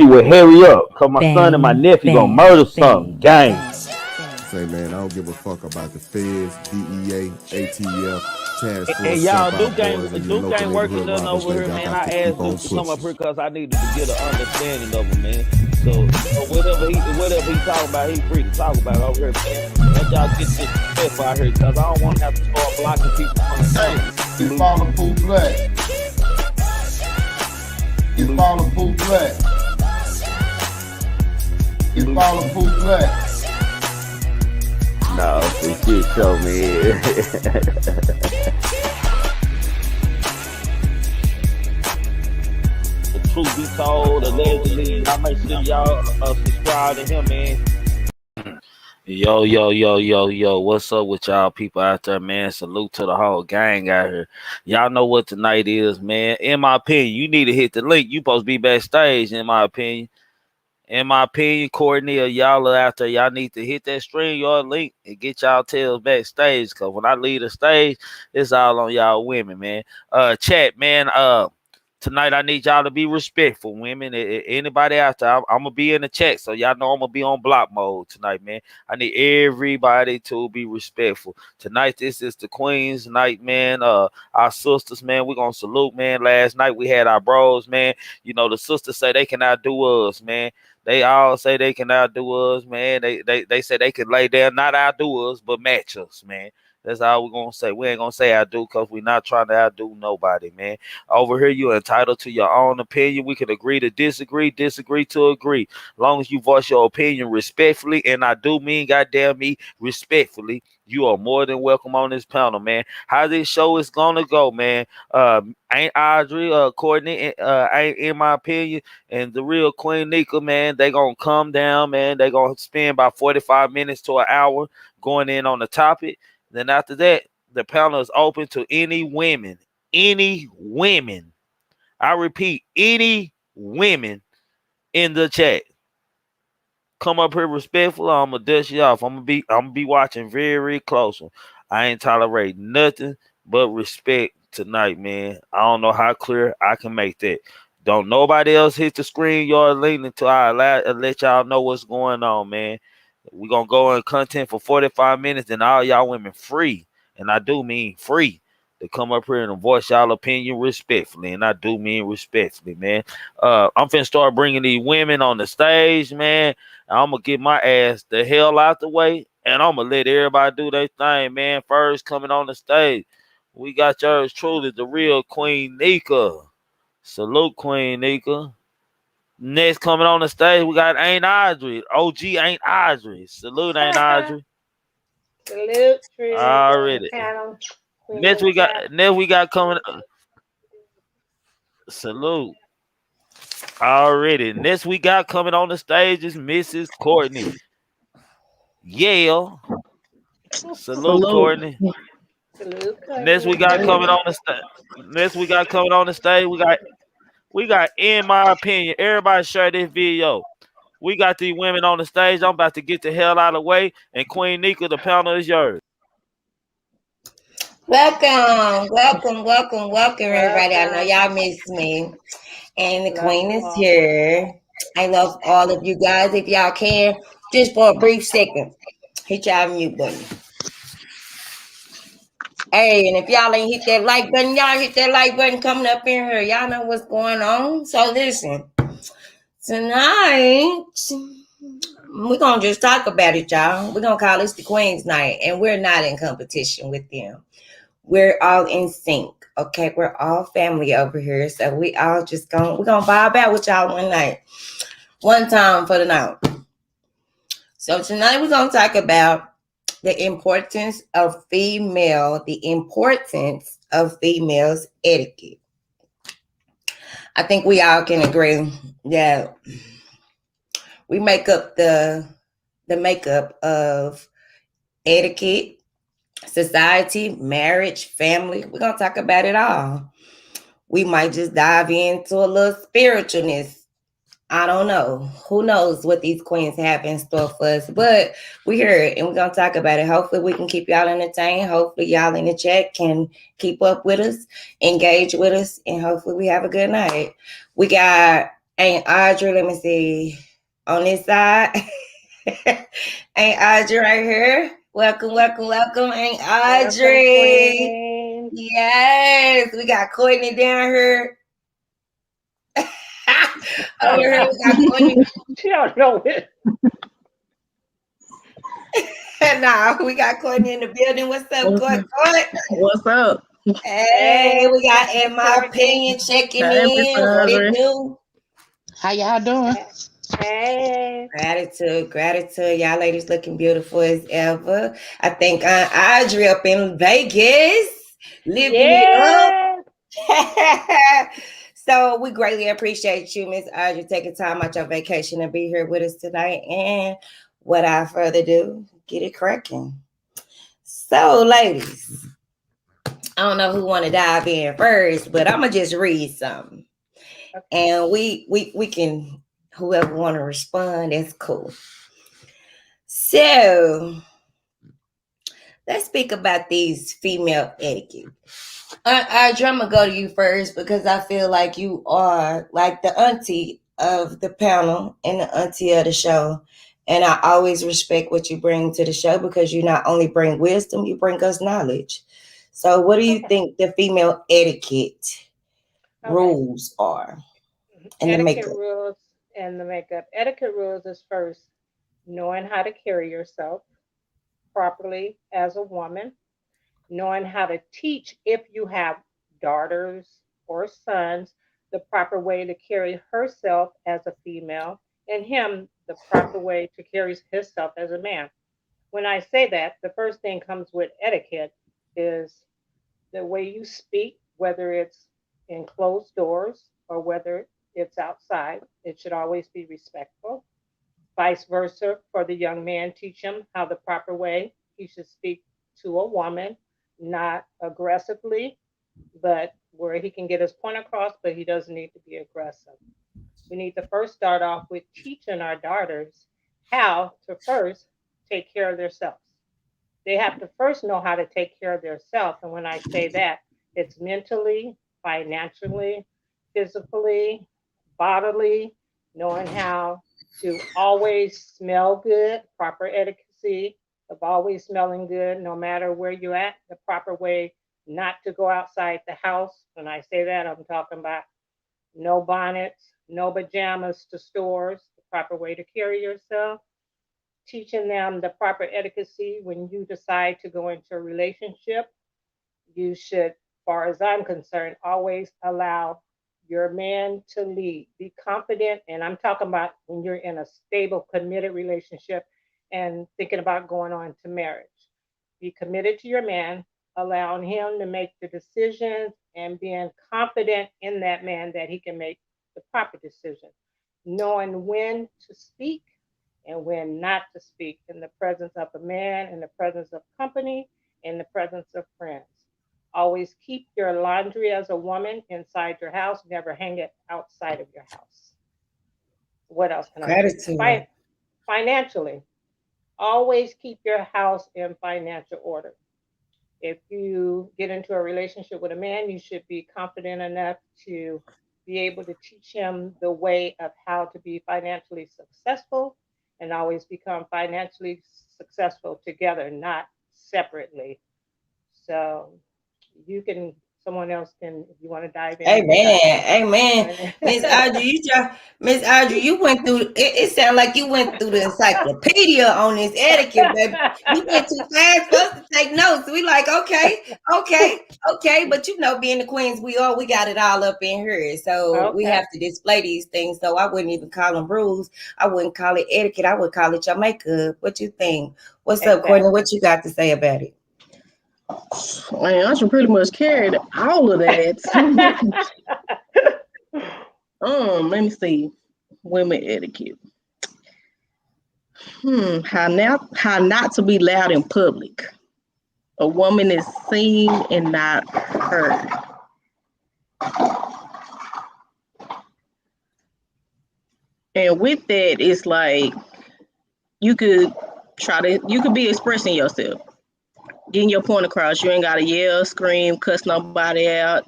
me with hurry up, cause my son and my nephew gonna murder something. Gang. Say, man, I don't give a fuck about the feds, DEA, ATF, task And force, y'all, jump out Duke boys, and your ain't local working neighborhood nothing robbers, over here, baby. I man. got I to asked keep on Duke to come up pushing. here because I needed to get an understanding of him, man. So whatever he talking about, he free to talk about it over here, man. Let y'all get this stuff out here, cause I don't want to have to start blocking people from the Hey, you follow Pooh Black. You follow Pooh Black. You follow Pooh Black. No, this shit show me. The truth be told, allegedly, I make sure y'all subscribe to him, man. Yo, what's up with y'all people out there, man? Salute to the whole gang out here. Y'all know what tonight is, man. In my opinion, you need to hit the link. You supposed to be backstage, in my opinion. In my opinion, Courtney or y'all are out there, y'all need to hit that stream, y'all link, and get y'all tails backstage. Cause when I leave the stage, it's all on y'all women, man. Chat, man. Tonight I need y'all to be respectful, women. Anybody out there, I'm gonna be in the chat, so y'all know I'm gonna be on block mode tonight, man. I need everybody to be respectful tonight. This is the Queen's night, man. Our sisters, man. We're gonna salute, man. Last night we had our bros, man. You know the sisters say they can outdo us, man. They all say they can outdo us, man. They say they can lay down, not outdo us, but match us, man. That's all we're gonna say. We ain't gonna say outdo because we're not trying to outdo nobody, man. Over here, you're entitled to your own opinion. We can agree to disagree, disagree to agree. As long as you voice your opinion respectfully, and I do mean goddamn me respectfully, you are more than welcome on this panel, man. How this show is gonna go, man. Ain't Audrey, Courtney, ain't in my opinion, and the real Queen Nika, man, they gonna come down, man. They gonna spend about 45 minutes to an hour going in on the topic. Then after that, the panel is open to any women. Any women. I repeat, any women in the chat. Come up here respectful. I'm gonna dust you off. I'm gonna be watching very, very close. I ain't tolerating nothing but respect tonight, man. I don't know how clear I can make that. Don't nobody else hit the screen yard link until I let y'all know what's going on, man. We're gonna go in content for 45 minutes, and all y'all women free, and I do mean free, to come up here and voice y'all opinion respectfully, and I do mean respectfully, man. I'm finna start bringing these women on the stage, man. I'm gonna get my ass the hell out the way, and I'm gonna let everybody do their thing, man. First coming on the stage, we got yours truly, the real Queen Nika. Salute, Queen Nika. Next coming on the stage, we got Ain't Audrey. OG Ain't Audrey. Salute, Ain't Audrey. Salute, Already. panel. Next we got coming. Salute. Already. Next we got coming on the stage is Mrs. Courtney. Yeah. Salute, Courtney. Salute, Next we got coming on the stage. Next we got coming on the stage. We got, in my opinion, everybody share this video. We got these women on the stage. I'm about to get the hell out of the way. And Queen Nika, the panel is yours. Welcome, everybody. I know y'all miss me. And the Queen is here. I love all of you guys. If y'all can, just for a brief second, hit y'all mute button. Hey, and if y'all ain't hit that like button, y'all hit that like button coming up in here. Y'all know what's going on. So listen, tonight we're gonna just talk about it, y'all. We're gonna call this the Queen's Night, and we're not in competition with them. We're all in sync. Okay, we're all family over here. So we all just we're gonna vibe out with y'all one night. One time for the night. So tonight we're gonna talk about the importance of females etiquette. I think we all can agree that we make up the makeup of etiquette, society, marriage, family. We're gonna talk about it all. We might just dive into a little spiritualness. I don't know. Who knows what these queens have in store for us? But we're here and we're gonna talk about it. Hopefully we can keep y'all entertained. Hopefully y'all in the chat can keep up with us, engage with us, and hopefully we have a good night. We got Ain't Audrey, let me see. On this side. Ain't Audrey right here? Welcome. Ain't Audrey? Queen. Yes, we got Courtney down here. Over here, we got Courtney. She don't know it. Nah, we got Courtney in the building. What's up, Court? What's up? Hey, we got, in my Courtney. opinion, checking Hey, Miss in. What it Audrey. do? How y'all doing? Hey. Gratitude. Y'all ladies looking beautiful as ever. I think Audrey up in Vegas, living it up. Yes. So we greatly appreciate you, Miss Audrey, taking time out your vacation to be here with us tonight. And without further ado, get it cracking. So, ladies, I don't know who want to dive in first, but I'm gonna just read something, and we can, whoever want to respond, that's cool. So let's speak about these female etiquette. Audrey, I'm gonna go to you first because I feel like you are like the auntie of the panel and the auntie of the show. And I always respect what you bring to the show because you not only bring wisdom, you bring us knowledge. So what do you think the female etiquette rules are in the Etiquette makeup? rules and the makeup. Etiquette rules is first knowing how to carry yourself properly as a woman, knowing how to teach if you have daughters or sons the proper way to carry herself as a female, and him the proper way to carry himself as a man. When I say that, the first thing comes with etiquette is the way you speak, whether it's in closed doors or whether it's outside. It should always be respectful. Vice versa for the young man, teach him how the proper way he should speak to a woman, not aggressively, but where he can get his point across, but he doesn't need to be aggressive. We need to first start off with teaching our daughters how to first take care of themselves. They have to first know how to take care of themselves. And when I say that, it's mentally, financially, physically, bodily, knowing how to always smell good, proper etiquette of always smelling good, no matter where you're at, the proper way not to go outside the house. When I say that, I'm talking about no bonnets, no pajamas to stores, the proper way to carry yourself, teaching them the proper etiquette when you decide to go into a relationship. You should, as far as I'm concerned, always allow your man to lead. Be confident, and I'm talking about when you're in a stable, committed relationship and thinking about going on to marriage. Be committed to your man, allowing him to make the decisions and being confident in that man that he can make the proper decision, knowing when to speak and when not to speak in the presence of a man, in the presence of company, in the presence of friends. Always keep your laundry as a woman inside your house, never hang it outside of your house. What else can I say? Gratitude. Financially, always keep your house in financial order. If you get into a relationship with a man, you should be confident enough to be able to teach him the way of how to be financially successful and always become financially successful together, not separately. So you can, someone else can, if you want to dive in, you can dive Amen. in. Miss Audrey, you went through it sounded like you went through the encyclopedia on this etiquette, baby. You went too fast for us to take notes. We like, okay. But you know, being the queens we are, we got it all up in here. So we Okay, have to display these things. So I wouldn't even call them rules. I wouldn't call it etiquette. I would call it your makeup. What you think? What's up, Courtney? exactly. What you got to say about it? Man, I should pretty much carry all of that. Let me see. Women etiquette. How not to be loud in public. A woman is seen and not heard. And with that, it's like you could be expressing yourself, getting your point across. You ain't gotta yell, scream, cuss nobody out,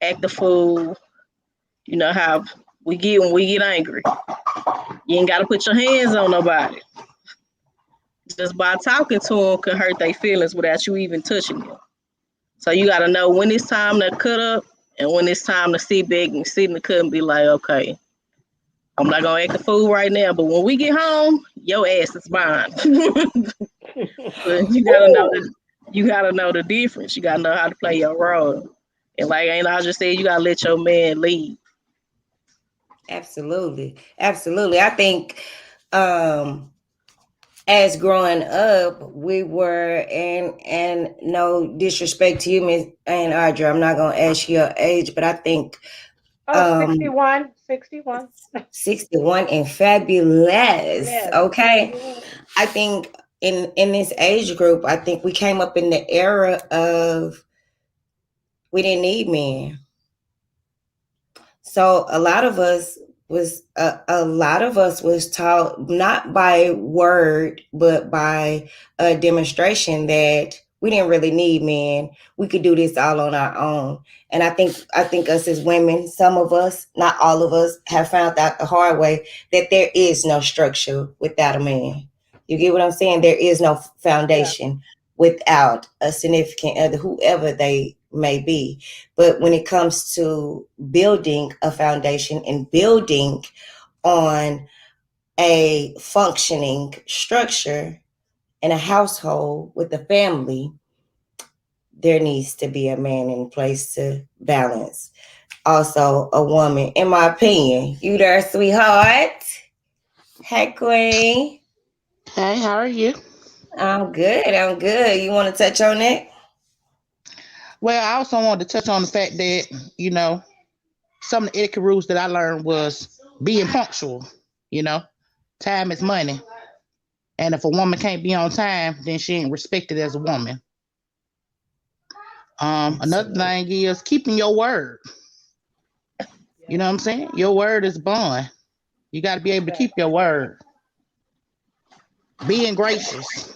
act the fool. You know how we get when we get angry. You ain't gotta put your hands on nobody. Just by talking to them can hurt their feelings without you even touching them. So you gotta know when it's time to cut up and when it's time to sit back and sit in the cut and be like, okay, I'm not gonna act a fool right now, but when we get home, your ass is mine. But you gotta know the difference. You gotta know how to play your role. And like ain't I just said, you gotta let your man lead. Absolutely. Absolutely. I think as growing up, we were and no disrespect to you, Miss and Audra, I'm not gonna ask you your age, but I think Oh, 61, 61. 61 and fabulous. Yes, Okay. 61. I think in this age group, I think we came up in the era of we didn't need men. So a lot of us was taught not by word but by a demonstration that we didn't really need men. We could do this all on our own. And I think us as women, some of us, not all of us, have found out the hard way that there is no structure without a man. You get what I'm saying? There is no Yeah, foundation without a significant other, whoever they may be. But when it comes to building a foundation and building on a functioning structure in a household with a family, there needs to be a man in place to balance. Also, a woman, in my opinion. You there, sweetheart? Hey, Queen. Hey, how are you? I'm good. I'm good. You want to touch on it? Well, I also wanted to touch on the fact that, you know, some of the etiquette rules that I learned was being punctual, you know, time is money. And if a woman can't be on time, then she ain't respected as a woman. Another Absolutely. thing is keeping your word. You yeah, know what I'm saying? Your word is bond. You got to be able to keep your exactly. word. Being gracious.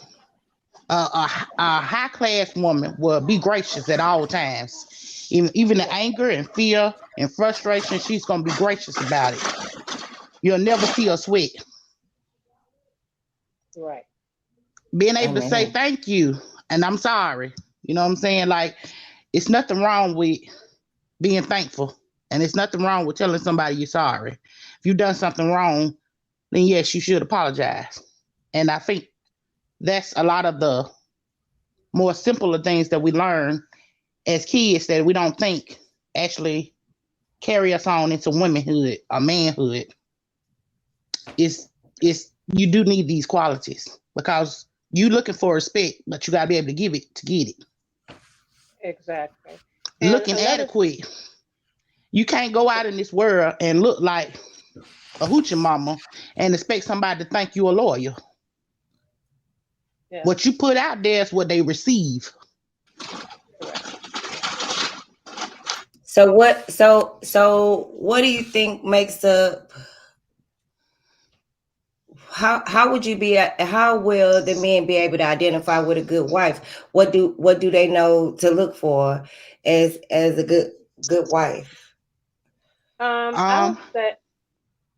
A high class woman will be gracious at all times. Even the Yeah, anger and fear and frustration, she's going to be gracious about it. You'll never see her sweat. right. Being able to say Amen. thank you and I'm sorry. You know what I'm saying? Like, it's nothing wrong with being thankful. And it's nothing wrong with telling somebody you're sorry. If you've done something wrong, then yes, you should apologize. And I think that's a lot of the more simpler things that we learn as kids that we don't think actually carry us on into womanhood or manhood. Is you do need these qualities because you looking for respect, but you gotta be able to give it to get it. Exactly. And Looking another, adequate. You can't go out in this world and look like a hoochie mama and expect somebody to think you a lawyer. yeah, What you put out there is what they receive. correct. So what do you think makes a how would you be how will the men be able to identify with a good wife? What do they know to look for as a good wife? I would Um, say,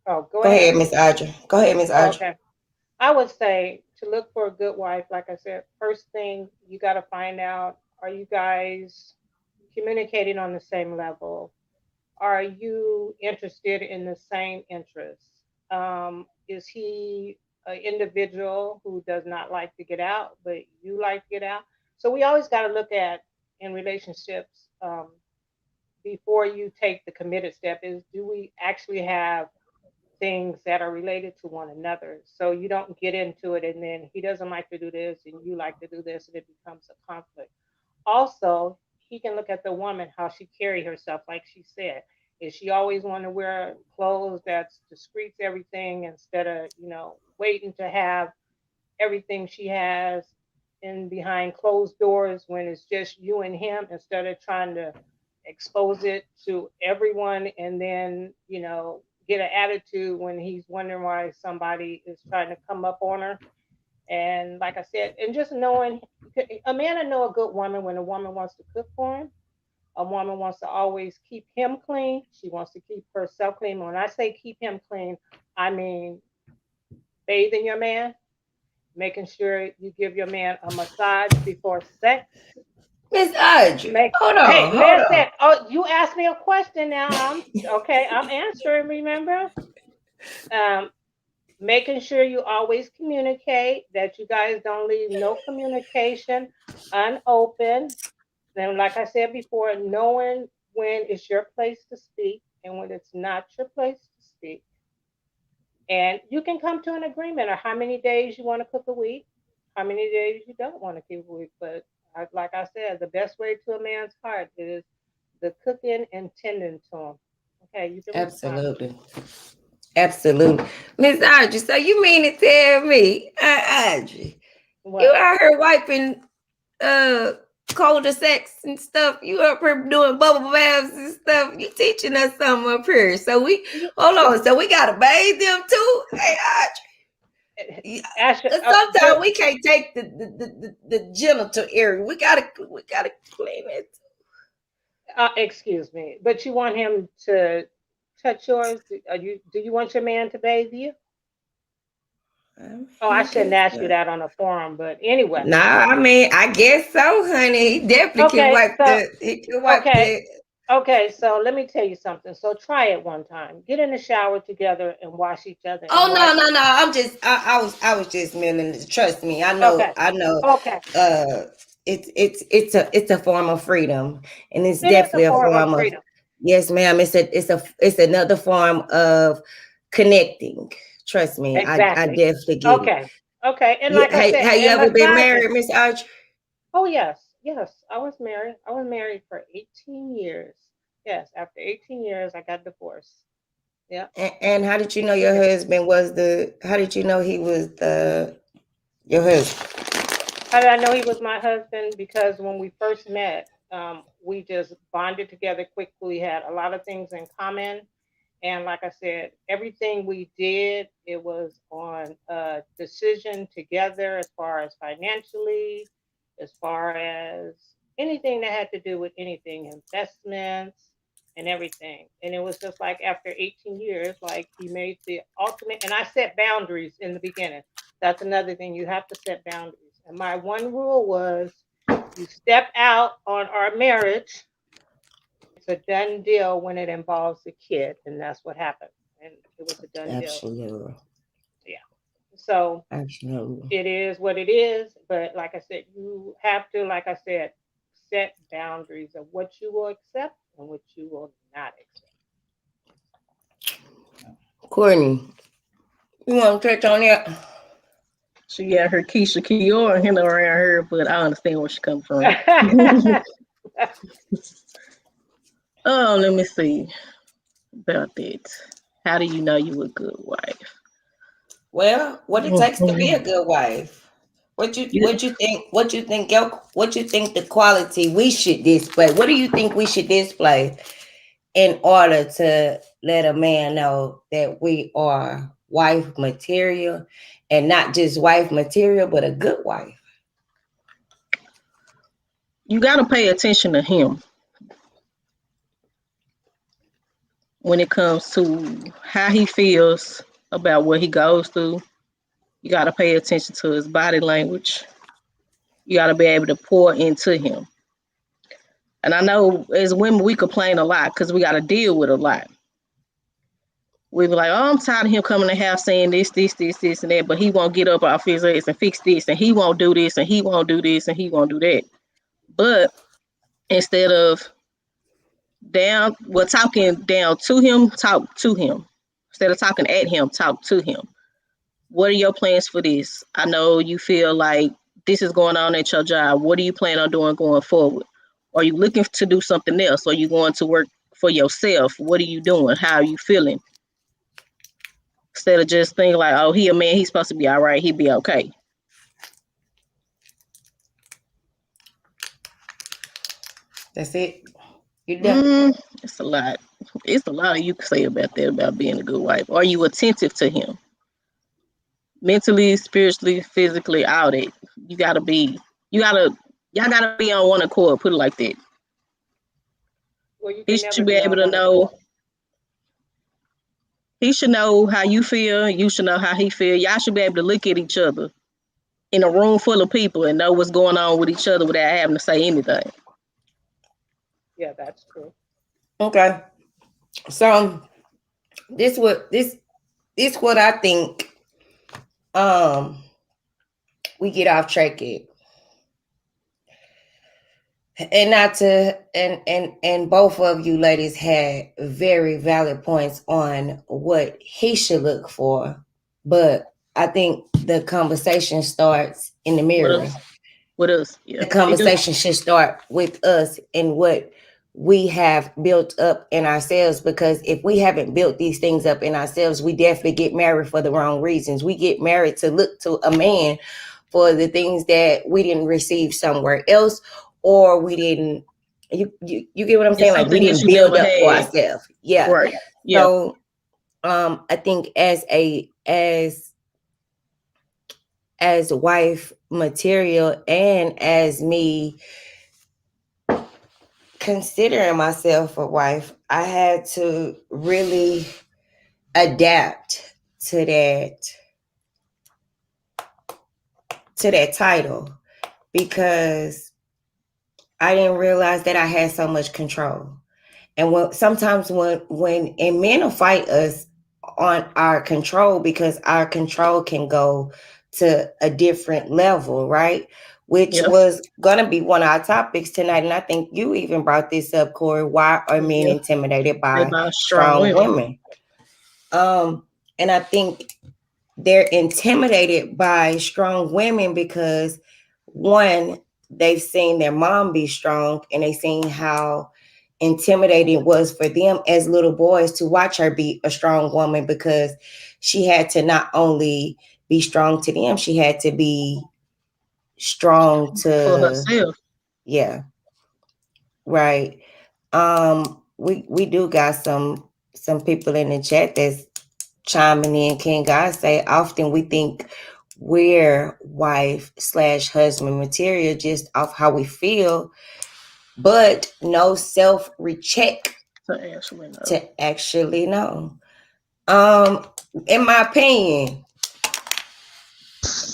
oh, go Go ahead, ahead. Miss Audrey. Go ahead, Miss Oh, Audrey. okay. I would say to look for a good wife, like I said, first thing you got to find out, are you guys communicating on the same level? Are you interested in the same interests? Is he an individual who does not like to get out, but you like to get out? So we always got to look at in relationships, before you take the committed step, is do we actually have things that are related to one another? So you don't get into it and then he doesn't like to do this and you like to do this and it becomes a conflict. Also, he can look at the woman, how she carry herself, like she said. Is she always want to wear clothes that's discreet everything instead of, waiting to have everything she has in behind closed doors when it's just you and him, instead of trying to expose it to everyone and then, get an attitude when he's wondering why somebody is trying to come up on her. And like I said, and just knowing, a man will know a good woman when a woman wants to cook for him. A woman wants to always keep him clean. She wants to keep herself clean. When I say keep him clean, I mean bathing your man, making sure you give your man a massage before sex. Miss Audrey, Make hold Hey, on, hold listen. on. Oh, you asked me a question now. I'm okay. I'm answering. Remember, um, making sure you always communicate. That you guys don't leave no communication unopened. Then, like I said before, knowing when it's your place to speak and when it's not your place to speak. And you can come to an agreement of how many days you want to cook a week, how many days you don't want to cook a week. But like I said, the best way to a man's heart is the cooking and tending to him. Okay, you can respond. Absolutely. Absolutely. Miss Audrey, so you mean to tell me, Audrey, you What? out here wiping uh cul-de-sacs and stuff. You up here doing bubble baths and stuff. You teaching us something up here. So we Yeah. hold on. So we gotta bathe them too. Hey, Audrey. Asher, Cause but sometimes we can't take the genital area. We gotta clean it. excuse me, but you want him to touch yours? Do you want your man to bathe you? I mean, Oh, I I shouldn't guess ask you so. that on a forum, but anyway. No, I mean, I guess so, honey. He definitely can Okay, wipe so the. He can wipe okay, the. okay, so let me tell you something. So try it one time. Get in the shower together and wash each other and Oh wash. no, no, no! I was just meaning. Trust me, I know, Okay, I know. okay. Uh, it's a form of freedom, and it's It is a definitely a form of form of. freedom. Yes, ma'am. It's another form of connecting. Trust me, I Exactly. definitely get it. Okay. Okay. And You, like I hey, said, have you and ever been massaging. married, Miss Archer? Oh yes, yes. I was married. I was married for 18 years. Yes, after 18 years I got divorced. Yeah. And how did you know your Yeah. husband was the? How did you know he was the your husband? How did I know he was my husband? Because when we first met, we just bonded together quickly. We had a lot of things in common. And like I said, everything we did, it was on a decision together as far as financially, as far as anything that had to do with anything, investments and everything. And it was just like after 18 years, like he made the ultimate, and I set boundaries in the beginning. That's another thing. You have to set boundaries. And my one rule was you step out on our marriage, it's a done deal when it involves the kid, and that's what happened. And it was a done deal. Absolutely, Yeah. So absolutely. it is what it is. But like I said, you have to, like I said, set boundaries of what you will accept and what you will not accept. Courtney, you want to touch on that? She got her Keisha Kiora him around her, but I understand where she come from. Oh, let me see about that. How do you know you a good wife? Well, what it takes to be a Mhm. good wife. What you You, what you think? What you think the quality we should display? What do you think we should display in order to let a man know that we are wife material, and not just wife material, but a good wife? you got to pay attention to him when it comes to how he feels about what he goes through. You got to pay attention to his body language. You got to be able to pour into him. And I know as women, we complain a lot because we got to deal with a lot. We be like, oh, I'm tired of him coming to the house saying this, and that, but he won't get up off his ass and fix this, and he won't do this, and he won't do this, and he won't do that. But instead of talking down to him, talk to him. Instead of talking at him, talk to him. What are your plans for this? I know you feel like this is going on at your job. What do you plan on doing going forward? Are you looking to do something else? Are you going to work for yourself? What are you doing? How are you feeling? Instead of just thinking like, oh, he a man, he's supposed to be all right, he'd be okay. That's it. You done. It's a lot. It's a lot you can say about that, about being a good wife. Are you attentive to him? Mentally, spiritually, physically, all that. You gotta be, you gotta, y'all gotta be on one accord, put it like that. Well, you He can never should be be able to 100%. know. He should know how you feel. You should know how he feel. Y'all should be able to look at each other in a room full of people and know what's going on with each other without having to say anything. Yeah, that's true. Okay. So this what I think we get off track at. And not to and both of you ladies had very valid points on what he should look for. But I think the conversation starts in the mirror. With us, yeah. The conversation should start with us and what we have built up in ourselves, because if we haven't built these things up in ourselves, we definitely get married for the wrong reasons. We get married to look to a man for the things that we didn't receive somewhere else, or we didn't, you get what I'm saying? Like we didn't build up for ourselves. Yeah. Right. Yeah. So I think as wife material and as me considering myself a wife, I had to really adapt to that title, because I didn't realize that I had so much control. And sometimes when men will fight us on our control, because our control can go to a different level, right? Which was going to be one of our topics tonight. And I think you even brought this up, Corey. Why are men intimidated by strong women? And I think they're intimidated by strong women because, one, they've seen their mom be strong, and they've seen how intimidating it was for them as little boys to watch her be a strong woman, because she had to not only be strong to them, she had to be strong to for herself. Yeah. Right. We do got some people in the chat that's chiming in. Can God say often we think we're wife/husband material just off how we feel, but no self-recheck to actually know. In my opinion,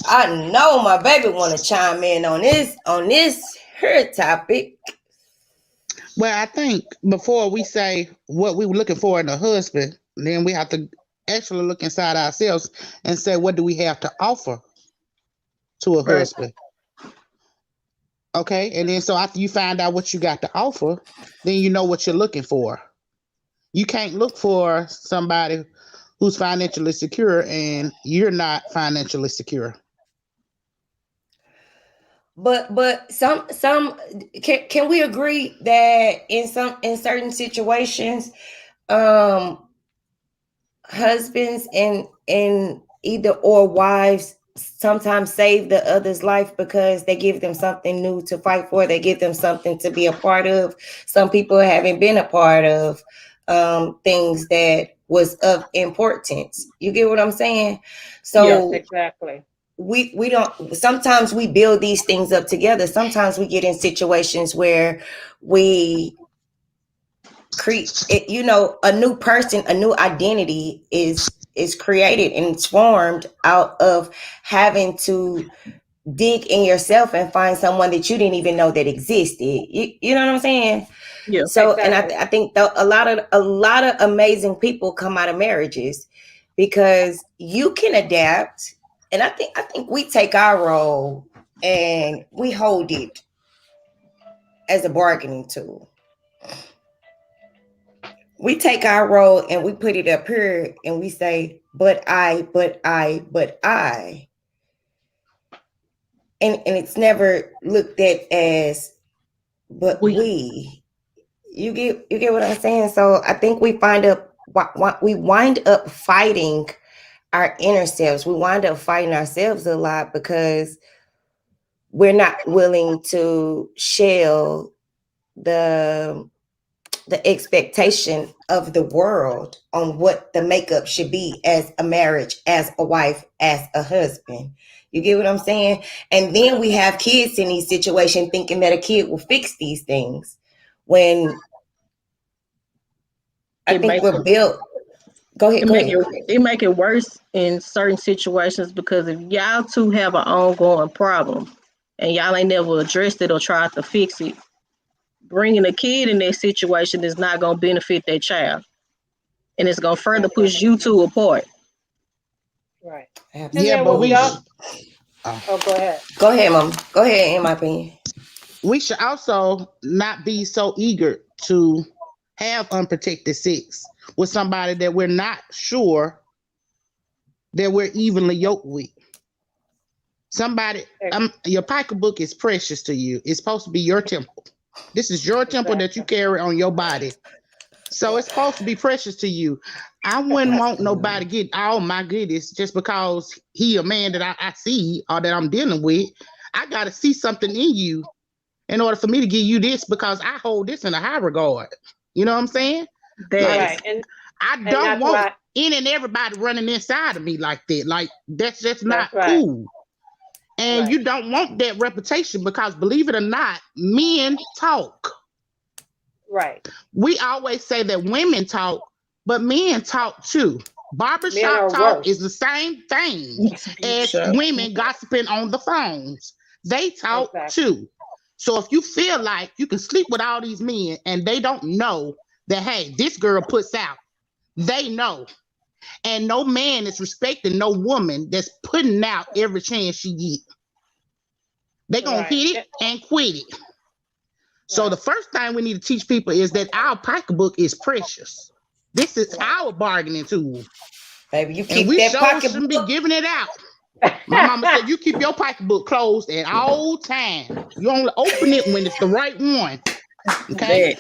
I know my baby want to chime in on this her topic. Well, I think before we say what we were looking for in a husband, then we have to actually look inside ourselves and say, what do we have to offer to a husband? Okay. And then so after you find out what you got to offer, then you know what you're looking for. You can't look for somebody who's financially secure and you're not financially secure. But some can we agree that in certain situations, husbands and either or wives sometimes save the other's life because they give them something new to fight for. They give them something to be a part of. Some people haven't been a part of things that was of importance. You get what I'm saying? So yes, exactly. We don't, sometimes we build these things up together. Sometimes we get in situations where we create, a new person, a new identity is created and it's formed out of having to dig in yourself and find someone that you didn't even know that existed. You know what I'm saying? Yeah. So, exactly. and I think a lot of amazing people come out of marriages because you can adapt. And I think we take our role and we hold it as a bargaining tool. We take our role and we put it up here and we say, but I. And it's never looked at as, but we. You get what I'm saying? So I think we wind up fighting our inner selves. We wind up fighting ourselves a lot because we're not willing to shell the expectation of the world on what the makeup should be as a marriage, as a wife, as a husband. You get what I'm saying? And then we have kids in these situations thinking that a kid will fix these things when I It think make we're built. Go ahead. it Go make ahead. it make it worse in certain situations because if y'all two have an ongoing problem and y'all ain't never addressed it or tried to fix it, bringing a kid in that situation is not gonna benefit that child, and it's gonna further That's right. push you two apart. Right. And Yeah, then but what we we all, uh, oh, go ahead. Go ahead, Mom. Go ahead. In my opinion. we should also not be so eager to have unprotected sex with somebody that we're not sure that we're evenly yoked with. Somebody, your pocketbook is precious to you. It's supposed to be your temple. This is your temple that you Exactly. carry on your body. So Yeah. it's supposed to be precious to you. I wouldn't want nobody to get all my goodies just because he a man that I see or that I'm dealing with. I got to see something in you in order for me to give you this because I hold this in a high regard. You know what I'm saying? That Like, Right. I And don't that's want why. any and everybody running inside of me like that. Like, that's just not That's right. cool. And Right. you don't want that reputation because, believe it or not, men talk. Right. We always say that women talk, but men talk too. Men Barbershop are talk is worse. the same thing as sure. women gossiping on the phones. They talk Exactly. too. So if you feel like you can sleep with all these men and they don't know that, hey, this girl puts out, they know. And no man is respecting no woman that's putting out every chance she get. They gonna Right. hit it and quit it. So Right. the first thing we need to teach people is that our pocketbook is precious. This is Right. our bargaining tool. Baby, you And keep we that sure shouldn't be pocketbook. giving it out. My mama said you keep your pocketbook closed at all times. You only open it when it's the right one. Okay? That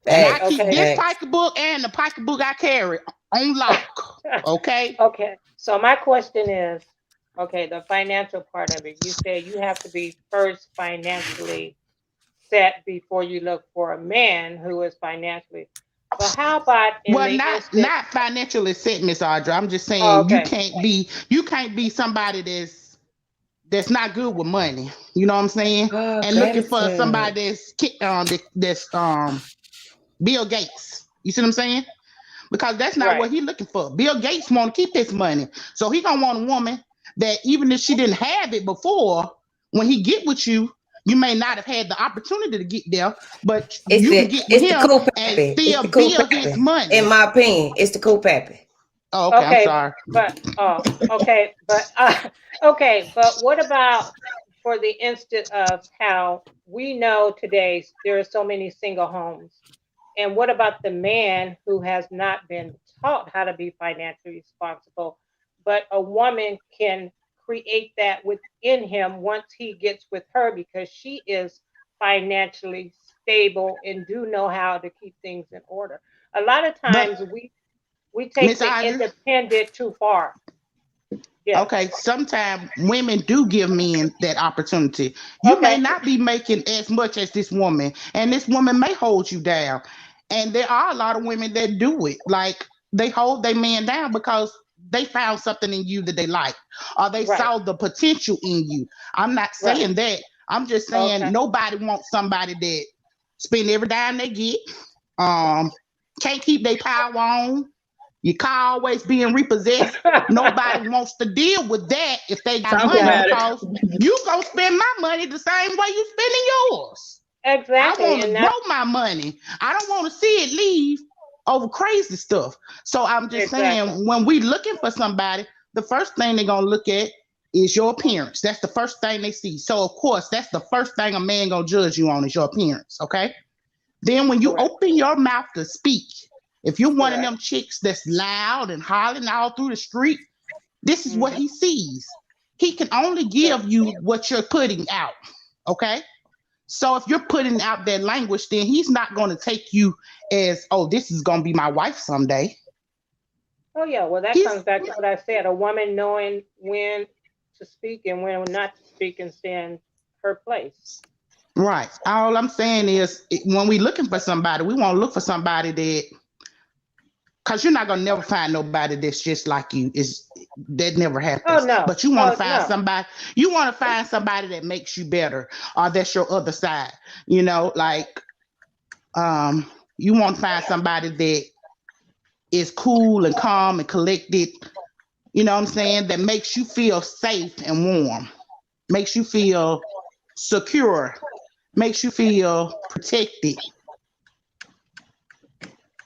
And I Facts. keep Okay. this Facts. pocketbook and the pocketbook I carry on lock. Okay? Okay. So my question is, okay, the financial part of it. You said you have to be first financially set before you look for a man who is financially. But how about in Well, the not instant? not financially set, Miss Audra. I'm just Oh, saying okay. you can't be somebody that's not good with money. You know what I'm saying? Oh, And looking for gratitude. somebody that's Bill Gates. You see what I'm saying? Because that's not Right. what he's looking for. Bill Gates want to keep his money, so he gonna want a woman that even if she didn't have it before, when he get with you, you may not have had the opportunity to get there, but you can get with It's the him cool and pappy. It's still the cool build his pappy. In money. my opinion, it's the cool pappy. Oh, okay. I'm Okay. sorry. But oh, okay. But okay. But what about for the instant of how we know today there are so many single homes? And what about the man who has not been taught how to be financially responsible, but a woman can create that within him once he gets with her because she is financially stable and do know how to keep things in order. A lot of But times we take Miss the Audrey, independent too far. Yes. okay, sometimes women do give men that opportunity. You may Okay. not be making as much as this woman, and this woman may hold you down. And there are a lot of women that do it. Like they hold their man down because they found something in you that they like, or they Right. saw the potential in you. I'm not Right. saying that. I'm just saying Okay. nobody wants somebody that spend every dime they get, um, can't keep their power on, your car always being repossessed. Nobody wants to deal with that if they got talk money about Exactly. it. because you gonna spend my money the same way you spending yours. I Exactly. want to And grow that's my money. I don't want to see it leave over crazy stuff. So I'm just exactly. saying when we looking for somebody, the first thing they're gonna look at is your appearance. That's the first thing they see. So of course, that's the first thing a man gonna judge you on is your appearance. Okay. Then when you Correct. open your mouth to speak, if you're one of Correct. them chicks that's loud and hollering all through the street, this is what Hmm. he sees. He can only Sure. give you what you're putting out. Okay. So if you're putting out that language, then he's not going to take you as, oh, this is going to be my wife someday. Oh yeah, well that He's comes back to what I said, a woman knowing when to speak and when not to speak and stay in her place. right. All I'm saying is when we looking for somebody, we want to look for somebody that, because you're not going to never find nobody that's just like you. Is that never Oh happens. no. But you want to Oh find no. somebody, you want to find somebody that makes you better or that's your other side. You know, like you want to find somebody that is cool and calm and collected, you know what I'm saying, that makes you feel safe and warm, makes you feel secure, makes you feel protected.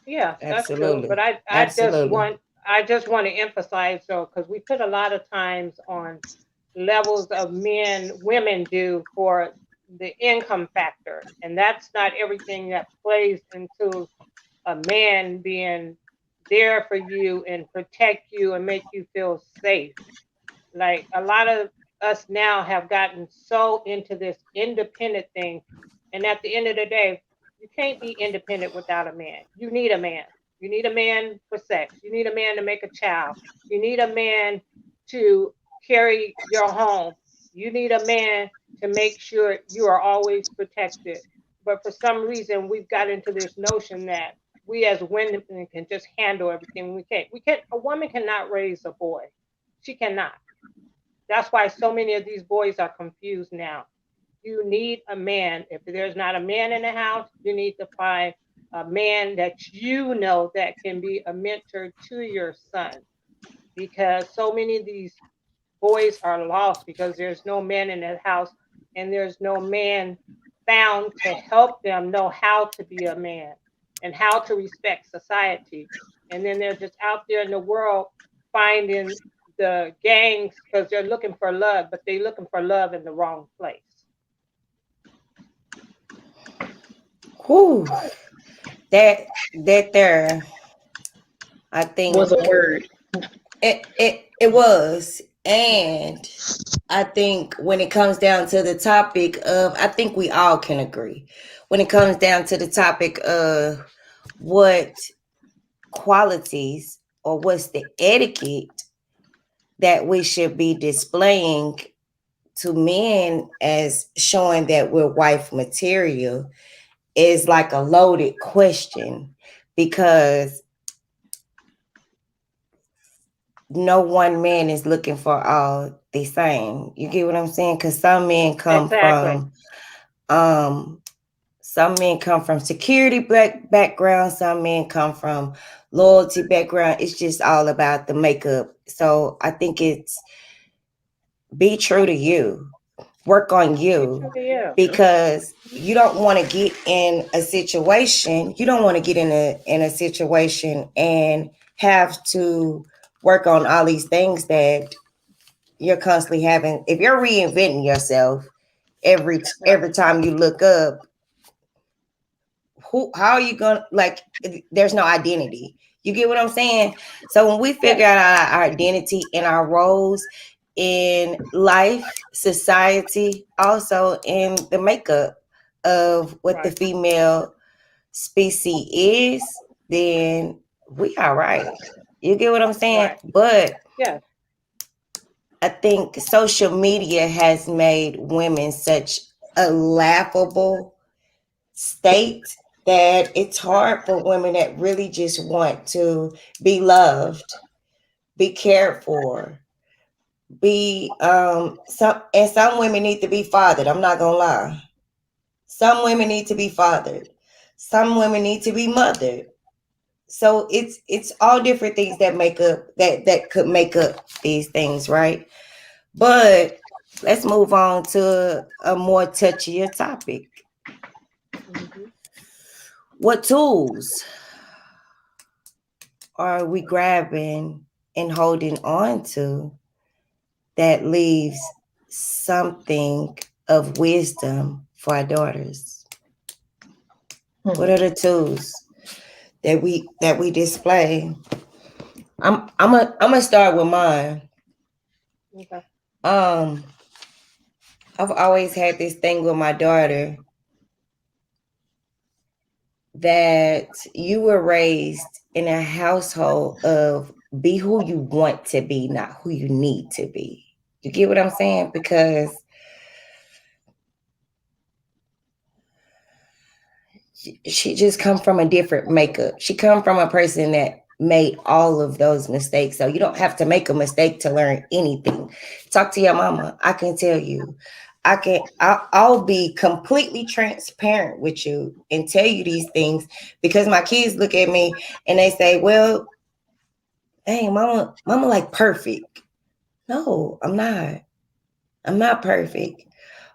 Yeah, that's true. Absolutely. But Absolutely. I just want to emphasize though, because we put a lot of times on levels of women do for the income factor, and that's not everything that plays into a man being there for you and protect you and make you feel safe. Like a lot of us now have gotten so into this independent thing. And at the end of the day, you can't be independent without a man. You need a man. You need a man for sex. You need a man to make a child. You need a man to carry your home. You need a man to make sure you are always protected. But for some reason, we've got into this notion that we as women can just handle everything. We can't. We can't. A woman cannot raise a boy. She cannot. That's why so many of these boys are confused now. You need a man. If there's not a man in the house, you need to find a man that you know that can be a mentor to your son. Because so many of these boys are lost because there's no man in the house and there's no man found to help them know how to be a man and how to respect society. And then they're just out there in the world finding the gangs because they're looking for love, but they're looking for love in the wrong place. Whew. That there, I think Was a word. it was. And I think when it comes down to the topic of, I think we all can agree. When it comes down to the topic of what qualities or what's the etiquette that we should be displaying to men as showing that we're wife material is like a loaded question, because no one man is looking for all the same. You get what I'm saying? Because Exactly. Some men come from security background, some men come from loyalty background. It's just all about the makeup. So I think it's be true to you. Work on Be true you, to you. because you don't want to get in a situation. You don't want to get in a situation and have to work on all these things that you're constantly having. If you're reinventing yourself every time you look up, how are you gonna, like, there's no identity. You get what I'm saying? So when we figure out our identity and our roles in life, society, also in the makeup of what the Right. female species is, then we all right. You get what I'm saying? Right. But Yes. I think social media has made women such a laughable state that it's Right. hard for women that really just want to be loved, be cared for, be some women need to be fathered. I'm not gonna lie. Some women need to be fathered. Some women need to be mothered. So it's all different things that make up that could make up these things, right? But let's move on to a more touchier topic. Mm-hmm. What tools are we grabbing and holding on to that leaves something of wisdom for our daughters? What are the tools that we display? I'm gonna start with mine. Okay. I've always had this thing with my daughter that you were raised in a household of be who you want to be, not who you need to be. You get what I'm saying? Because she just come from a different makeup. She come from a person that made all of those mistakes. So you don't have to make a mistake to learn anything. Talk to your mama. I can tell you. I'll be completely transparent with you and tell you these things, because my kids look at me and they say, well, Hey, mama like perfect. No, I'm not. I'm not perfect.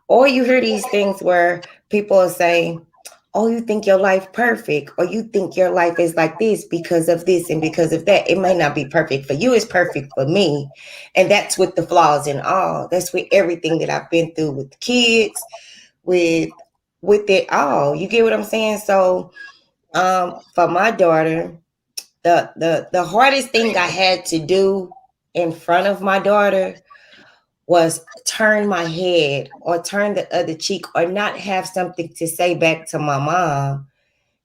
Or you hear these things where people are saying, oh, you think your life perfect, or you think your life is like this because of this and because of that. It may not be perfect for you, it's perfect for me. And that's with the flaws and all. That's with everything that I've been through with the kids, with it all. You get what I'm saying? So for my daughter, the hardest thing I had to do in front of my daughter was turn my head or turn the other cheek or not have something to say back to my mom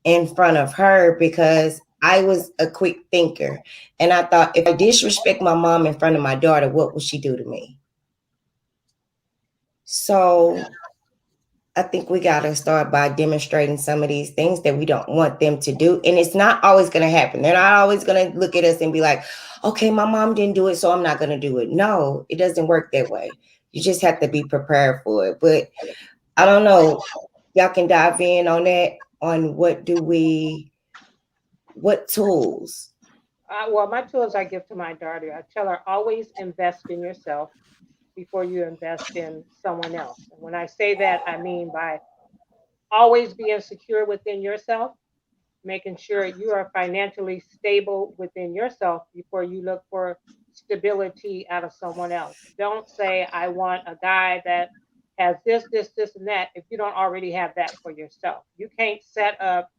in front of her, because I was a quick thinker. And I thought, if I disrespect my mom in front of my daughter, what will she do to me? So I think we got to start by demonstrating some of these things that we don't want them to do. And it's not always going to happen. They're not always going to look at us and be like, okay, my mom didn't do it, so I'm not going to do it. No, it doesn't work that way. You just have to be prepared for it. But I don't know. Y'all can dive in on that, on what tools? Well, my tools I give to my daughter, I tell her always invest in yourself before you invest in someone else. And when I say that, I mean by always being secure within yourself, making sure you are financially stable within yourself before you look for stability out of someone else. Don't say, I want a guy that has this, and that if you don't already have that for yourself. You can't set up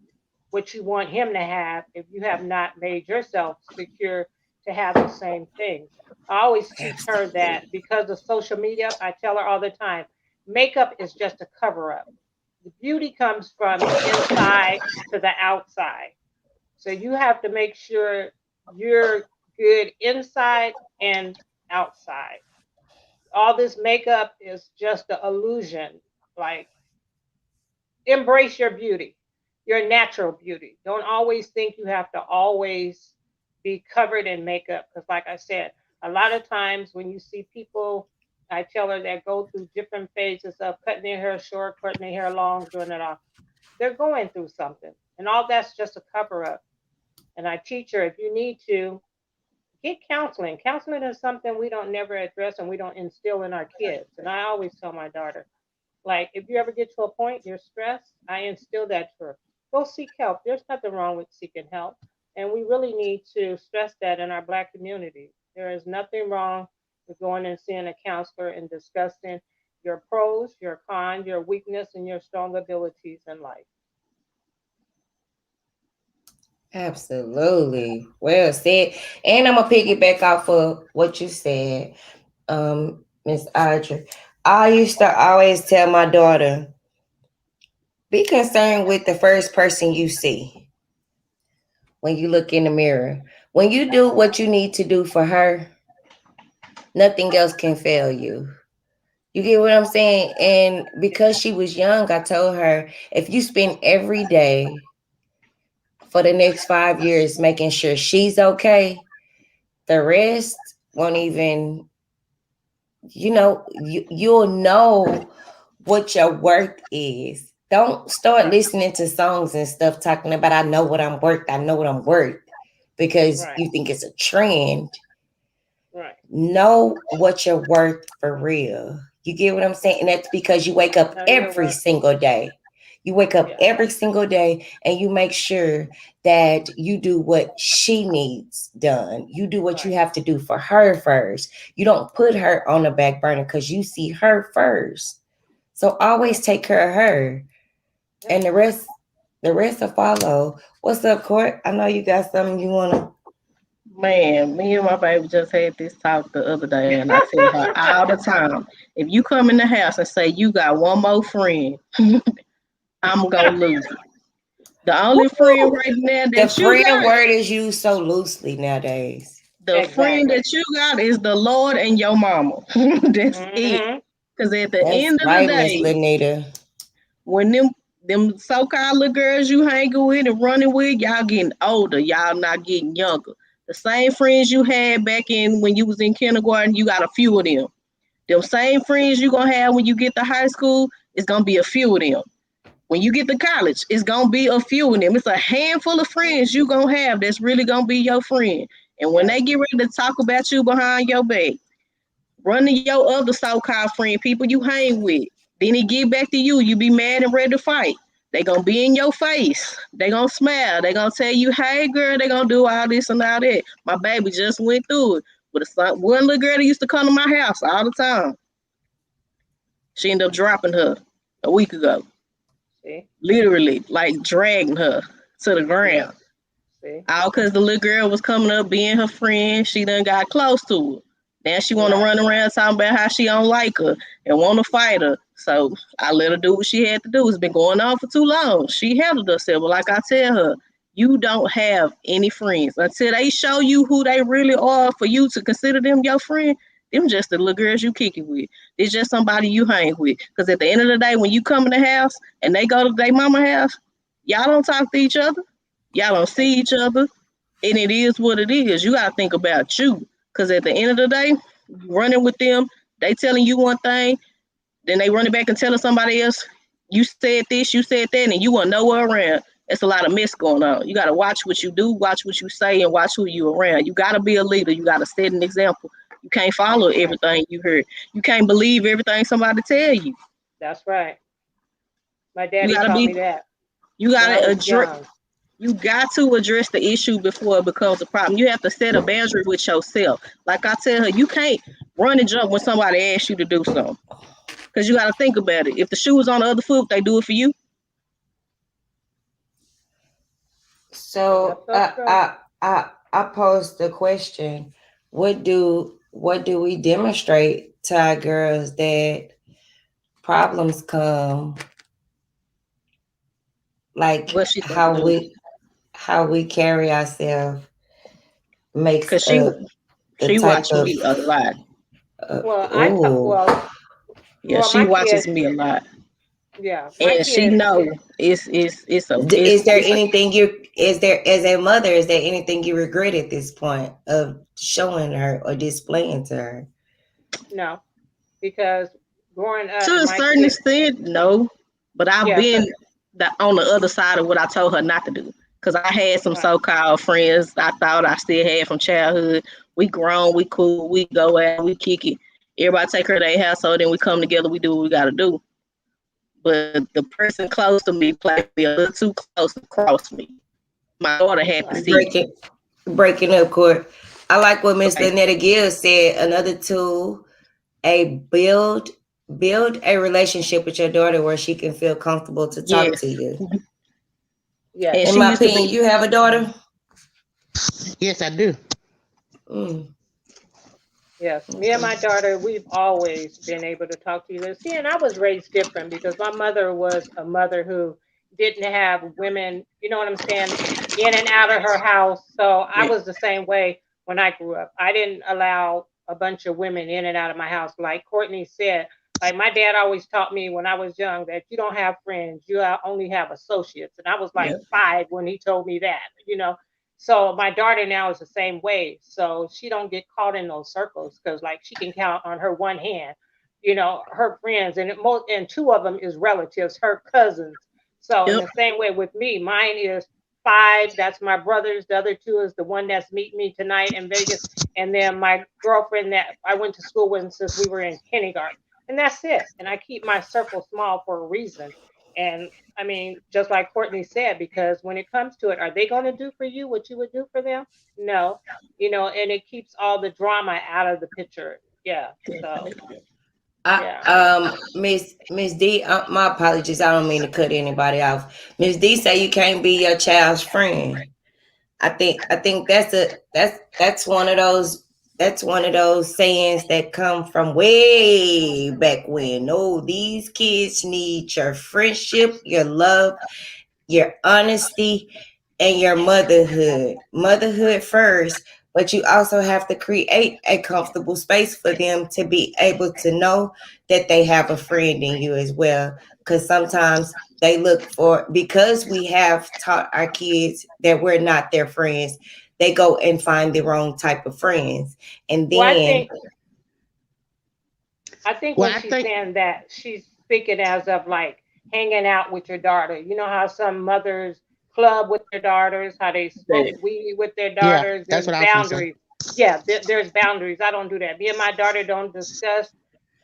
what you want him to have if you have not made yourself secure to have the same things. I always teach her that Absolutely. because of social media, I tell her all the time makeup is just a cover up. The beauty comes from the inside to the outside. So you have to make sure you're good inside and outside. All this makeup is just an illusion. Like, embrace your beauty, your natural beauty. Don't always think you have to always be covered in makeup. Because, like I said, a lot of times when you see people, I tell her that go through different phases of cutting their hair short, cutting their hair long, doing it all. They're going through something. And all that's just a cover up. And I teach her, if you need to, get counseling. Counseling is something we don't never address and we don't instill in our kids. And I always tell my daughter, like, if you ever get to a point you're stressed, I instill that to her. Go seek help. There's nothing wrong with seeking help. And we really need to stress that in our Black community. There is nothing wrong with going and seeing a counselor and discussing your pros, your cons, your weakness, and your strong abilities in life. Absolutely. Well said. And I'm gonna piggyback off of what you said, Miss Audrey. I used to always tell my daughter, be concerned with the first person you see when you look in the mirror. When you do what you need to do for her, nothing else can fail you. You get what I'm saying? And because she was young, I told her, if you spend every day for the next 5 years making sure she's okay, the rest won't even, you'll know what your worth is. Don't start Right, listening to songs and stuff talking about, I know what I'm worth, I know what I'm worth, because right, you think it's a trend. right. Know what you're worth for real. You get what I'm saying? And that's because you wake up Know your every worth. single day. You wake up Yeah, every single day and you make sure that you do what she needs done. You do what you right, have to do for her first. You don't put her on the back burner because you see her first. So always right. take care of her. Yeah. And the rest will follow. What's up, Court? I know you got something you wanna. Man, me and my baby just had this talk the other day, and I tell her all the time, if you come in the house and say you got one more friend, I'm gonna lose it. The only friend Woo! right now The that you friend got, word is used so loosely nowadays. the friend Exactly. that you got is the Lord and your mama. That's it. Hmm. Because at the That's end of the right, Miss day, Lanita. when them so-called little girls you hanging with and running with, y'all getting older. Y'all not getting younger. The same friends you had back in when you was in kindergarten, you got a few of them. Them same friends you gonna have when you get to high school, it's gonna be a few of them. When you get to college, it's gonna be a few of them. It's a handful of friends you gonna have that's really gonna be your friend. And when they get ready to talk about you behind your back, run to your other so-called friend, people you hang with. Then he get back to you. You be mad and ready to fight. They gonna be in your face. They gonna smile. They gonna tell you, hey girl, they gonna do all this and all that. My baby just went through it. With one little girl that used to come to my house all the time. She ended up dropping her a week ago. See? Literally, like dragging her to the ground. See? All because the little girl was coming up being her friend. She done got close to her. Now she want to run around talking about how she don't like her and want to fight her. So I let her do what she had to do. It's been going on for too long. She handled herself. But like I tell her, you don't have any friends. Until they show you who they really are for you to consider them your friend, them just the little girls you kick it with. It's just somebody you hang with. Because at the end of the day, when you come in the house and they go to their mama house, y'all don't talk to each other. Y'all don't see each other. And it is what it is. You got to think about you. Because at the end of the day, running with them, they telling you one thing, then they running back and telling somebody else, you said this, you said that, and you want nowhere around. It's a lot of mess going on. You got to watch what you do, watch what you say, and watch who you around. You got to be a leader. You got to set an example. You can't follow everything you heard. You can't believe everything somebody tell you. That's right. My daddy taught me that. You got to address. You got to address the issue before it becomes a problem. You have to set a boundary with yourself. Like I tell her, you can't run and jump when somebody asks you to do something. Because you got to think about it. If the shoe is on the other foot, they do it for you. So I posed the question: What do we demonstrate to our girls that problems come, like how we carry ourselves makes she watches me a lot. She watches me a lot. Yeah, and she know it's is there anything you is there as a mother, is there anything you regret at this point of showing her or displaying to her? No, because growing up to a certain extent, no. But I've been on the other side of what I told her not to do. Because I had some so-called friends I thought I still had from childhood. We grown, we cool, we go out, we kick it. Everybody take her to their household, then we come together, we do what we got to do. But the person close to me played me a little too close to cross me. My daughter had to see breaking up court. I like what Miss Lynetta Gill said. Another tool, build a relationship with your daughter where she can feel comfortable to talk to you. Yeah. In my opinion, you have a daughter? Yes, I do. Yes, me and my daughter, we've always been able to talk to you. See, and I was raised different because my mother was a mother who didn't have women, you know what I'm saying, in and out of her house. So I was the same way when I grew up. I didn't allow a bunch of women in and out of my house. Like Courtney said, like my dad always taught me when I was young that you don't have friends, you only have associates. And I was like 5 when he told me that, you know. So my daughter now is the same way. So she don't get caught in those circles because like she can count on her one hand, you know, her friends, and and 2 of them is relatives, her cousins. So in the same way with me, mine is 5. That's my brothers. The other 2 is the one that's meeting me tonight in Vegas, and then my girlfriend that I went to school with since we were in kindergarten. And that's it. And I keep my circle small for a reason. And I mean, just like Courtney said, because when it comes to it, are they going to do for you what you would do for them? No, you know, and it keeps all the drama out of the picture. Yeah. So, Miss D, my apologies. I don't mean to cut anybody off. Miss D say you can't be your child's friend. I think that's one of those sayings that come from way back when. No, these kids need your friendship, your love, your honesty, and your motherhood first. But you also have to create a comfortable space for them to be able to know that they have a friend in you as well. Because sometimes they look for, because we have taught our kids that we're not their friends, they go and find the wrong type of friends. And then I think when she's saying that, she's speaking as of like hanging out with your daughter. You know how some mothers club with their daughters, how they smoke weed with their Yeah, daughters. that's There's what I was gonna say. boundaries. Yeah, there's boundaries. I don't do that. Me and my daughter don't discuss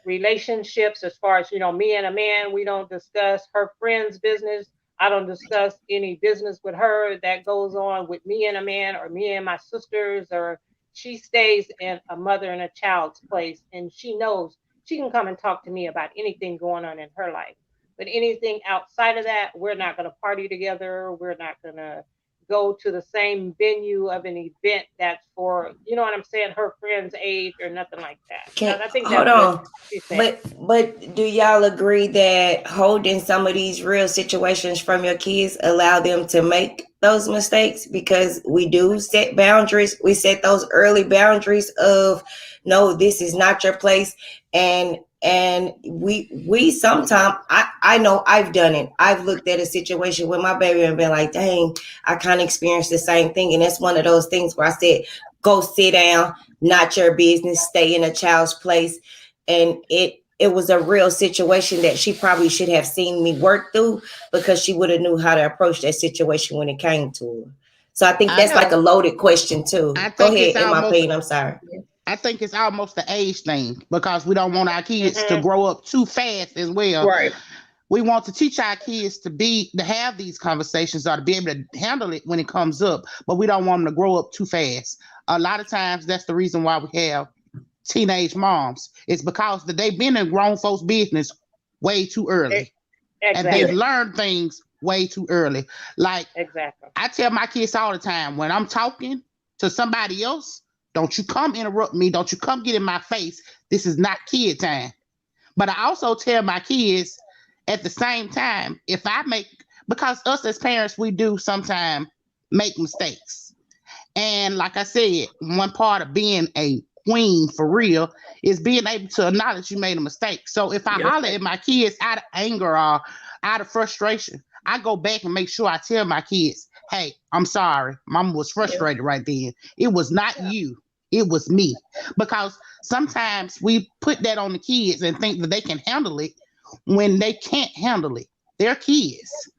relationships as far as, me and a man. We don't discuss her friends' business. I don't discuss any business with her that goes on with me and a man or me and my sisters, or she stays in a mother and a child's place, and she knows she can come and talk to me about anything going on in her life. But anything outside of that, we're not going to party together. We're not going to go to the same venue of an event that's for, you know what I'm saying, her friend's age or nothing like that. Can I think hold that's what on. she said. But do y'all agree that holding some of these real situations from your kids allow them to make those mistakes? Because we do set boundaries. We set those early boundaries of no, this is not your place. And we sometimes I know I've done it. I've looked at a situation with my baby and been like, dang, I kind of experienced the same thing. And it's one of those things where I said, go sit down, not your business, stay in a child's place. And it was a real situation that she probably should have seen me work through, because she would have knew how to approach that situation when it came to her. So I think I that's like Yeah. a loaded question too. I Go think ahead, it's in my almost opinion. I'm sorry. I think it's almost the age thing, because we don't want our kids to Hmm. grow up too fast as well. Right. We want to teach our kids to have these conversations, or to be able to handle it when it comes up, but we don't want them to grow up too fast. A lot of times that's the reason why we have teenage moms. It's because they've been in grown folks' business way too early, and they've Exactly. learned things way too early. Like, Exactly. I tell my kids all the time, when I'm talking to somebody else, don't you come interrupt me. Don't you come get in my face. This is not kid time. But I also tell my kids at the same time, because us as parents, we do sometimes make mistakes. And like I said, one part of being a queen for real is being able to acknowledge you made a mistake. So if I Yep. holler at my kids out of anger or out of frustration, I go back and make sure I tell my kids, hey, I'm sorry. Mama was frustrated right then. It was not Yeah. you. It was me. Because sometimes we put that on the kids and think that they can handle it when they can't handle it. They're kids.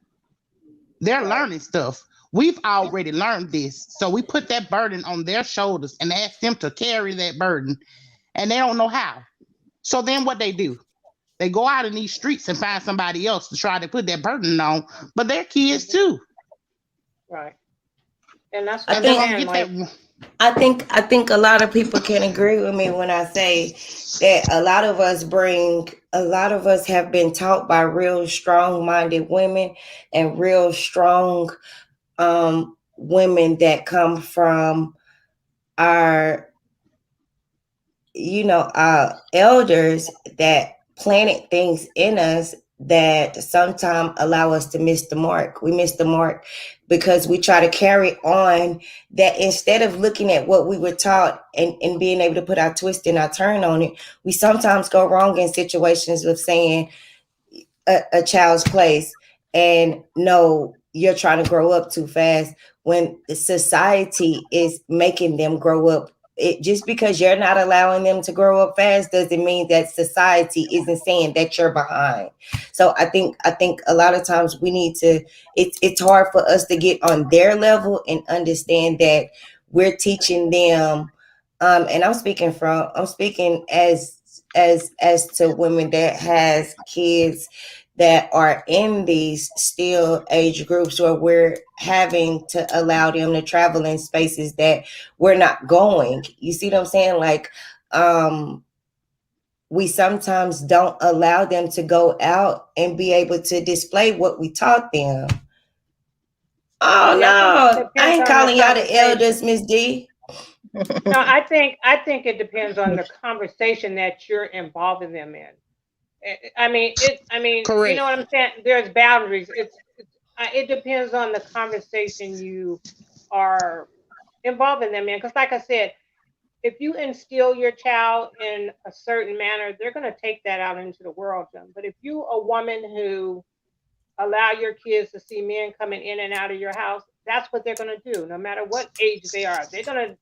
They're Right. learning stuff. We've already learned this. So we put that burden on their shoulders and ask them to carry that burden, and they don't know how. So then what they do? They go out in these streets and find somebody else to try to put that burden on, but they're kids Hmm. too. Right. And that's I what And I'm they're think gonna saying. get that. Like, I think a lot of people can agree with me when I say that a lot of us have been taught by real strong-minded women, and real strong women that come from our elders, that planted things in us that sometimes allow us to miss the mark. We miss the mark because we try to carry on that, instead of looking at what we were taught and being able to put our twist and our turn on it. We sometimes go wrong in situations with saying a child's place, and no, you're trying to grow up too fast, when society is making them grow up. Just because you're not allowing them to grow up fast doesn't mean that society isn't saying that you're behind. So I think a lot of times we need to, it's hard for us to get on their level and understand that we're teaching them. And I'm speaking as to women that has kids that are in these still age groups, where we're having to allow them to travel in spaces that we're not going. You see what I'm saying? Like, we sometimes don't allow them to go out and be able to display what we taught them. Oh yeah, I think it no, I depends ain't on the calling y'all the conversation. elders, Miss D. No, I think it depends on the conversation that you're involving them in. I mean, you know Correct. what I'm saying? There's boundaries. It depends on the conversation you are involving them in. Because, like I said, if you instill your child in a certain manner, they're going to take that out into the world, Jim. But if you a woman who allow your kids to see men coming in and out of your house, that's what they're going to do, no matter what age they are. They're going to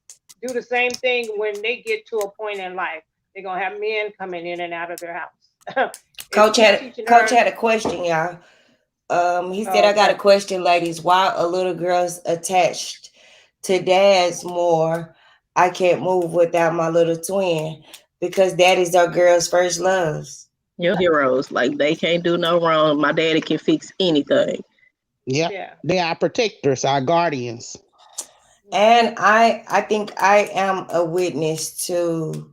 do the same thing when they get to a point in life. They're going to have men coming in and out of their house. If Coach you had teaching Coach her, had a question, y'all. He said, I got a Okay. question, ladies. Why are little girls attached to dads more? I can't move without my little twin because daddies are girls' first loves. Your heroes, like they can't do no wrong. My daddy can fix anything. Yeah. Yeah. They are protectors, our guardians. And I think I am a witness to,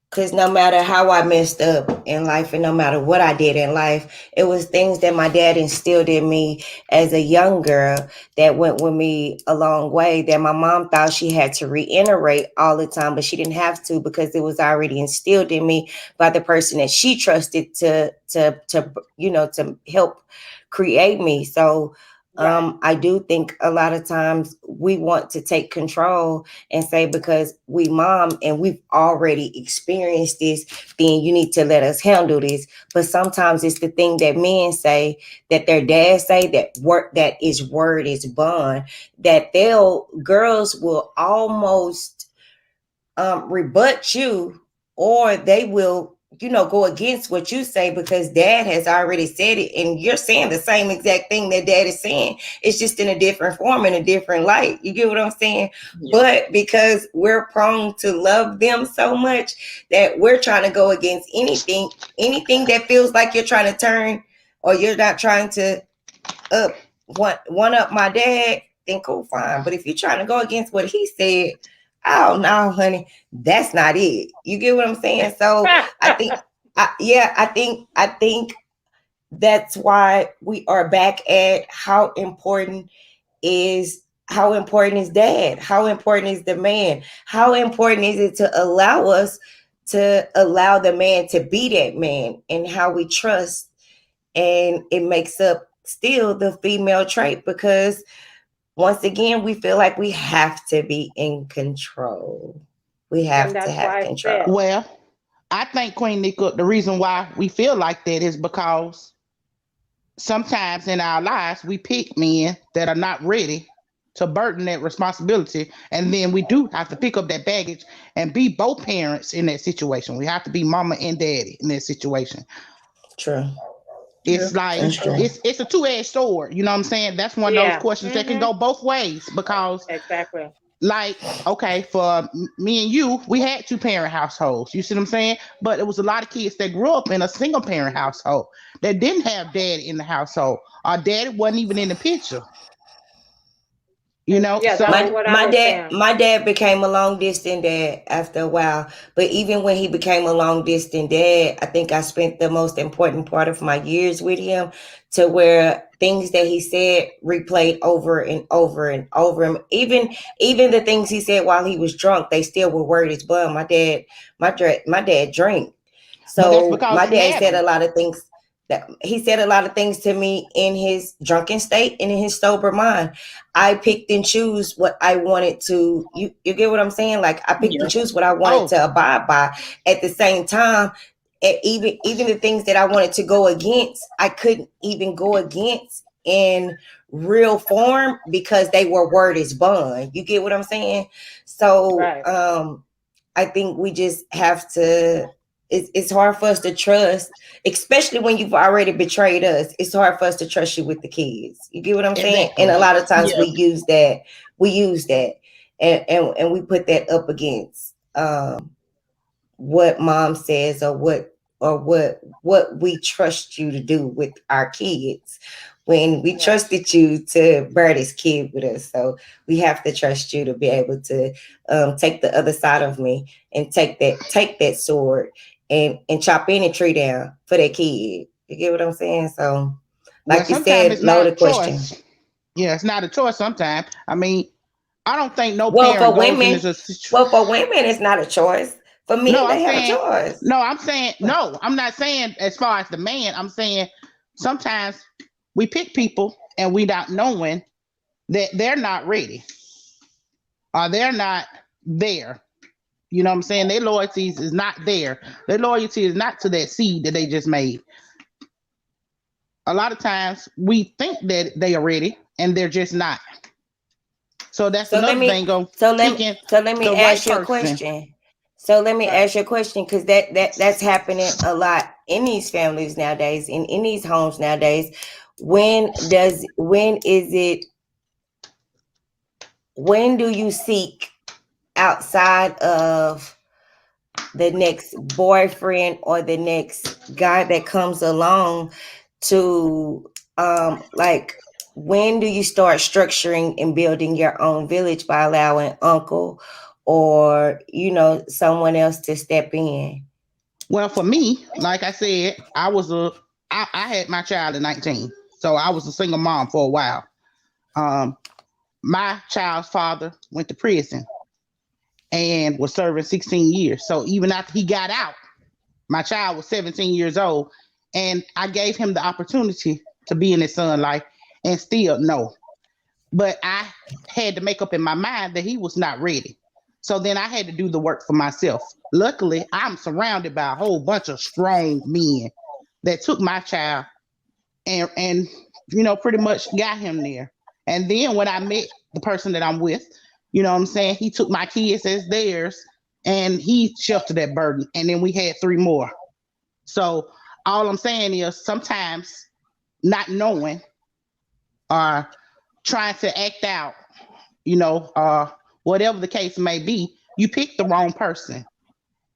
because no matter how I messed up in life and no matter what I did in life, it was things that my dad instilled in me as a young girl that went with me a long way, that my mom thought she had to reiterate all the time, but she didn't have to because it was already instilled in me by the person that she trusted to to help create me. So Right. I do think a lot of times we want to take control and say, because we mom and we've already experienced this, then you need to let us handle this. But sometimes it's the thing that men say, that their dads say, that word is bond, that girls will almost rebut you, or they will go against what you say because dad has already said it, and you're saying the same exact thing that dad is saying. It's just in a different form, in a different light. You get what I'm saying? Yeah. But because we're prone to love them so much that we're trying to go against anything that feels like you're trying to turn, or you're not trying to one up my dad, then cool, fine. But if you're trying to go against what he said, oh no, honey, that's not it. You get what I'm saying? So I think, I think that's why we are back at how important is dad? How important is the man? How important is it to allow us to allow the man to be that man, and how we trust, and it makes up still the female trait, because once again we feel like we have to be in control. We And have to that's have why I said, control. Well, I think, Queen Nika, the reason why we feel like that is because sometimes in our lives we pick men that are not ready to burden that responsibility, and then we do have to pick up that baggage and be both parents in that situation. We have to be mama and daddy in that situation. True. Yeah. It's like That's true. it's a two-edged sword. You know what I'm saying? That's one of those yeah. questions that can go both ways, because Exactly. like, okay, for me and you, we had two-parent households. You see what I'm saying? But it was a lot of kids that grew up in a single-parent household that didn't have daddy in the household. Our daddy wasn't even in the picture. Yeah, that's So what I My was dad saying. my dad became a long distance dad after a while. But even when he became a long distance dad, I think I spent the most important part of my years with him, to where things that he said replayed over and over and over. And even the things he said while he was drunk, they still were word as bond. My dad drank. but that's So because my he dad had said them. a lot of things, that he said a lot of things to me in his drunken state and in his sober mind. I picked and choose what I wanted to. You get what I'm saying? Like, I picked Yeah. and choose what I wanted Oh, to abide by. At the same time, even the things that I wanted to go against, I couldn't even go against in real form because they were word is bond. You get what I'm saying? So Right. I think we just have to. It's hard for us to trust, especially when you've already betrayed us. It's hard for us to trust you with the kids. You get what I'm saying? And a exactly. lot of times Yeah. we use that. And we put that up against what mom says, or what we trust you to do with our kids, when we Right. trusted you to bear this kid with us. So we have to trust you to be able to take the other side of me, and take that sword, and chop any tree down for that kid. You get what I'm saying? So Well, like you sometimes said, it's not a loaded question. choice. Yeah, it's not a choice sometimes. I mean, I don't think no well parent for goes in women this well for women it's not a choice. For no, men, they have a choice. I'm saying, no, I'm not saying as far as the man. I'm saying sometimes we pick people and we not knowing that they're not ready, or they're not there. You know what I'm saying? Their loyalty is not there. Their loyalty is not to that seed that they just made. A lot of times we think that they are ready and they're just not. So that's So let another me thing on so let picking so let me the right ask you a person. question. So let me Right. ask you a question, because that's happening a lot in these families nowadays, in these homes nowadays. when do you seek outside of the next boyfriend or the next guy that comes along to like when do you start structuring and building your own village by allowing uncle or someone else to step in? Well, for me, like I said, I had my child at 19, so I was a single mom for a while. Um, my child's father went to prison and was serving 16 years. So even after he got out, my child was 17 years old, and I gave him the opportunity to be in his son's life, and still no. But I had to make up in my mind that he was not ready. So then I had to do the work for myself. Luckily, I'm surrounded by a whole bunch of strong men that took my child and pretty much got him there. And then when I met the person that I'm with, what I'm saying, he took my kids as theirs and he sheltered that burden. And then we had three more. So all I'm saying is sometimes not knowing or trying to act out, whatever the case may be, you pick the wrong person.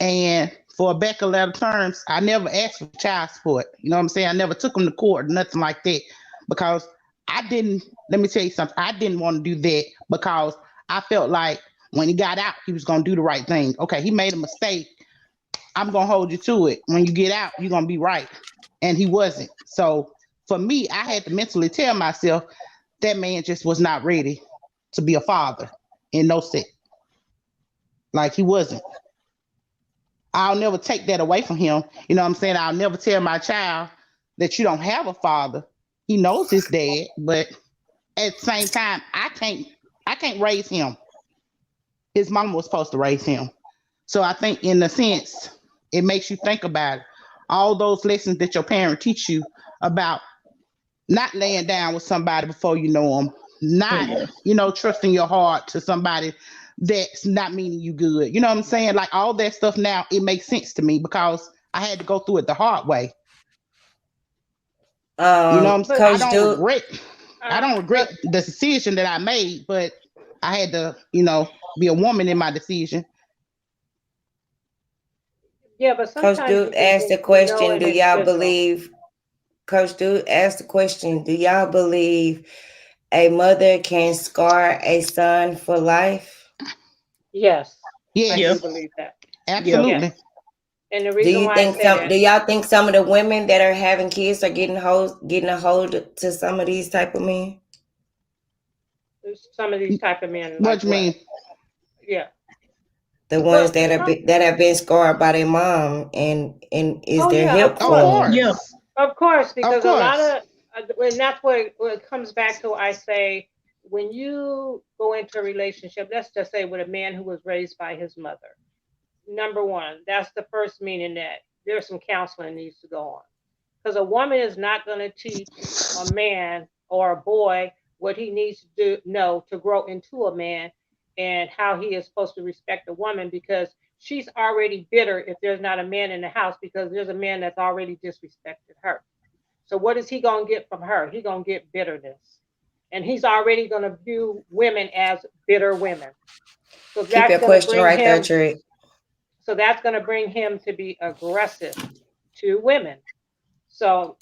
And for back a lot of terms, I never asked for child support. You know what I'm saying? I never took them to court, nothing like that, because I didn't. Let me tell you something. I didn't want to do that because I felt like when he got out, he was gonna do the right thing. Okay, he made a mistake. I'm gonna hold you to it. When you get out, you're gonna be right. And he wasn't. So for me, I had to mentally tell myself that man just was not ready to be a father in no set. Like he wasn't. I'll never take that away from him. You know what I'm saying? I'll never tell my child that you don't have a father. He knows his dad, but at the same time, I can't raise him. His mama was supposed to raise him. So I think in a sense, it makes you think about it. All those lessons that your parent teach you about not laying down with somebody before you know them, not, Yeah. trusting your heart to somebody that's not meaning you good. You know what I'm saying? Like all that stuff now, it makes sense to me because I had to go through it the hard way. But I Coach don't Duke. regret I don't regret but the decision that I made, but I had to, be a woman in my decision. yeah, but Coach sometimes Duke you just asked the need to know question, an do y'all individual. believe Coach Duke asked the question, do y'all believe a mother can scar a son for life? Yes, I Yeah. do Yes, believe that. Yeah. Yes. absolutely. And the reason why I say Do that, y'all think some of the women that are having kids are getting a hold to some of these type of men? some of these type of men like What you what? mean? Yeah. The ones Well, that some, that have been scarred by their mom and is oh there yeah, of help Of for course. them? Yeah. course. Of course, Of because a lot course. of, and that's what it comes back to. I say, when you go into a relationship, let's just say with a man who was raised by his mother, number one, that's the first meaning that there's some counseling needs to go on. Because a woman is not going to teach a man or a boy what he needs to know to grow into a man and how he is supposed to respect a woman because she's already bitter if there's not a man in the house because there's a man that's already disrespected her. So what is he going to get from her? He's going to get bitterness. And he's already going to view women as bitter women. So Keep that's your going to question bring right there, him Trick. to be aggressive to women. So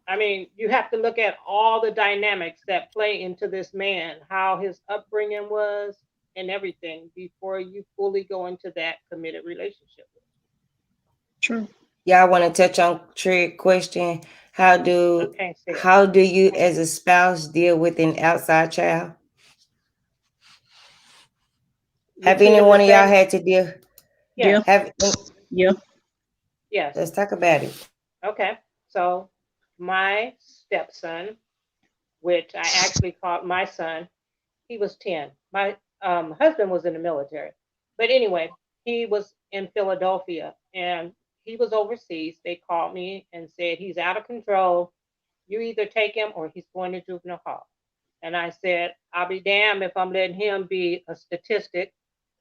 I mean, you have to look at all the dynamics that play into this man, how his upbringing was, and everything before you fully go into that committed relationship. True. Y'all want to touch on Trick question? How I do can't see it. how do you as a spouse deal with an outside child? You Have treat any him the one of y'all same. had to deal? Yeah. Yes, Have Yeah. yes. let's talk about it. Okay. So my stepson, which I actually called my son, he was 10. My husband was in the military. But anyway, he was in Philadelphia and he was overseas. They called me and said, he's out of control. You either take him or he's going to juvenile hall. And I said, I'll be damned if I'm letting him be a statistic.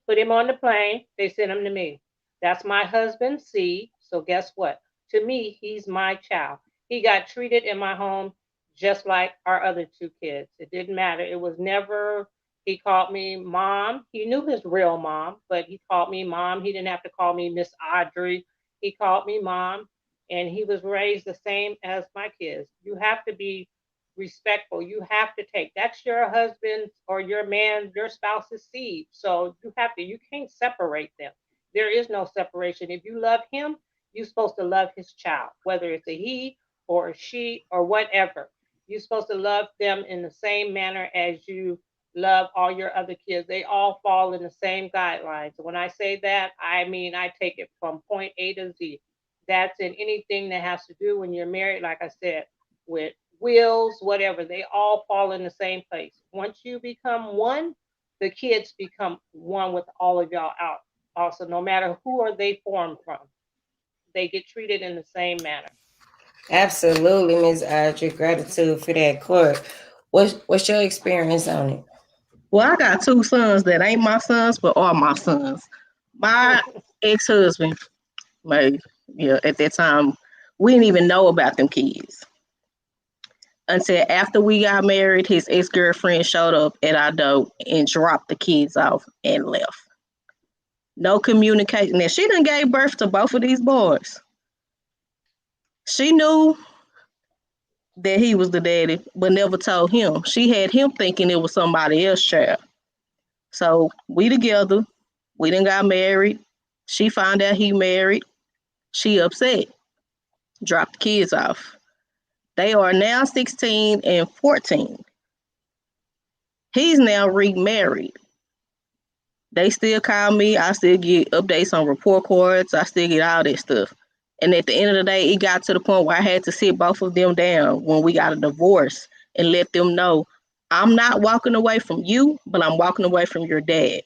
Put him on the plane. They sent him to me. That's my husband's seed. So guess what? To me, he's my child. He got treated in my home just like our other two kids. It didn't matter. It was never, he called me mom. He knew his real mom, but he called me mom. He didn't have to call me Miss Audrey. He called me mom, and he was raised the same as my kids. You have to be respectful. You have to take, that's your husband's or your man, your spouse's seed. So you have to, you can't separate them. There is no separation. If you love him, you're supposed to love his child, whether it's a he or a she or whatever. You're supposed to love them in the same manner as you love all your other kids. They all fall in the same guidelines. When I say that, I mean I take it from point A to Z. That's in anything that has to do when you're married, like I said, with wills, whatever, they all fall in the same place. Once you become one, the kids become one with all of y'all out. Also, no matter who are they formed from, they get treated in the same manner. Absolutely, Ms. Audrey. Gratitude for that, Court. What's your experience on it? Well, I got two sons that ain't my sons, but are my sons. My ex-husband, at that time, we didn't even know about them kids. Until after we got married, his ex-girlfriend showed up at our door and dropped the kids off and left. No communication. Now, she done gave birth to both of these boys. She knew that he was the daddy, but never told him. She had him thinking it was somebody else's child. So we together, we done got married. She found out he married. She upset. Dropped the kids off. They are now 16 and 14. He's now remarried. They still call me. I still get updates on report cards. I still get all that stuff. And at the end of the day, it got to the point where I had to sit both of them down when we got a divorce and let them know, I'm not walking away from you, but I'm walking away from your dad.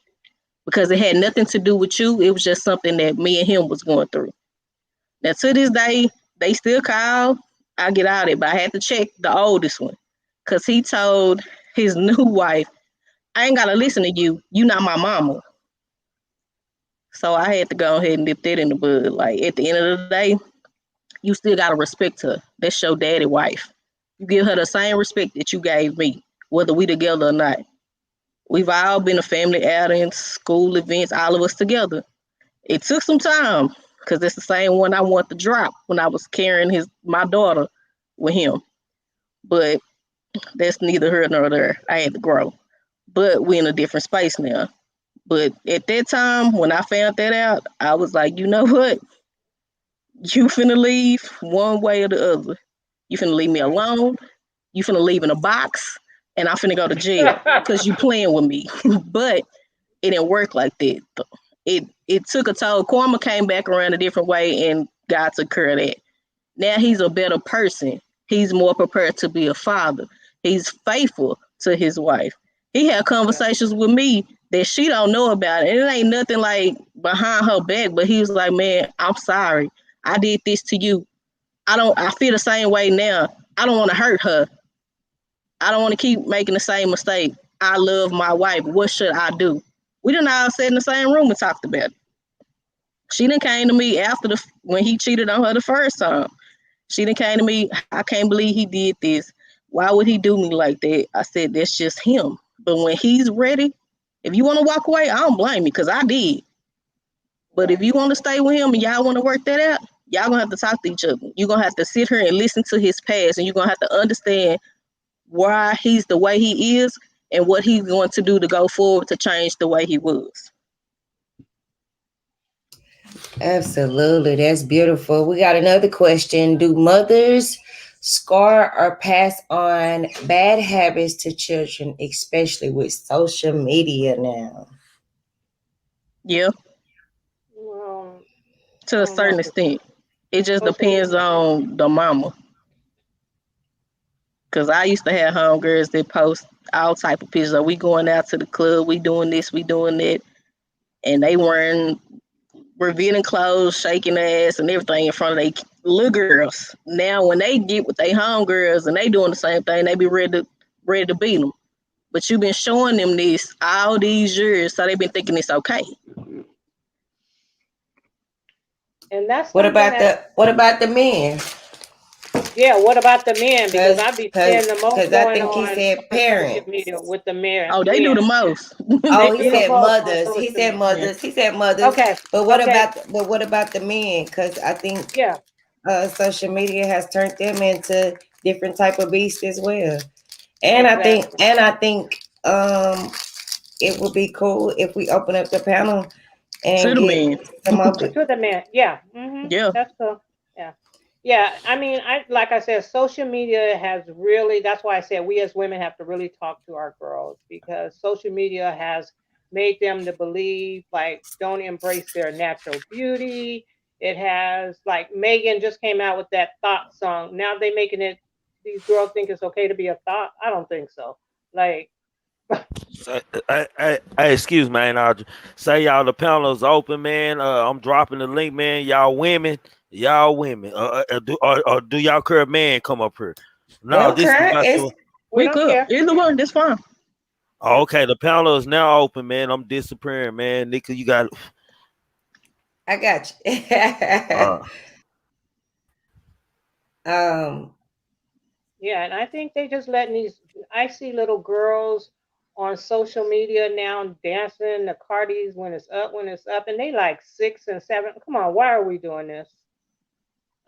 Because it had nothing to do with you. It was just something that me and him was going through. Now, to this day, they still call. I get out of it, but I had to check the oldest one because he told his new wife, I ain't got to listen to you. You not my mama. So I had to go ahead and nip that in the bud. Like, at the end of the day, you still got to respect her. That's your daddy wife. You give her the same respect that you gave me, whether we together or not. We've all been to family outings, school events, all of us together. It took some time because it's the same one I want to drop when I was carrying my daughter with him. But that's neither here nor there. I had to grow. But we're in a different space now. But at that time, when I found that out, I was like, you know what? You finna leave one way or the other. You finna leave me alone. You finna leave in a box. And I'm finna go to jail because you playing with me. But it didn't work like that. It took a toll. Karma came back around a different way and God took care of that. Now he's a better person. He's more prepared to be a father. He's faithful to his wife. He had conversations with me that she don't know about. And it ain't nothing like behind her back, but he was like, man, I'm sorry. I did this to you. I feel the same way now. I don't want to hurt her. I don't want to keep making the same mistake. I love my wife. What should I do? We done all sat in the same room and talked about it. She done came to me after when he cheated on her the first time. She done came to me, I can't believe he did this. Why would he do me like that? I said, that's just him. But when he's ready, if you want to walk away, I don't blame you because I did. But if you want to stay with him and y'all want to work that out, y'all going to have to talk to each other. You're going to have to sit here and listen to his past, and you're going to have to understand why he's the way he is and what he's going to do to go forward to change the way he was. Absolutely. That's beautiful. We got another question. Do mothers scar or pass on bad habits to children, especially with social media now? Yeah. To a certain extent. It just depends on the mama. Because I used to have homegirls that post all type of pictures. Are we going out to the club? We doing this, we doing that. And they wearing revealing clothes, shaking ass and everything in front of their little girls. Now, when they get with their homegirls and they doing the same thing, they be ready to beat them. But you've been showing them this all these years, so they've been thinking it's okay. And that's what about the men? Yeah, what about the men? Because I be seeing the most Because I going think he on said social parents. media with the men. Oh, they do the most. Oh, They he Do the said most on mothers. He social said media. mothers. He said mothers. Okay. But what Okay. about the men? Because I think Yeah. social media has turned them into different type of beasts as well. Exactly. I think it would be cool if we open up the panel To and the get men. some other. To the men. Yeah. Yeah. That's cool. Yeah. Yeah. I mean, like I said, social media has really. That's why I said we as women have to really talk to our girls because social media has made them to believe like don't embrace their natural beauty. It has like Megan just came out with that thought song. Now they making it. These girls think it's okay to be a thought. I don't think so. Like, Excuse me, man. I'll say y'all the panel is open, man. I'm dropping the link, man. Y'all women. Do y'all care if man come up here? We No, don't this is care. about It's to. we We don't could. care. Either one, that's fine. Okay, the panel is now open, man. I'm disappearing, man. Nika, you got. I got you. Uh, um, Yeah, and I think they just letting these. I see little girls on social media now dancing the Cardis when it's up, and they like 6 and 7. Come on, why are we doing this?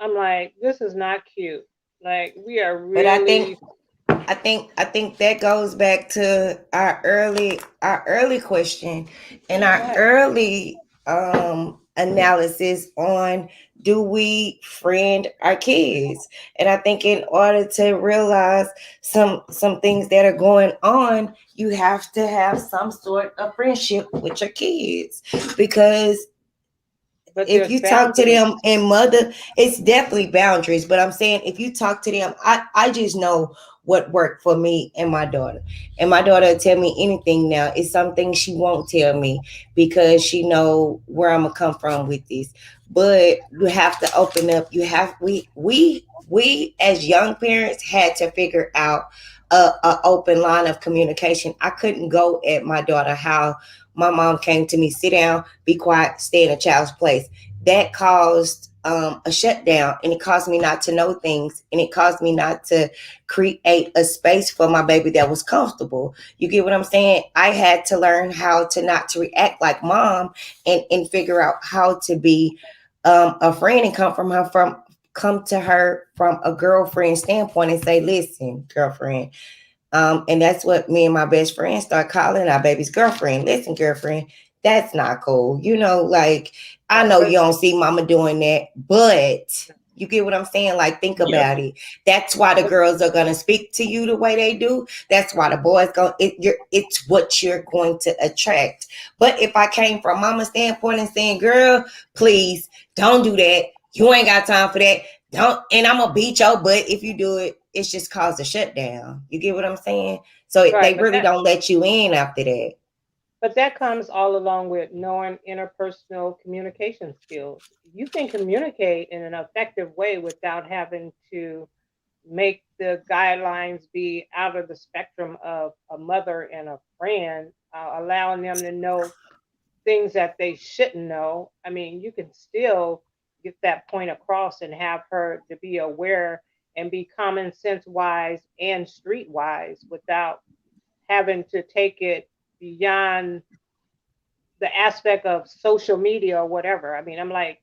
I'm like, this is not cute. Like, we are but really I think that goes back to our early question and our right. early analysis on do we friend our kids. And I think in order to realize some things that are going on, you have to have some sort of friendship with your kids, because But if there's you talk to boundaries. them and mother, it's definitely boundaries. But I'm saying if you talk to them, I just know what worked for me and my daughter. And my daughter will tell me anything now. It's something she won't tell me because she know where I'm gonna come from with this. But you have to open up. You have we as young parents had to figure out a open line of communication. I couldn't go at my daughter how my mom came to me, sit down, be quiet, stay in a child's place. That caused a shutdown, and it caused me not to know things, and it caused me not to create a space for my baby that was comfortable. You get what I'm saying? I had to learn how to not to react like mom, and figure out how to be a friend and come to her from a girlfriend standpoint and say, listen, girlfriend, and that's what me and my best friend start calling our baby's girlfriend. Listen, girlfriend, that's not cool. You know, like, I Right. know you But don't see mama doing that, but you get what I'm saying? Like, think Yeah. about it. That's why the but girls are gonna speak to you the way they do. That's why the boys go. It's what you're going to attract. But if I came from mama's standpoint and saying, "Girl, please don't do that. You ain't got time for that. Don't," and I'm gonna beat your butt if you do it. It's just caused a shutdown. You get what I'm saying? So they right, really don't let you in after that. but that comes all along with knowing interpersonal communication skills. You can communicate in an effective way without having to make the guidelines be out of the spectrum of a mother and a friend, allowing them to know things that they shouldn't know. I mean, you can still get that point across and have her to be aware and be common sense wise and street wise without having to take it beyond the aspect of social media or whatever. I mean, I'm like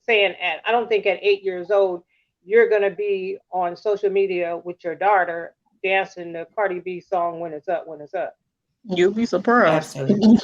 saying I don't think at 8 years old you're gonna be on social media with your daughter dancing the Cardi B song when it's up, when it's up. You'll be surprised. Absolutely.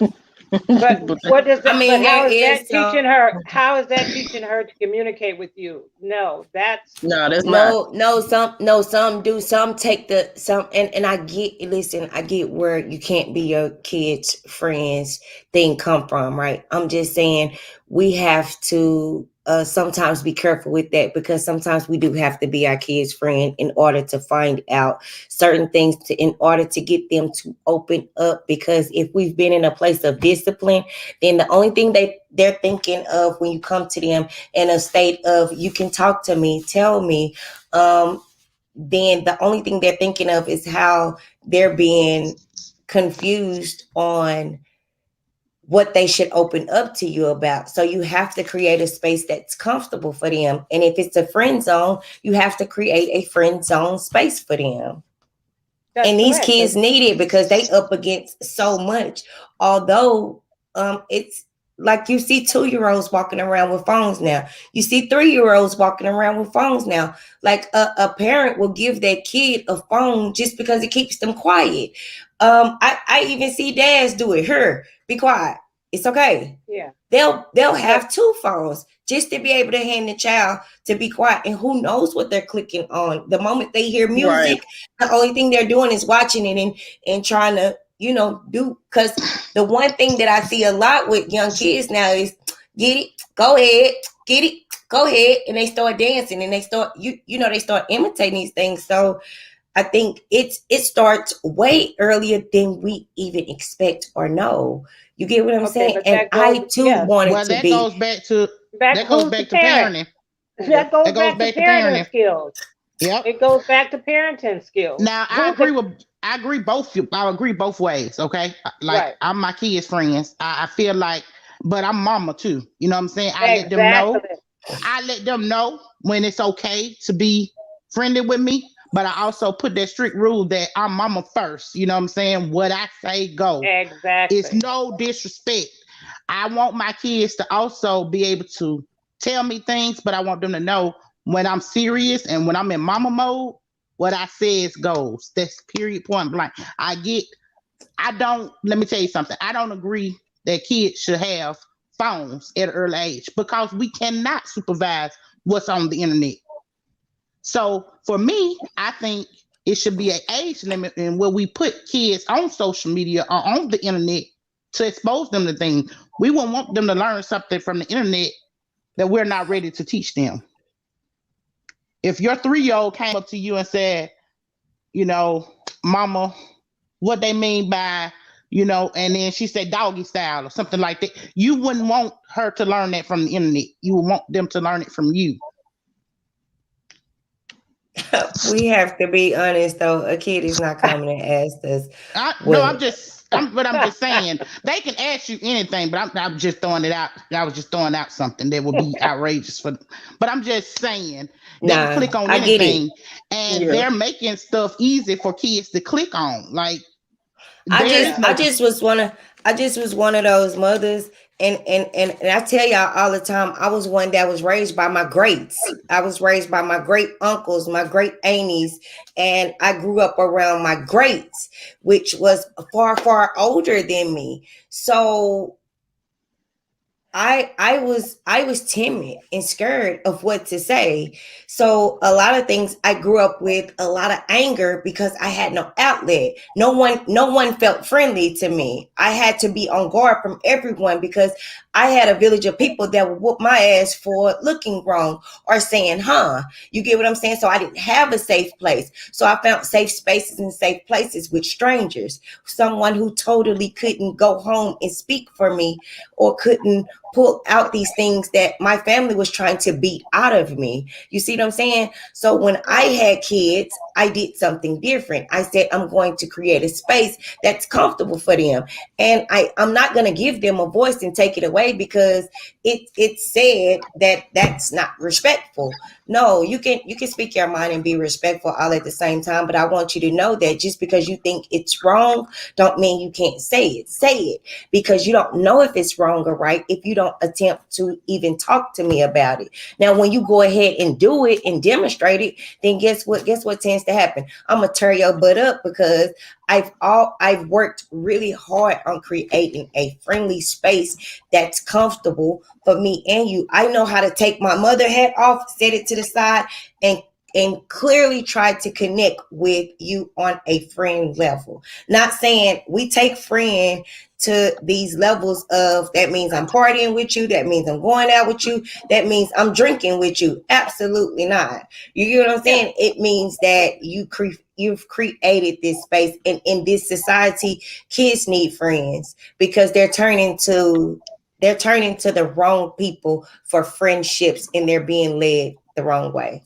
But But what does I that? But mean, there how is is that some. teaching her? How is that teaching her to communicate with you? No, that's no, that's not. No, some do, some take the some, and I get, listen, I get where you can't be your kids' friends thing come from, right? I'm just saying we have to sometimes be careful with that, because sometimes we do have to be our kids' friend in order to find out certain things, to in order to get them to open up. Because if we've been in a place of discipline, then the only thing they're thinking of when you come to them in a state of you can talk to me, tell me, um, then the only thing they're thinking of is how they're being confused on what they should open up to you about. So you have to create a space that's comfortable for them. And if it's a friend zone, you have to create a friend zone space for them. That's And these correct. kids need it because they up against so much. Although it's like you see 2-year-olds walking around with phones now. You see 3-year-olds walking around with phones now. Like a parent will give their kid a phone just because it keeps them quiet. I even see dads do it. Here, be quiet. It's okay. Yeah. They'll have 2 phones just to be able to hand the child to be quiet. And who knows what they're clicking on. The moment they hear music, the only thing they're doing is watching it and trying to, do. Because the one thing that I see a lot with young kids now is get it, go ahead, get it, go ahead. And they start dancing and they start, they start imitating these things. So I think it starts way earlier than we even expect or know. You get what I'm saying? And I too wanted to be. Goes back to parenting. That goes back to parenting skills. Yep. It goes back to parenting skills. Now I agree both ways. Okay. Like I'm my kids' friends. I feel like, but I'm mama too. You know what I'm saying? I let them know when it's okay to be friendly with me. But I also put that strict rule that I'm mama first. You know what I'm saying? What I say go. Exactly. It's no disrespect. I want my kids to also be able to tell me things, but I want them to know when I'm serious and when I'm in mama mode, what I says goes. That's period, point blank. Let me tell you something. I don't agree that kids should have phones at an early age because we cannot supervise what's on the internet. So for me, I think it should be an age limit in where we put kids on social media or on the internet to expose them to things. We won't want them to learn something from the internet that we're not ready to teach them. If your 3-year-old came up to you and said, mama, what they mean by, and then she said doggy style or something like that, you wouldn't want her to learn that from the internet. You would want them to learn it from you. We have to be honest, though. A kid is not coming and ask us. I'm just saying they can ask you anything, but I'm just throwing it out. I was just throwing out something that would be outrageous but I'm just saying they can click on anything, and they're making stuff easy for kids to click on. Like I just was one of those mothers. And I tell y'all all the time, I was one that was raised by my greats. I was raised by my great uncles, my great aunties, and I grew up around my greats, which was far, far older than me. So I was timid and scared of what to say. So a lot of things I grew up with a lot of anger because I had no outlet. No one felt friendly to me. I had to be on guard from everyone because I had a village of people that would whoop my ass for looking wrong or saying, you get what I'm saying? So I didn't have a safe place. So I found safe spaces and safe places with strangers, someone who totally couldn't go home and speak for me or couldn't pull out these things that my family was trying to beat out of me. You see what I'm saying? So when I had kids, I did something different. I said, I'm going to create a space that's comfortable for them. And I'm not going to give them a voice and take it away because it's said that that's not respectful. No, you can speak your mind and be respectful all at the same time. But I want you to know that just because you think it's wrong, don't mean you can't say it. Say it, because you don't know if it's wrong or right if you don't attempt to even talk to me about it. Now, when you go ahead and do it and demonstrate it, then guess what tends to happen? I'm gonna tear your butt up because I've worked really hard on creating a friendly space that's comfortable for me and you. I know how to take my mother hat off, set it to the side, and clearly try to connect with you on a friend level. Not saying we take friend to these levels of that means I'm partying with you, that means I'm going out with you, that means I'm drinking with you. Absolutely not. You get what I'm saying? It means that you've created this space, and in this society, kids need friends because they're turning to the wrong people for friendships, and they're being led the wrong way.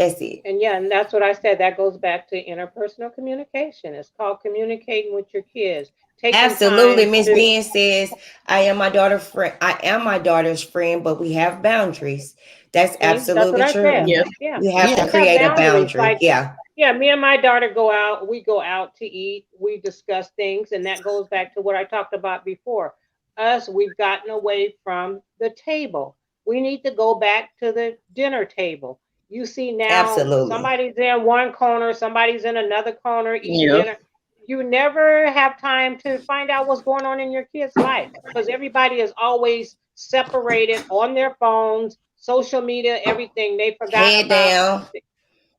That's it. And yeah, and that's what I said. That goes back to interpersonal communication. It's called communicating with your kids, taking Absolutely. time Miss to. Ben says, I am my daughter's friend, but we have boundaries. That's See, that's what absolutely I said. true. Yeah. Yeah, We have to Yeah. just have create a boundaries. boundary. Like, Yeah. yeah, me and my daughter go out. We go out to eat. We discuss things, and that goes back to what I talked about before. Us, we've gotten away from the table. We need to go back to the dinner table. You see now, Absolutely. somebody's in one corner, somebody's in another corner eating Yeah. dinner. You never have time to find out what's going on in your kid's life because everybody is always separated on their phones, social media, everything. They forgot Head about, down.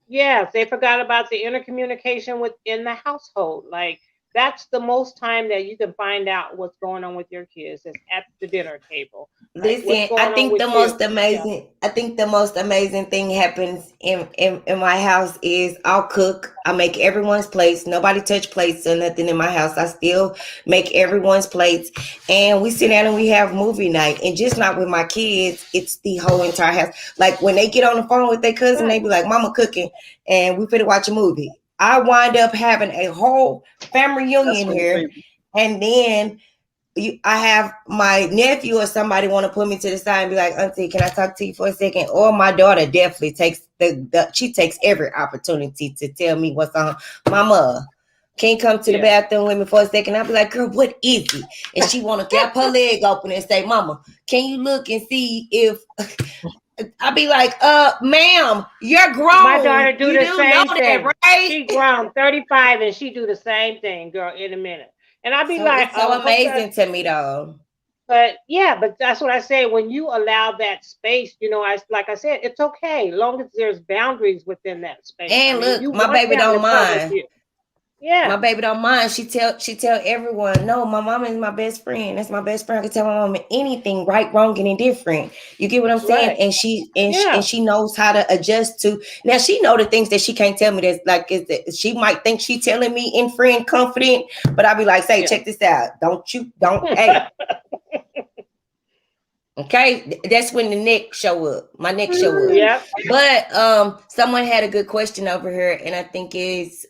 yes, they forgot about the intercommunication within the household. Like, that's the most time that you can find out what's going on with your kids is at the dinner table. Like, what's Listen, going on with you? Yeah, I think the most amazing thing happens in my house is I'll cook. I make everyone's plates. Nobody touch plates or nothing in my house. I still make everyone's plates. And we sit down and we have movie night. And just not with my kids, it's the whole entire house. Like when they get on the phone with their cousin, they right. be like, Mama cooking, and we finna watch a movie. I wind up having a whole family That's reunion sweet, here. baby. And then I have my nephew or somebody want to put me to the side and be like, Auntie, can I talk to you for a second? Or my daughter definitely takes she takes every opportunity to tell me what's on. Mama, can you come to the Yeah. bathroom with me for a second? I'll be like, girl, what is it? And she want to gap her leg open and say, Mama, can you look and see if I'll be like, ma'am, you're My grown. daughter do You the do know same that, thing. right? She grown 35 and she do the same thing, girl, in a minute. And I be So like, it's so hope that. amazing to me though. But yeah, but that's what I say. When you allow that space, I like I said, it's okay, long as there's boundaries within that space. I And mean, you look, my want baby them to don't come with mind. you. Yeah, My baby don't mind. She tell everyone, no, my mama is my best friend. That's my best friend. I can tell my mama anything, right, wrong, and indifferent. You get what I'm saying? right. And Yeah. she knows how to adjust to. Now she know the things that she can't tell me. That's like is that she might think she telling me in friend confident, but I'll be like, say, Yeah. check this out. Don't hey. Okay, that's when the neck show up. My neck show up. Yep. But someone had a good question over here, and I think it's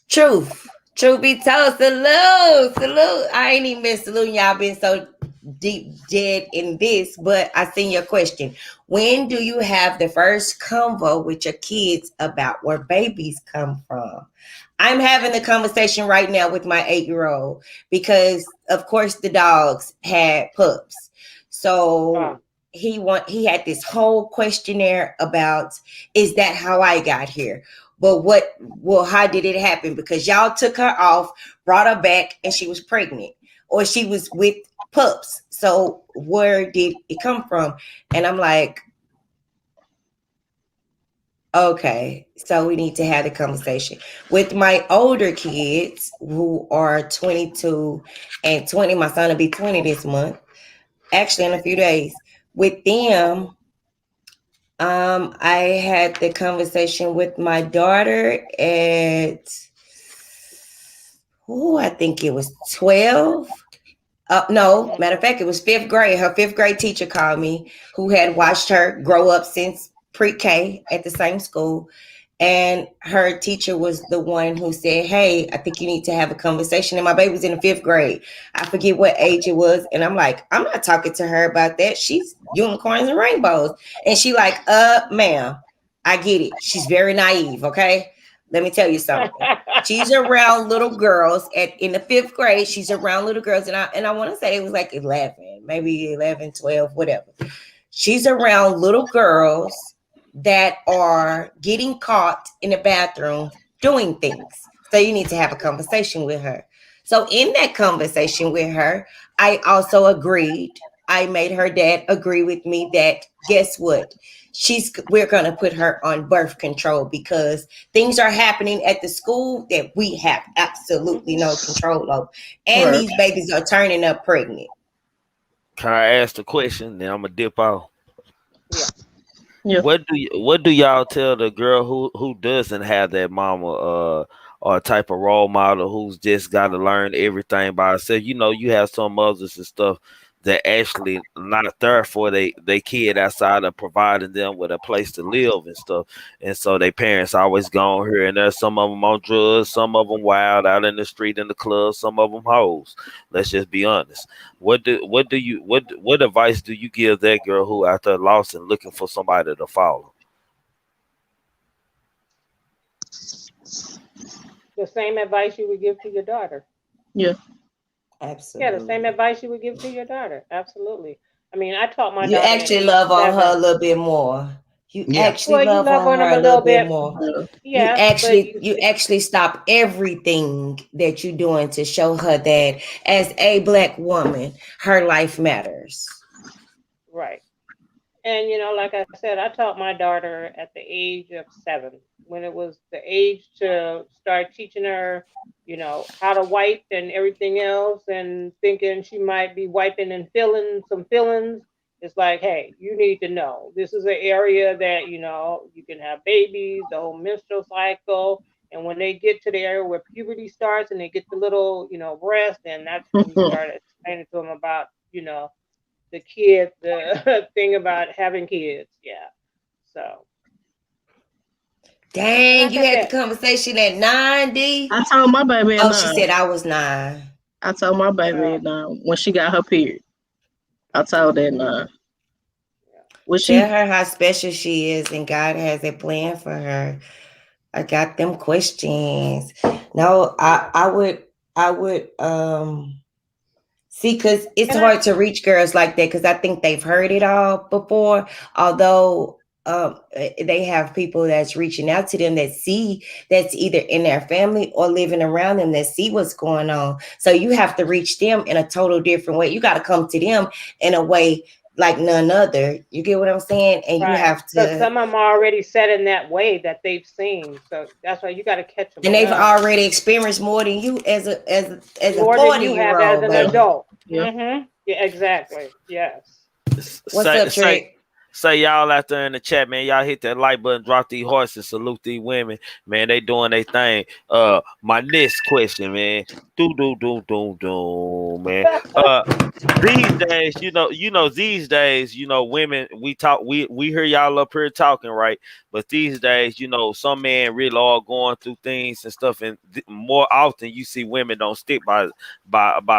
Truth. Truth be told, salute, salute. I ain't even been saluting y'all, been so deep dead in this, but I seen your question. When do you have the first convo with your kids about where babies come from? I'm having the conversation right now with my 8-year-old because of course the dogs had pups. Uh, So he had this whole questionnaire about, is that how I got here? But how did it happen? Because y'all took her off, brought her back, and she was pregnant, or she was with pups. So where did it come from? And I'm like, okay, so we need to have the conversation. With my older kids who are 22 and 20, my son will be 20 this month, actually in a few days. With them, I had the conversation with my daughter at, I think it was 12. No, matter of fact, it was fifth grade. Her fifth grade teacher called me, who had watched her grow up since pre-K at the same school. And her teacher was the one who said, hey, I think you need to have a conversation. And my baby was in the fifth grade. I forget what age it was. And I'm like, I'm not talking to her about that. She's unicorns and rainbows. And she like, ma'am, I get it. She's very naive, okay? Let me tell you something. She's around little girls in the fifth grade. She's around little girls. And I want to say it was like 11, maybe 11, 12, whatever. She's around little girls that are getting caught in the bathroom doing things. So you need to have a conversation with her. So in that conversation with her, I also agreed. I made her dad agree with me that guess what? We're going to put her on birth control because things are happening at the school that we have absolutely no control over. And Right. these babies are turning up pregnant. Can I ask the question? Then I'm gonna dip off. yeah. Yeah. What do y'all tell the girl who doesn't have that mama or type of role model who's just got to learn everything by herself? You know, you have some mothers and stuff that actually not there for they kid outside of providing them with a place to live and stuff. And so their parents always gone here and there. Some of them on drugs, some of them wild out in the street in the club, some of them hoes. Let's just be honest. What advice do you give that girl who out there lost and looking for somebody to follow? The same advice you would give to your daughter. Yeah. Absolutely. Yeah, the same advice you would give to your daughter. Absolutely. I mean, I taught my You daughter at actually age love on her a 7. little bit more. You Yeah. actually Well, you love love on on them her a a little little bit bit. more. Yeah. You Yes, but actually stop everything that you're doing to show her that as a black woman, her life matters. right. And like I said, I taught my daughter at the age of 7, when it was the age to start teaching her, how to wipe and everything else, and thinking she might be wiping and feeling some feelings. It's like, hey, you need to know this is an area that you can have babies, the whole menstrual cycle, and when they get to the area where puberty starts and they get the little, breast, and that's when you start explaining to them about, the kid, the thing about having kids. Yeah. So, and Dang, like you I had the said, conversation at 9D? I told my baby at Oh, she 9. said I was 9. I told my baby at 9 when she got her period. I told her at 9. When Tell she her how special she is and God has a plan for her. I got them questions. No, I would see, because it's and hard to reach girls like that because I think they've heard it all before. Although they have people that's reaching out to them that's either in their family or living around them that see what's going on. So you have to reach them in a total different way. You got to come to them in a way like none other. You get what I'm saying? And you right, have because to, some of them are already set in that way that they've seen. So that's why you got to catch them and they've young, already experienced more than you as a more than you have as 40-year-old an yeah, baby. adult. yeah. Yeah, exactly. Yes. What's Say up, say Trick? say y'all out there in the chat, man. Y'all hit that like button, drop these hearts, and salute these women, man. They doing their thing. My next question, man. Do, man. These days, these days, women, we hear y'all up here talking, right? But these days, some men really are going through things and stuff, and more often you see women don't stick by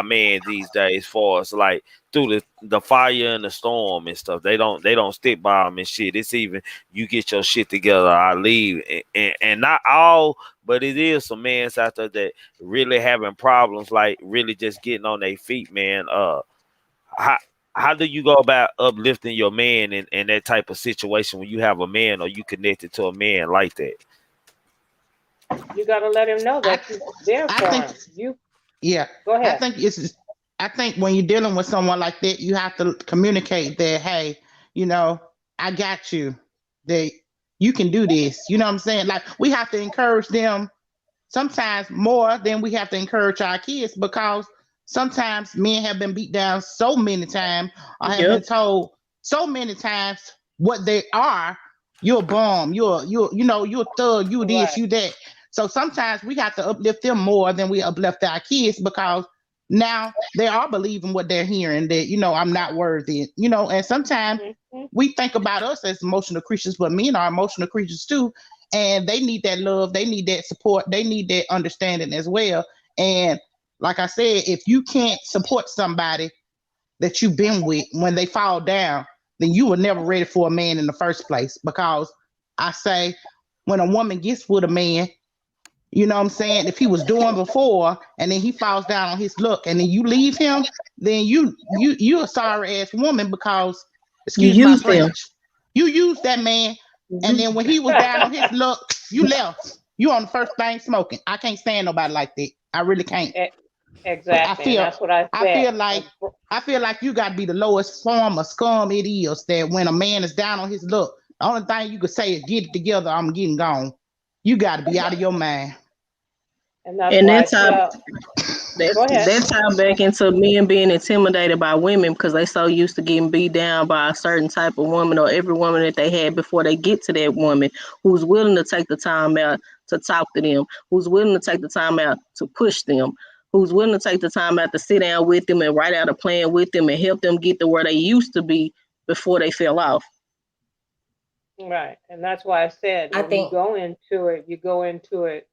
men these days, for us, like through the fire and the storm and stuff. They don't stick by them and shit. It's even you get your shit together, I leave, and not all, but it is some men out there that really having problems, like really just getting on their feet, man. How how do you go about uplifting your man in that type of situation when you have a man or you connected to a man like that? You got to let him know I that you're there I for think him. You yeah. go I ahead. think I think when you're dealing with someone like that, you have to communicate that, hey, you know, I got you. That you can do this. You know what I'm saying? Like we have to encourage them sometimes more than we have to encourage our kids, because sometimes men have been beat down so many times or have been Yep. told so many times what they are. You're a bum, you're a thug, you this, Right. you that. So sometimes we have to uplift them more than we uplift our kids, because now they are believing what they're hearing, that I'm not worthy, and sometimes Hmm. we think about us as emotional creatures, but men are emotional creatures too, and they need that love, they need that support, they need that understanding as well. And like I said, if you can't support somebody that you've been with when they fall down, then you were never ready for a man in the first place. Because I say, when a woman gets with a man, you know what I'm saying, if he was doing before and then he falls down on his luck and then you leave him, then you're a sorry ass woman, because You excuse my use them. French, you used that man, and then when he was down on his luck, you left. You on the first thing smoking. I can't stand nobody like that. I really can't. I Exactly, and feel that's what I I said. feel like I feel like you got to be the lowest form of scum it is, that when a man is down on his luck, the only thing you could say is get it together, I'm getting gone. You got to be out of your mind. And that's And why I that time tell. Go ahead. that time back into men being intimidated by women because they so used to getting beat down by a certain type of woman or every woman that they had before they get to that woman who's willing to take the time out to talk to them, who's willing to take the time out to push them. who's willing to take the time out to sit down with them and write out a plan with them and help them get to where they used to be before they fell off. Right. And that's why I said I when you think go into it,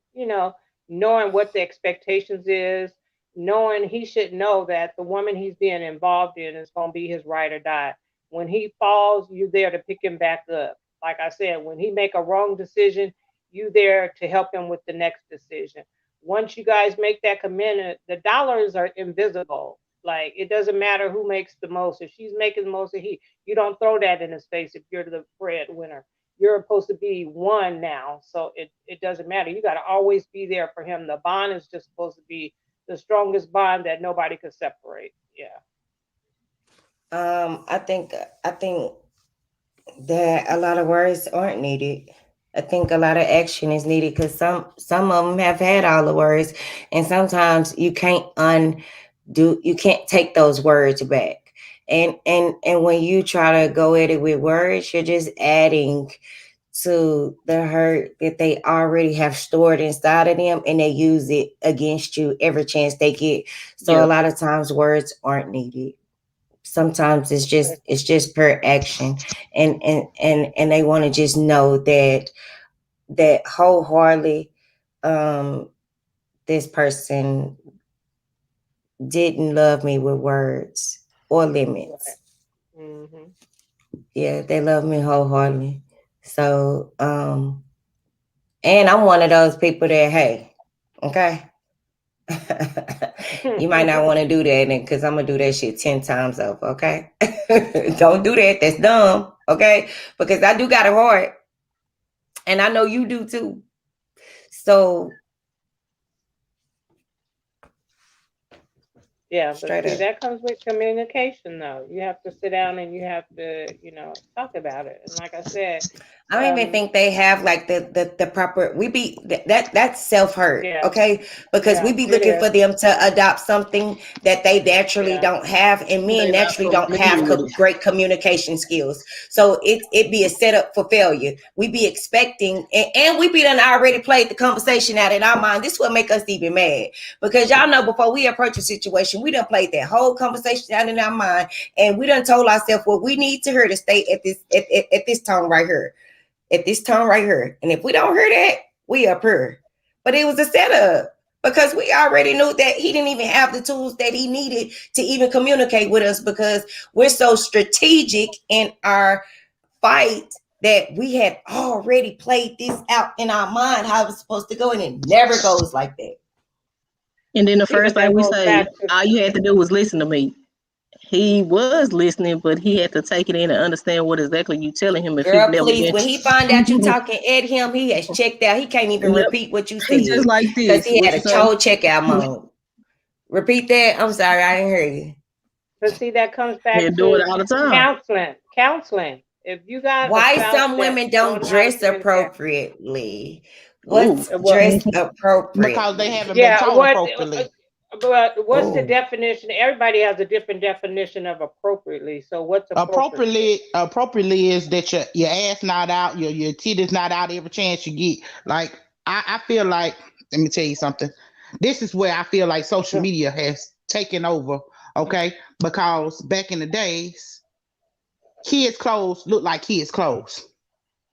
knowing what the expectations is, knowing he should know that the woman he's being involved in is going to be his ride or die. When he falls, you're there to pick him back up. Like I said, when he make a wrong decision, you there to help him with the next decision. Once you guys make that commitment, the dollars are invisible. Like it doesn't matter who makes the most. If she's making the most, or you don't throw that in his face if you're the breadwinner. You're supposed to be one now, so it doesn't matter. You got to always be there for him. The bond is just supposed to be the strongest bond that nobody could separate. Yeah. I think that a lot of words aren't needed. I think a lot of action is needed because some of them have had all the words, and sometimes you can't you can't take those words back. And when you try to go at it with words, you're just adding to the hurt that they already have stored inside of them, and they use it against you every chance they get. So a lot of times words aren't needed. Sometimes it's just per action, and they want to just know that wholeheartedly this person didn't love me with words or limits. Right. Mm-hmm. Yeah, they love me wholeheartedly. So and I'm one of those people that, hey, okay, you might not want to do that because I'm gonna do that shit 10 times over. Okay. Don't do that. That's dumb. Okay, because I do got a heart, and I know you do too. So Yeah, but straight see, up. that comes with communication, though. You have to sit down and you have to, talk about it. And like I said, I don't even think they have like the proper. We be that's self hurt, yeah, okay? Because we yeah, be it looking is. for them to adopt something that they naturally Yeah, don't have, and men They not naturally don't have familiar with it. great communication skills. So it be a setup for failure. We be expecting, and we be done already played the conversation out in our mind. This will make us even mad because y'all know before we approach a situation, we done played that whole conversation out in our mind, and we done told ourselves what we need to hear to stay at this tone right here. At this tone right here. And if we don't hear that, we up here. But it was a setup because we already knew that he didn't even have the tools that he needed to even communicate with us because we're so strategic in our fight that we had already played this out in our mind how it was supposed to go, and it never goes like that. And then the see, first but thing that we goes say, back to all you had to do was listen to me. He was listening, but he had to take it in and understand what exactly you telling him if he Girl, never please, been. when he find out you talking at him, he has checked out. He can't even Yep. repeat what you He just said like because this. he What had you a say? whole checkout mode. Repeat that. I'm sorry, I didn't hear you. But see, that comes He'll back do it to all the time. counseling. Counseling. If you got a Why spouse some that women don't don't know how to dress communicate, appropriately? Ooh. What's well, dressed because they appropriately? haven't been yeah, taught appropriately. but what's the Oh, definition? Everybody has a different definition of appropriately. So what's appropriately? Appropriately is that your ass not out, your titties not out every chance you get. Like I feel like, let me tell you something. This is where I feel like social media has taken over. Okay, because back in the days, kids' clothes look like kids' clothes.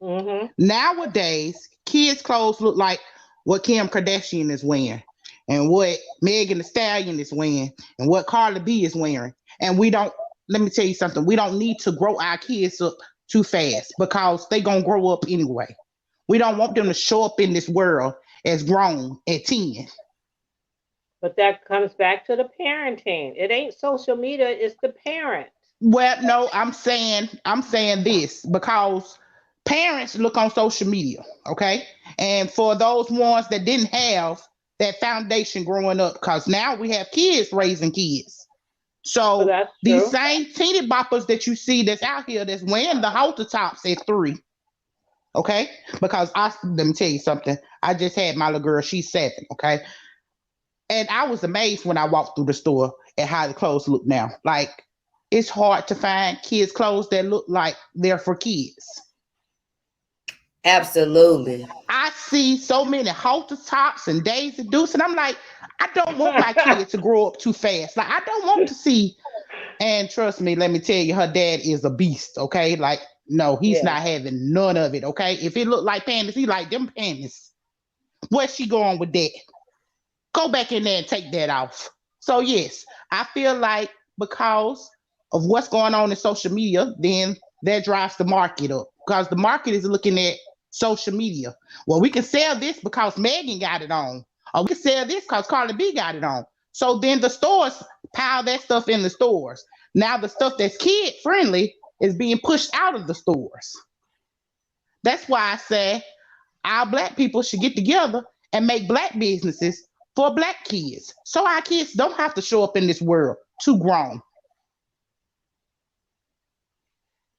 Mm-hmm. Nowadays, kids' clothes look like what Kim Kardashian is wearing, and what Megan Thee Stallion is wearing, and what Carly B is wearing. And we don't, let me tell you something, we don't need to grow our kids up too fast because they going to grow up anyway. We don't want them to show up in this world as grown at 10. But that comes back to the parenting. It ain't social media, it's the parent. Well, no, I'm saying this because parents look on social media, okay? And for those ones that didn't have that foundation growing up, because now we have kids raising kids. But So that's these true. same teeny boppers that you see that's out here that's wearing the halter tops at 3, okay? Because let me tell you something. I just had my little girl, she's 7, okay? And I was amazed when I walked through the store at how the clothes look now. Like, it's hard to find kids' clothes that look like they're for kids. Absolutely. I see so many halter tops and Daisy Dukes, and I'm like, I don't want my kids to grow up too fast. Like, I don't want to see. And trust me, let me tell you, her dad is a beast. Okay, like no, he's not having none of it. Okay, if it looked like panties, he like them panties. Where's she going with that? Go back in there and take that off. So yes, I feel like because of what's going on in social media, then that drives the market up because the market is looking at social media. Well, we can sell this because Megan got it on, or we can sell this because Carly B got it on. So then the stores pile that stuff in the stores. Now the stuff that's kid friendly is being pushed out of the stores. That's why I say our black people should get together and make black businesses for black kids. So our kids don't have to show up in this world too grown.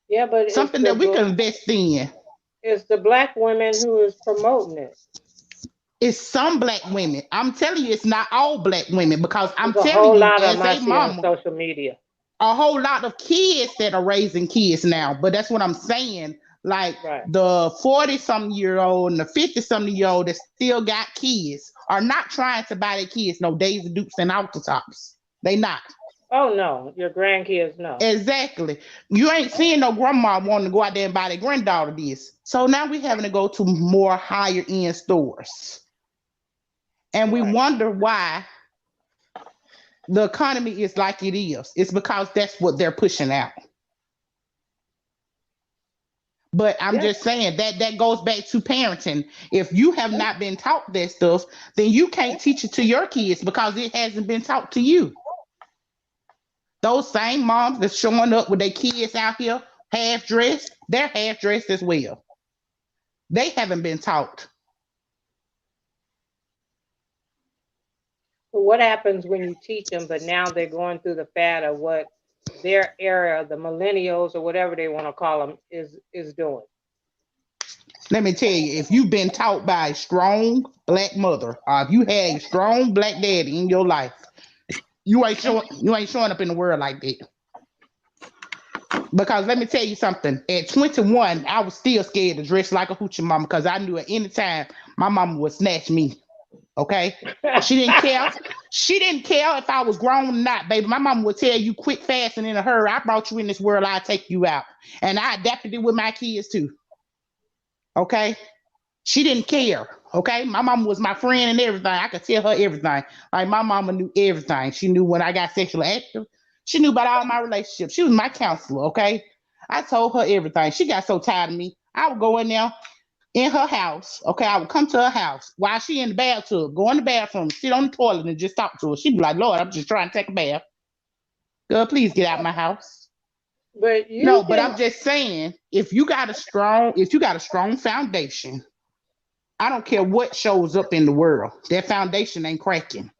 Yeah, but Something that we can invest in. It's the black women who is promoting it. It's some black women. I'm telling you, it's not all black women because I'm There's telling you, as a mama, on social media. A whole lot of kids that are raising kids now. But that's what I'm saying. Like the 40-something-year-old and the 50-something-year-old that still got kids are not trying to buy their kids no Daisy Dukes and Alta Tops. They not. Oh no, your grandkids no. Exactly. You ain't seeing no grandma wanting to go out there and buy their granddaughter this. So now we're having to go to more higher end stores. And we wonder why the economy is like it is. It's because that's what they're pushing out. But I'm just saying that goes back to parenting. If you have not been taught that stuff, then you can't teach it to your kids because it hasn't been taught to you. Those same moms that's showing up with their kids out here half dressed, they're half dressed as well. They haven't been taught. So what happens when you teach them, but now they're going through the fad of what their era, the millennials or whatever they want to call them, is doing? Let me tell you, if you've been taught by a strong black mother, or if you had a strong black daddy in your life, you ain't showing up in the world like that. Because let me tell you something. At 21, I was still scared to dress like a hoochie mama because I knew at any time my mama would snatch me. Okay? She didn't care. She didn't care if I was grown or not, baby. My mama would tell you quick, fast, and in a hurry. I brought you in this world, I'll take you out. And I adapted it with my kids too. Okay? She didn't care. Okay? My mama was my friend and everything. I could tell her everything. Like my mama knew everything. She knew when I got sexually active. She knew about all my relationships. She was my counselor. Okay? I told her everything. She got so tired of me. I would go in there in her house. Okay? I would come to her house while she in the bathtub, go in the bathroom, sit on the toilet and just talk to her. She'd be like, Lord, I'm just trying to take a bath. Girl, please get out of my house. But but I'm just saying, if you got a strong foundation, I don't care what shows up in the world, that foundation ain't cracking.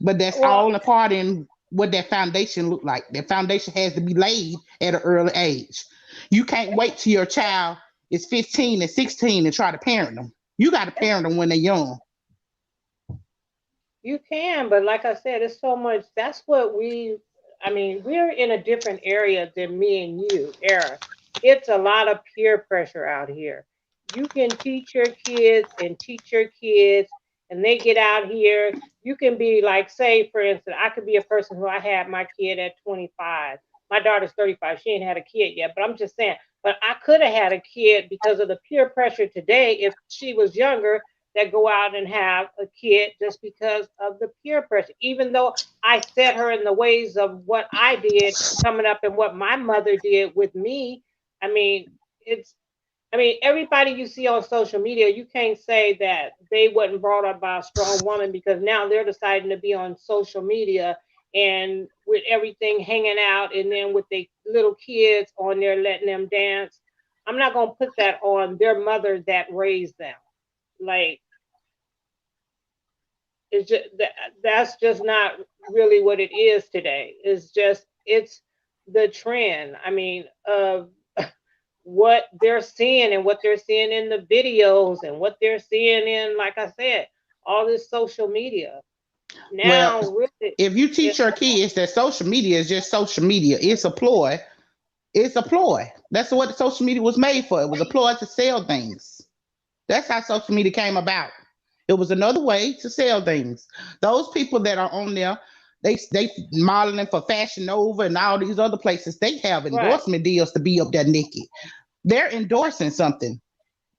But that's all a part in what that foundation look like. That foundation has to be laid at an early age. You can't wait till your child is 15 and 16 and try to parent them. You got to parent them when they're young. You can, but like I said, it's so much. That's what we're in a different area than me and you, era. It's a lot of peer pressure out here. You can teach your kids and they get out here. You can be like, say, for instance, I could be a person who I had my kid at 25. My daughter's 35. She ain't had a kid yet, but I'm just saying, but I could have had a kid because of the peer pressure today if she was younger that go out and have a kid just because of the peer pressure. Even though I set her in the ways of what I did coming up and what my mother did with me. Everybody you see on social media, you can't say that they wasn't brought up by a strong woman because now they're deciding to be on social media and with everything hanging out and then with their little kids on there letting them dance. I'm not going to put that on their mother that raised them. Like, it's just that's just not really what it is today. It's the trend. Of what they're seeing and what they're seeing in the videos and what they're seeing in, like I said, all this social media. Now, really, if you teach your kids that social media is just social media, it's a ploy. It's a ploy. That's what social media was made for. It was a ploy to sell things. That's how social media came about. It was another way to sell things. Those people that are on there, they modeling for Fashion Nova and all these other places. They have Right. endorsement deals to be up there naked. They're endorsing something.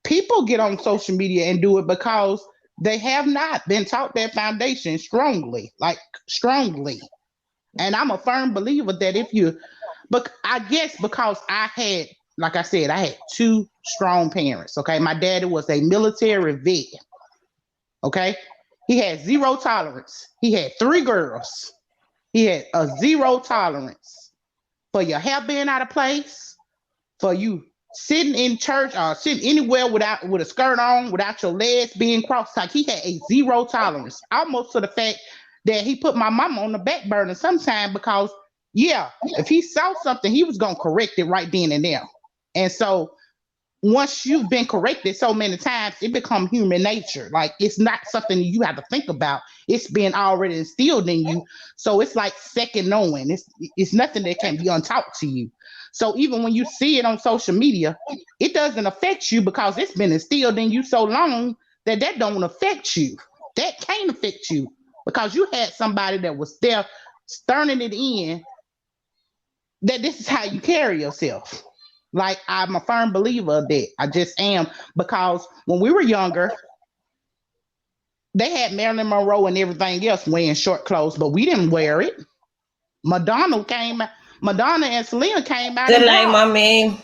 People get on social media and do it because they have not been taught that foundation strongly, like strongly. And I'm a firm believer that if you, but I guess because I had, like I said, I had two strong parents. Okay, my daddy was a military vet. Okay, he had zero tolerance. He had three girls. He had a zero tolerance for your hair being out of place, for you sitting in church or sitting anywhere without with a skirt on, without your legs being crossed. Like he had a zero tolerance, almost to the fact that he put my mama on the back burner sometime because yeah, if he saw something, he was gonna correct it right then and there. And so once you've been corrected so many times, it becomes human nature. Like it's not something you have to think about. It's been already instilled in you. So it's like second knowing. It's nothing that can be untaught to you. So even when you see it on social media, it doesn't affect you because it's been instilled in you so long that that don't affect you. That can't affect you because you had somebody that was there stirring it in that this is how you carry yourself. Like I'm a firm believer of that. I just am because when we were younger, they had Marilyn Monroe and everything else wearing short clothes, but we didn't wear it. Madonna came, Madonna and Selena came out Good in night, bras. mommy.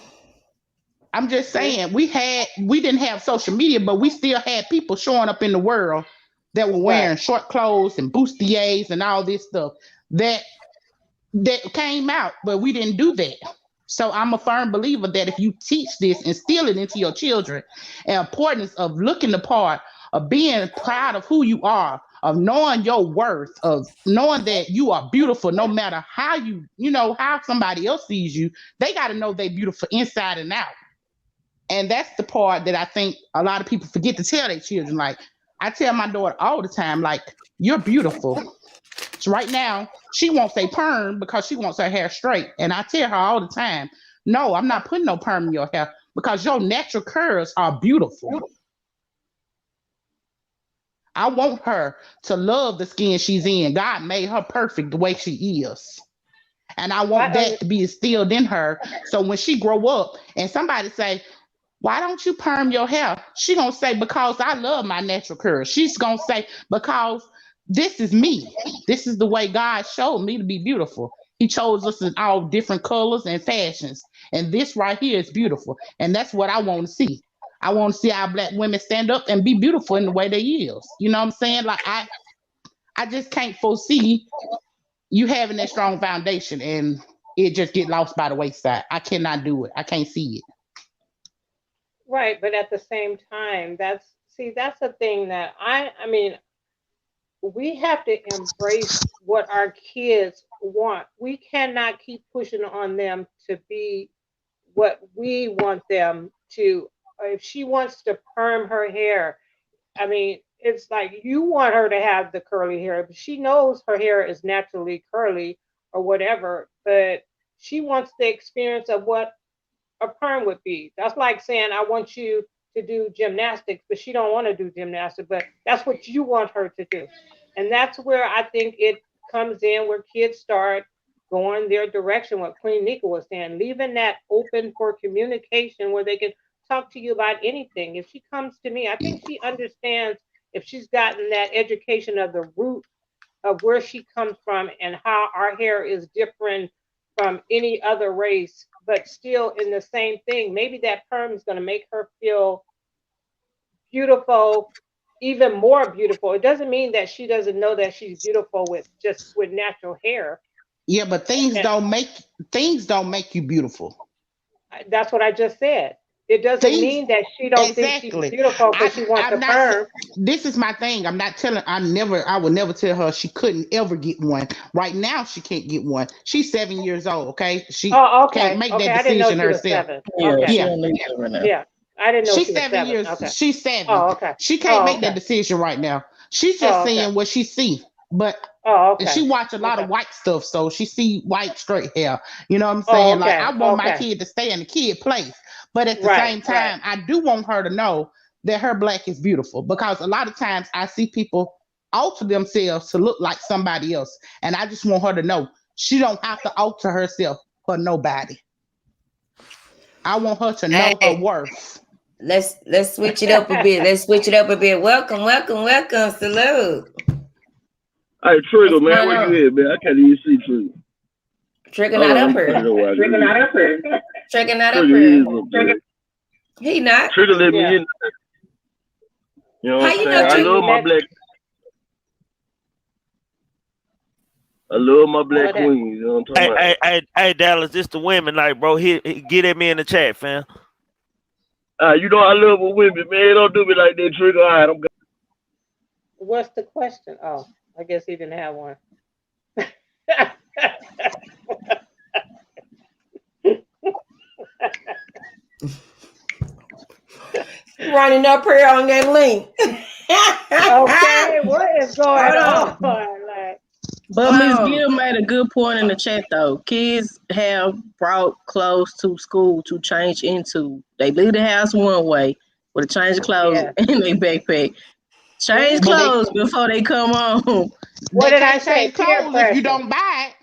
I'm just saying we didn't have social media, but we still had people showing up in the world that were Right. wearing short clothes and bustiers and all this stuff that that came out, but we didn't do that. So I'm a firm believer that if you teach this, instill it into your children, and importance of looking the part, of being proud of who you are, of knowing your worth, of knowing that you are beautiful, no matter how how somebody else sees you, they got to know they beautiful inside and out. And that's the part that I think a lot of people forget to tell their children. Like I tell my daughter all the time, like, you're beautiful. So right now, she wants a perm because she wants her hair straight. And I tell her all the time, no, I'm not putting no perm in your hair because your natural curls are beautiful. I want her to love the skin she's in. God made her perfect the way she is. And I I want that to be instilled in her. So when she grow up and somebody say, why don't you perm your hair? She gonna say, because I love my natural curls. She's gonna say, because this is me. This is the way God showed me to be beautiful. He chose us in all different colors and fashions. And this right here is beautiful. And that's what I want to see. I want to see our black women stand up and be beautiful in the way they is. You know what I'm saying? Like I just can't foresee you having that strong foundation and it just get lost by the wayside. I cannot do it. I can't see it. right, but at the same time, that's the thing that I mean, we have to embrace what our kids want. We cannot keep pushing on them to be what we want them to. If she wants to perm her hair, I mean, it's like you want her to have the curly hair, but she knows her hair is naturally curly or whatever, but she wants the experience of what a perm would be. That's like saying I want you to do gymnastics, but she don't want to do gymnastics, but that's what you want her to do. And that's where I think it comes in where kids start going their direction, what Queen Nika was saying, leaving that open for communication where they can talk to you about anything. If she comes to me, I think she understands if she's gotten that education of the root of where she comes from and how our hair is different from any other race, but still in the same thing. Maybe that perm is going to make her feel beautiful, even more beautiful. It doesn't mean that she doesn't know that she's beautiful with just with natural hair. Yeah, but And things don't make you beautiful. that's what I just said. It doesn't Things mean that she don't think she's exactly. beautiful because she wants a I'm not. perm. This is my thing. I'm not telling. I would never tell her she couldn't ever get one. Right now, she can't get one. She's 7 years old. Okay, she Oh, can't okay, make okay. that I didn't know decision she was herself. 7. Yeah, Okay, she Yeah, don't need to right now. yeah. I didn't know she's she was seven 7. years. Okay. She's 7. Oh, okay. She can't Oh, make that okay. decision right now. She's just Oh, okay. saying what she see. But Oh, and she okay. watch a lot Okay. of white stuff, so she see white straight hair. You know what I'm Oh, saying? Like I okay. want my Okay. kid to stay in the kid place, but at the Right, same right. time, I do want her to know. that her black is beautiful, because a lot of times I see people alter themselves to look like somebody else, and I just want her to know she don't have to alter herself for nobody. I want her to know her worth. Let's switch it up a bit. Let's switch it up a bit. Welcome. Salute. Hey, Trigger, man, where you at, man? I can't even see Trigger. Trigger not up here. Trigger not up here. He not. Trigger let me in. You know what I'm saying? I love my black. I love my black queen. You know what I'm talking about? Hey, Dallas, this the women night, bro. Get at me in the chat, fam. You know I love women, man. Don't do me like that, Trigger. All right, I'm. What's the question? Oh, I guess he didn't have one. Running up here on that link. Okay, what is going on? Like, but Miss Gill made a good point in the chat though. Kids have brought clothes to school to change into. They leave the house one way with a change of clothes in their backpack. Change clothes before they come home. What did I say? Clothes if you don't buy it.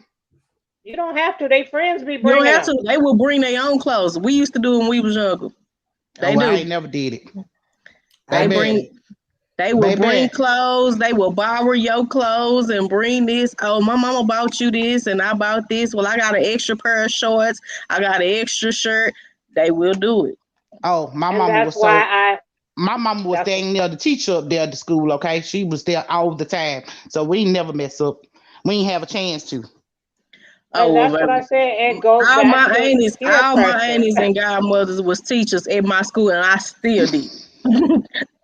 You don't have to. They friends be bringing. You don't have to. They will bring their own clothes. We used to do it when we was younger. They do. I ain't never did it. They will bring clothes. They will borrow your clothes and bring this. Oh, my mama bought you this and I bought this. Well, I got an extra pair of shorts. I got an extra shirt. They will do it. Oh, my mama was my mama was staying near the teacher up there at the school, okay? She was there all the time. So we never mess up. We ain't have a chance to. And that's what I said. It goes all back my to aunties, aunties and godmothers was teachers at my school, and I still did.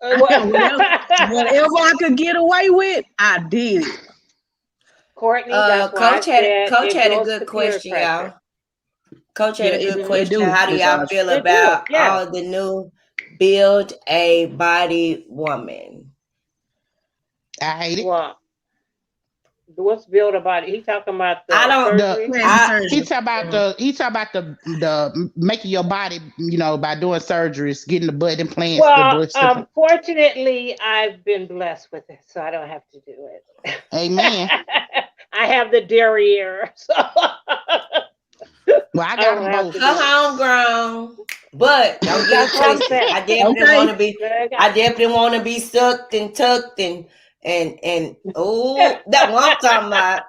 whatever I could get away with, I did it. Courtney, Coach had a good question, y'all. Coach had a good question. How do y'all feel about all the new build a body woman? I hate it. Well, what's build a body? He talking about the he talking about the making your body, by doing surgeries, getting the butt implants. Well, fortunately, I've been blessed with it, so I don't have to do it. Amen. I have the derriere, so. Well, I got them both. Homegrown, but don't get twisted. I definitely want to be. I definitely want to be sucked and tucked and oh, that's what I'm talking about.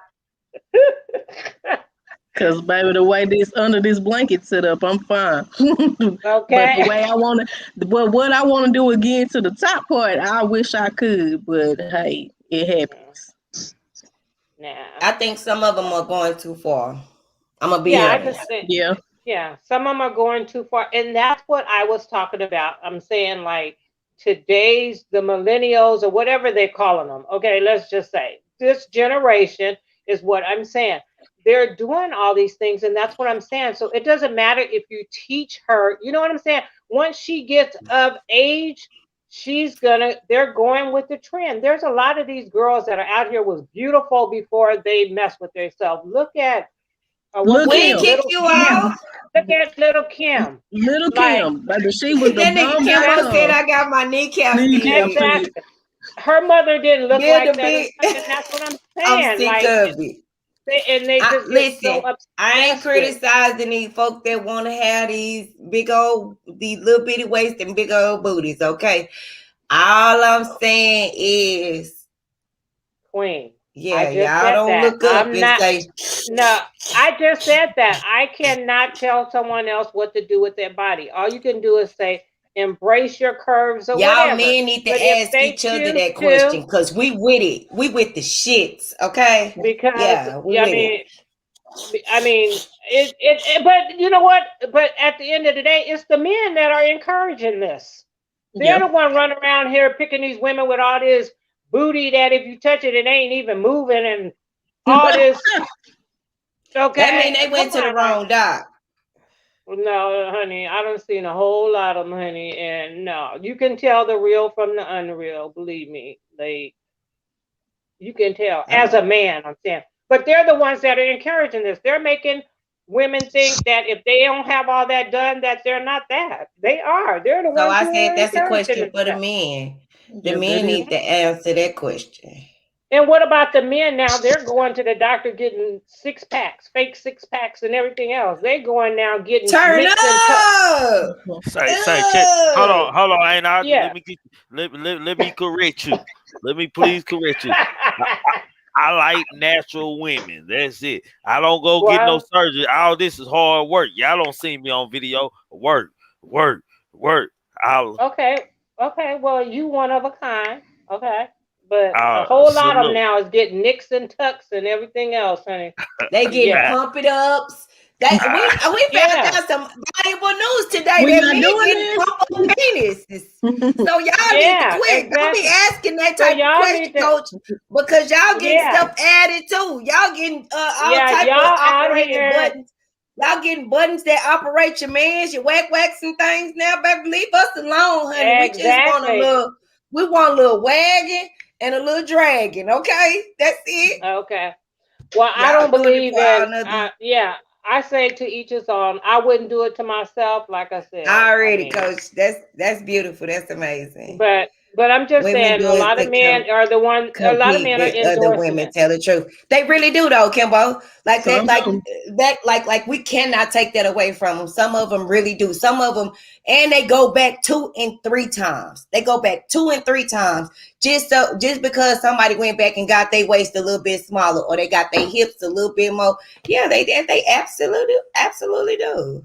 Cause baby, the way under this blanket set up, I'm fine. Okay. But the way I want to, but what I want to do again to the top part, I wish I could, but hey, it happens. Nah. I think some of them are going too far. I'm gonna be honest. I just think, yeah, some of them are going too far, and that's what I was talking about. I'm saying like today's the millennials or whatever they're calling them. Okay, let's just say this generation is what I'm saying. They're doing all these things, and that's what I'm saying. So it doesn't matter if you teach her. You know what I'm saying? Once she gets of age, they're going with the trend. There's a lot of these girls that are out here was beautiful before they mess with themselves. Look at. We kick you out. Look at little Kim. Kim, but she was the bomb. Kim said, "I got my kneecaps." Exactly. Her mother didn't look like that, and that's what I'm saying. I'm sick of it. They just listen. so I ain't criticizing these folk that want to have these little bitty waists and big old booties. Okay, all I'm saying is, Queen. Yeah, y'all don't look up and say. No, I just said that. I cannot tell someone else what to do with their body. All you can do is say, embrace your curves or whatever. Y'all men need to ask each other that question because we with it. We with the shits, okay? Because I mean, but you know what? But at the end of the day, it's the men that are encouraging this. They're the one running around here picking these women with all this booty that if you touch it, it ain't even moving and all this. Okay. That mean they went to the wrong doc. No, honey, I done seen a whole lot of them, honey, and no, you can tell the real from the unreal. Believe me, you can tell as a man. I'm saying, but they're the ones that are encouraging this. They're making women think that if they don't have all that done, that they're not that. They are. They're the So ones I who said are that's a encouraging question for the themselves. men. The Yes, men it is. need to answer that question. And what about the men now? They're going to the doctor getting six packs, fake six packs, and everything else. They going now getting Turn nicks and tucks. up. Say, check. Hold on. Ain't I? Yeah. Let me correct you. Let me please correct you. I like natural women. That's it. I don't go get no Well, surgery. All this is hard work. Y'all don't see me on video. Work. I'll okay. Well, you one of a kind. Okay. But a whole lot of them salute. now is getting nicks and tucks and everything else, honey. They getting Yeah. pump it ups. We found Yeah. out some valuable news today We that not men doing getting this. pump up penises. So y'all need to Yeah. quit. Don't be Exactly. asking that So type of y'all question, need to. coach, because y'all getting Yeah. stuff added too. Y'all getting all Yeah. type Y'all of out operating here. buttons. Y'all getting buttons that operate your mans, your whacks and things now, baby. Leave us alone, honey. We just want Exactly. a little wagon and a little dragon, okay? That's it. Okay. Well, I Y'all don't doing it believe for our in. another. Yeah. I say to each his own. I wouldn't do it to myself, like I said. Already, coach. That's beautiful. That's amazing. But I'm just Women saying, do a it lot of men to are the one. A lot of compete men are with other endorsing women. it. Tell the truth. They really do, though, Kimbo. Like that, Some do. like we cannot take that away from them. Some of them really do. Some of them, and they go back 2 and 3 times. They go back 2 and 3 times just because somebody went back and got their waist a little bit smaller or they got their hips a little bit more. Yeah, they absolutely do.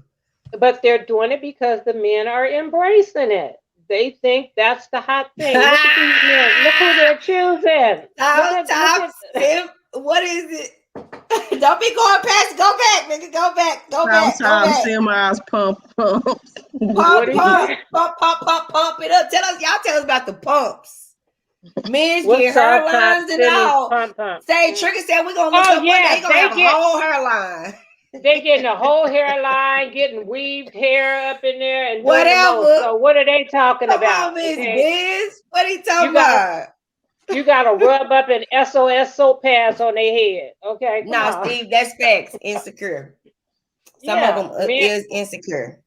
But they're doing it because the men are embracing it. They think that's the hot thing. Look at these men. Look who they're choosing. Look at. Sim, what is it? Don't be going past. Go back, nigga. Go back. Sometimes semis pumps. What are you? Pump it up. Tell us about the pumps. Men's What's get sometimes hairlines and semis all. pump? Say Trigger said we're gonna look Oh up one yeah, day. You're gonna have a whole hairline. they getting a whole hairline, getting weaved hair up in there, and doing the most. Whatever. So what are they talking Come about? on, Miss Okay, Biz. What are you talking about? you got to rub up an SOS soap pads on their head. Okay, come on. Steve, that's facts. Insecure. Some of them is insecure.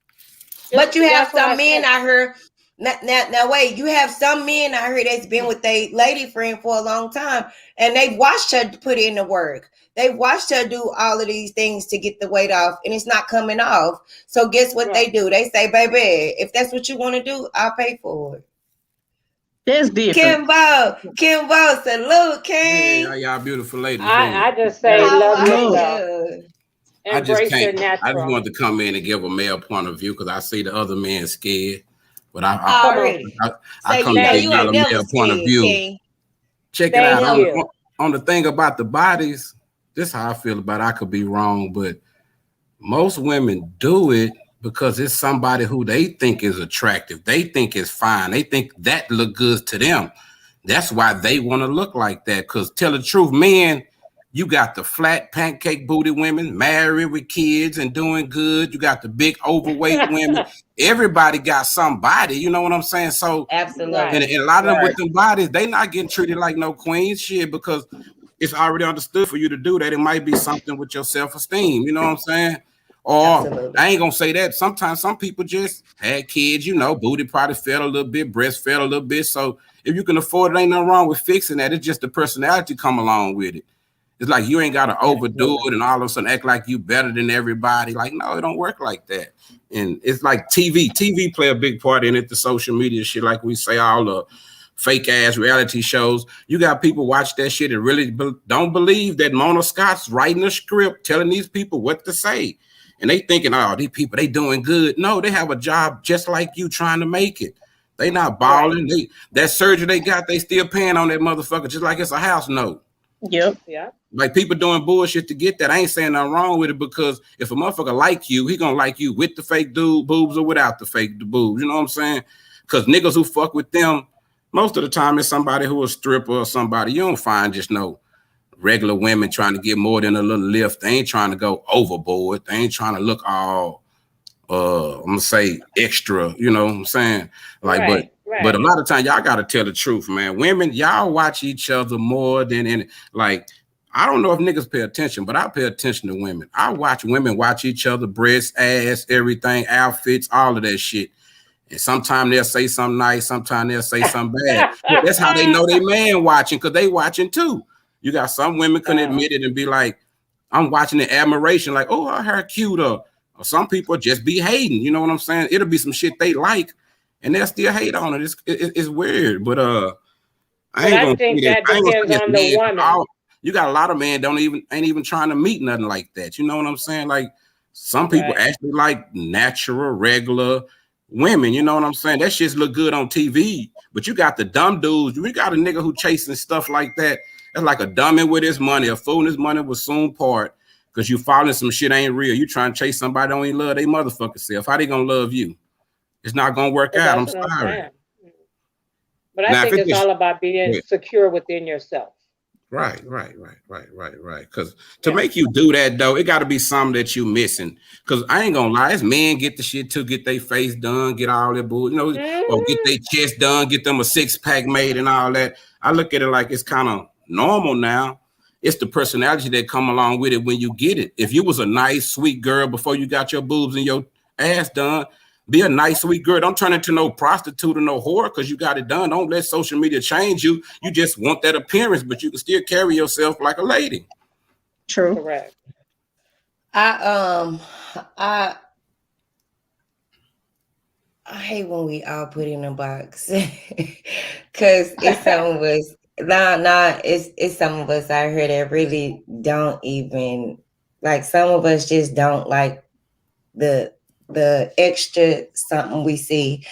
But you have some men out here. Now, wait. You have some men out here that's been with a lady friend for a long time, and they've watched her put in the work. They've watched her do all of these things to get the weight off, and it's not coming off. So guess what they do? They say, "Baby, if that's what you want to do, I'll pay for it." That's different. Kimbo, salute, King. Yeah, y'all beautiful ladies. I just say love yourself. I just can't. I just wanted to come in and give a male point of view because I see the other men scared. But I come to give y'all a male point of view. King. Check it out. On the thing about the bodies, this is how I feel about it. I could be wrong, but most women do it because it's somebody who they think is attractive. They think is fine. They think that look good to them. That's why they want to look like that. Because tell the truth, men, you got the flat pancake booty women, married with kids and doing good. You got the big overweight women. Everybody got somebody, you know what I'm saying? So absolutely. And a lot of them with them bodies, they not getting treated like no queen shit because it's already understood for you to do that. It might be something with your self-esteem, you know what I'm saying? Or I ain't gonna say that. Sometimes some people just had kids, booty probably fed a little bit, breast fed a little bit. So if you can afford it, ain't nothing wrong with fixing that. It's just the personality come along with it. It's like you ain't got to overdo it and all of a sudden act like you better than everybody. Like, no, it don't work like that. And it's like TV. TV play a big part in it, the social media shit, like we say, all the fake ass reality shows. You got people watch that shit and really don't believe that Mona Scott's writing a script telling these people what to say. And they thinking, oh, these people, they doing good. No, they have a job just like you trying to make it. They not balling. That surgery they got, they still paying on that motherfucker just like it's a house note. Yep. Yeah. Like people doing bullshit to get that. I ain't saying nothing wrong with it because if a motherfucker like you, he gonna like you with the fake dude boobs or without the fake boobs. You know what I'm saying? Because niggas who fuck with them, most of the time it's somebody who a stripper or somebody. You don't find just no regular women trying to get more than a little lift. They ain't trying to go overboard. They ain't trying to look all I'm gonna say extra, you know what I'm saying? Like, but a lot of times y'all gotta tell the truth, man. Women, y'all watch each other more than any. Like, I don't know if niggas pay attention, but I pay attention to women. I watch women watch each other, breasts, ass, everything, outfits, all of that shit. And sometimes they'll say something nice, sometimes they'll say something bad. But that's how they know they man watching, because they watching too. You got some women couldn't admit it and be like, I'm watching the admiration, like, oh, her hair cute. Or some people just be hating. You know what I'm saying? It'll be some shit they like, and they'll still hate on it. It's weird. But I think that depends on the woman. You got a lot of men ain't even trying to meet nothing like that. You know what I'm saying? Like some people actually like natural, regular women. You know what I'm saying? That shit look good on TV. But you got the dumb dudes. We got a nigga who chasing stuff like that. That's like a dummy with his money. A fool in his money will soon part because you following some shit ain't real. You trying to chase somebody that don't even love their motherfucking self. How they gonna love you? It's not gonna work out. I'm sorry. But I think it's all about being secure within yourself. Right. Because to make you do that, though, it got to be something that you missing. Because I ain't gonna lie, it's men get the shit too, get their face done, get all that bull, or get their chest done, get them a 6-pack made and all that. I look at it like it's kind of normal now. It's the personality that come along with it when you get it. If you was a nice, sweet girl before you got your boobs and your ass done, be a nice, sweet girl. Don't turn into no prostitute or no whore because you got it done. Don't let social media change you. You just want that appearance, but you can still carry yourself like a lady. True. Correct. I hate when we all put in a box because it's some of us. It's some of us out here that really don't even like. Some of us just don't like the extra something we see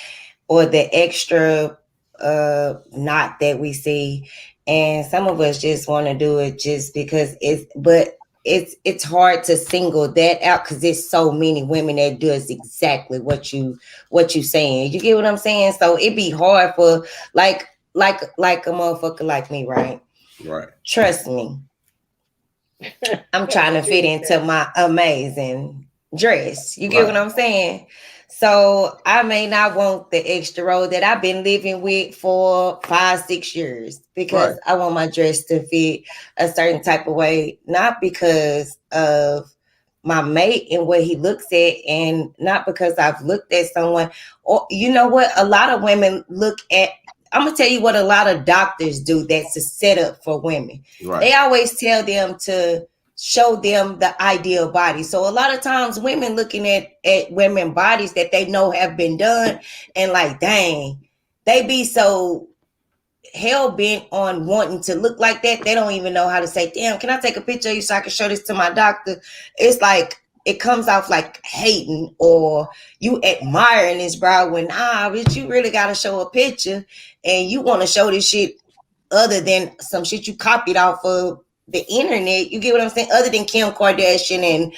or the extra knot that we see, and some of us just want to do it just because it's hard to single that out because there's so many women that does exactly what you saying. You get what I'm saying? So it'd be hard for like a motherfucker like me, right? Trust me. I'm trying to fit into my amazing dress. You get what I'm saying? So I may not want the extra roll that I've been living with for 5-6 years because I want my dress to fit a certain type of way, not because of my mate and what he looks at, and not because I've looked at someone. Or you know what? A lot of women look at. I'm gonna tell you what a lot of doctors do. That's a setup for women. They always tell them to show them the ideal body. So a lot of times women looking at women bodies that they know have been done and like, dang, they be so hell bent on wanting to look like that. They don't even know how to say, damn, can I take a picture of you so I can show this to my doctor? It's like, it comes off like hating or you admiring this bro when, bitch, you really got to show a picture and you want to show this shit other than some shit you copied off of the internet. You get what I'm saying? Other than Kim Kardashian and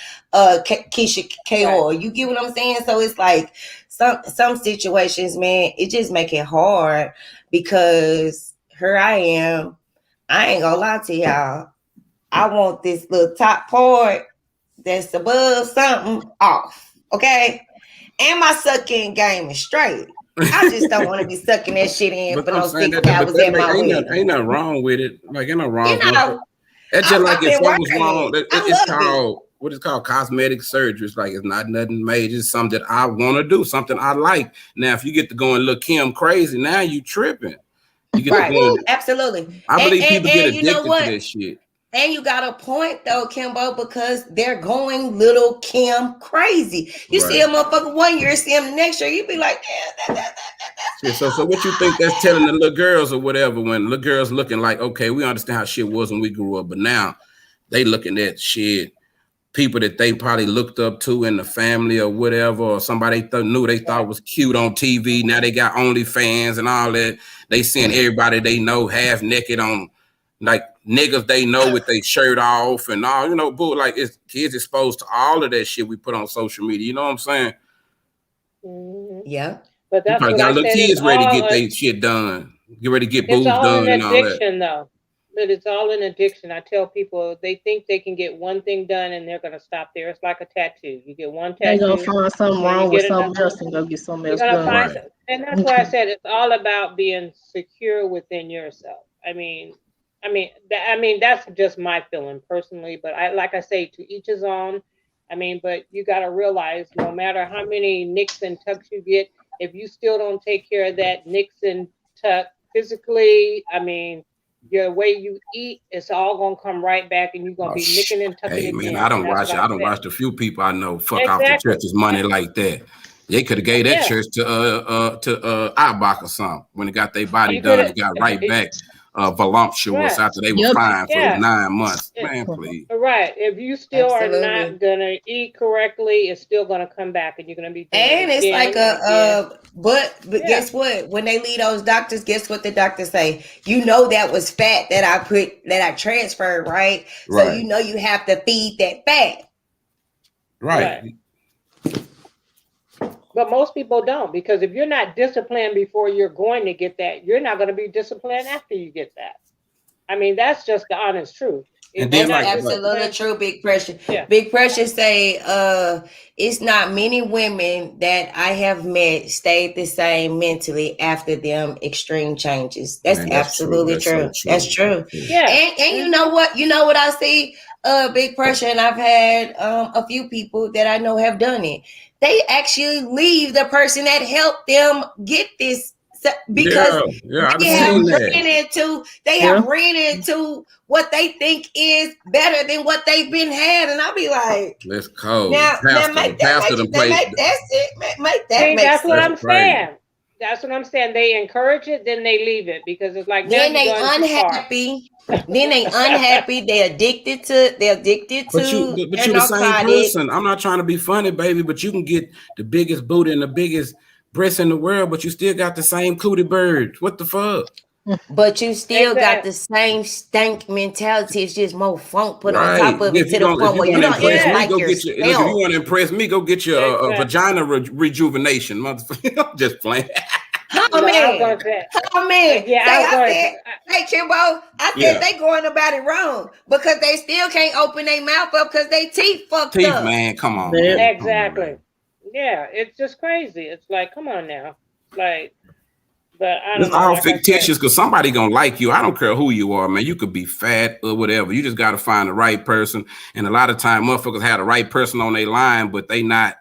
Keisha Kaur, you get what I'm saying? So it's like some situations, man, it just make it hard because here I am. I ain't gonna lie to y'all. I want this little top part that's above something off, okay? And my sucking game is straight. I just don't want to be sucking that shit in for no 6 hours at my wedding. Ain't nothing wrong with it. Like, ain't nothing wrong with it. It's just like if something was wrong, it's called, what is called cosmetic surgery. It's like, it's not nothing major. It's something that I want to do, something I like. Now, if you get to go and look Kim crazy, now you tripping. You get to go absolutely. I believe people get addicted to this shit. And you got a point though, Kimbo, because they're going little Kim crazy. You see a motherfucker one year, see him the next year, you be like, yeah, So what you think that's telling the little girls or whatever, when little girls looking like, okay, we understand how shit was when we grew up, but now they looking at shit, people that they probably looked up to in the family or whatever, or somebody knew they thought was cute on TV. Now they got OnlyFans and all that. They seeing everybody they know half naked on, like niggas they know with their shirt off and all, you know, bull, like it's kids exposed to all of that shit we put on social media. You know what I'm saying? Yeah. But that's you what got I little said. kids ready to get their shit done. Get ready to get boobs done and all that. It's all an addiction, though. But it's all an addiction. I tell people they think they can get one thing done and they're going to stop there. It's like a tattoo. You get one tattoo. They're going to find something wrong with something else and go get something else done. And that's why I said it's all about being secure within yourself. I mean, I mean, that's just my feeling personally. But like I say, to each his own. I mean, but you got to realize, no matter how many nicks and tucks you get, if you still don't take care of that nicks and tuck physically, I mean, your way you eat, it's all gonna come right back, and you're gonna be nicking and tucking Hey man, again. I don't That's watch what it. I'm I don't saying. watch a few people I know fuck off the Exactly. church's money like that. They could have gave that Yeah. church to Ibach or something when they got their body You done could and got right back voluptuous Right. after they were Yep. crying for Yeah. 9 months. Yeah. Man, please. Right. If you still are Absolutely. not gonna eat correctly, it's still gonna come back, and you're gonna be doing And it it's again like and again. but Yeah. guess what? When they leave those doctors, guess what the doctors say? You know that was fat that I transferred, right? So Right. you know you have to feed that fat. Right. But most people don't, because if you're not disciplined before you're going to get that, you're not going to be disciplined after you get that. I mean, that's just the honest truth. If And you're then That's not absolutely disciplined, true, Big Pressure. yeah. Big Pressure say, it's not many women that I have met stayed the same mentally after them extreme changes. That's Man, that's true. absolutely That's so true. That's true. Yeah. And you know what? You know what I see, Big Pressure, and I've had a few people that I know have done it. They actually leave the person that helped them get this because yeah, I've they have seen that. ran into what they think is better than what they've been had, and I'll be like, That's cold. now make that See, make that's what sense. I'm saying. That's what I'm saying. They encourage it, then they leave it, because it's like, Then now they you're going too far. unhappy. Then they unhappy. They're addicted to But you their the same narcotic. person. I'm not trying to be funny, baby, but you can get the biggest booty and the biggest breasts in the world, but you still got the same cootie bird. What the fuck? But you still got Exactly. the same stank mentality. It's just more funk put on Right. top of it If to you the don't, point if where you you want to don't impress even me, like go get your. Look, if you yourself. want to impress me, go get your a Exactly. vagina rejuvenation, motherfucker. I'm just playing. Oh Well, I was man, gonna say, oh man. yeah, I was going to. Hey Kimbo, I said Yeah. they going about it wrong because they still can't open their mouth up because they teeth fucked Teeth, up. man, come on. Yeah. Man. Exactly. Yeah, it's just crazy. It's like, come on now. Like, but I It's don't know. all Like I said, fictitious because somebody gonna like you. I don't care who you are, man. You could be fat or whatever. You just gotta find the right person. And a lot of time, motherfuckers have the right person on their line, but they not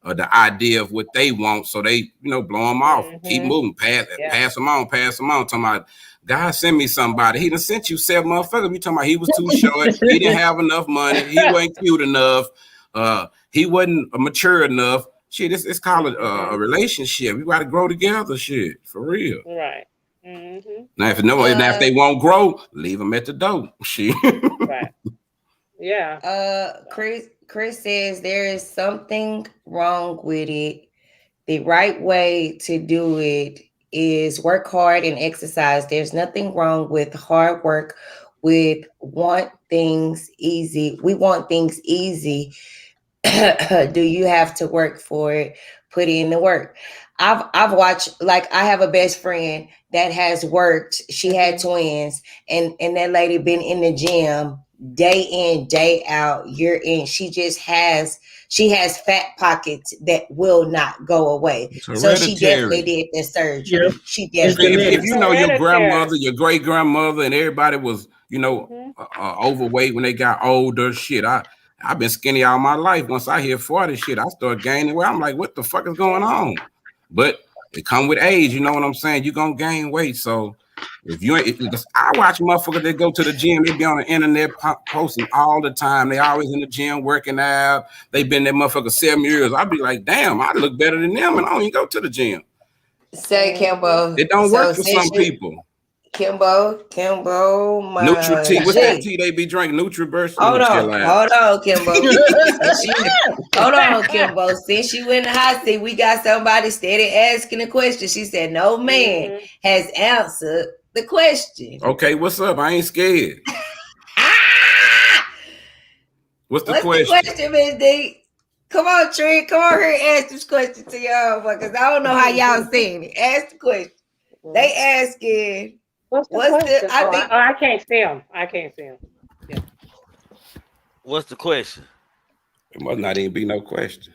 the idea of what they want. So they, blow them off. Keep moving, pass them on. Talking about, God send me somebody. He done sent you 7 motherfuckers. You talking about he was too short. He didn't have enough money. He wasn't cute enough. He wasn't mature enough. Shit, it's called a relationship. We got to grow together. Shit, for real. right. Mm-hmm. Now, if they won't grow, leave them at the door. Shit. Right. Yeah. Chris says there is something wrong with it. The right way to do it is work hard and exercise. There's nothing wrong with hard work. We want things easy. Do you have to work for it? Put in the work. I've watched, like, I have a best friend that has worked. She had twins, and that lady been in the gym day in, day out, year in. She has fat pockets that will not go away. So she definitely did the surgery. Yep. She definitely If you know your grandmother, your great grandmother, and everybody was, overweight when they got older, shit. I've been skinny all my life. Once I hit 40, shit, I start gaining weight. I'm like, what the fuck is going on? But it come with age, you know what I'm saying? You're gonna gain weight. So I watch motherfuckers that go to the gym, they be on the internet posting all the time. They always in the gym working out. They been there motherfucker 7 years. I'd be like, damn, I look better than them, and I don't even go to the gym. Say, Kimbo. It don't work for some people. Kimbo, my Nutri-Tea. What's that tea they be drinking? Nutri-Burst? Hold on, Kimbo. Hold on, Kimbo. Since you in the hot seat, we got somebody steady asking a question. She said, no man has answered the question. Okay, what's up? I ain't scared. What's the question? The question, Ms. D? Come on, Trig. Come on here and ask this question to y'all, because I don't know how y'all saying it. Ask the question. They asking, What's the question? I can't see him. Yeah. What's the question? It must not even be no question.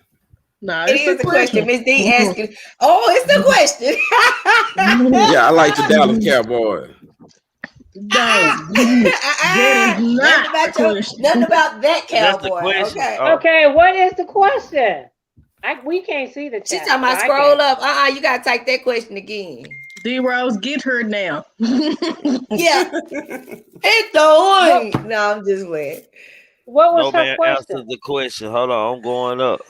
No, it is a question. Miss D asking. Oh, it's the question. Yeah, I like the Dallas Cowboys. That is not nothing about that That's the cowboy. question. Okay. Oh. Okay, what is the question? We can't see the chat. She's talking about scroll up. You gotta type that question again. D-Rose, get her now. Yeah. Hit the one. No, I'm just playing. What was No her man question? answered the question. Hold on, I'm going up.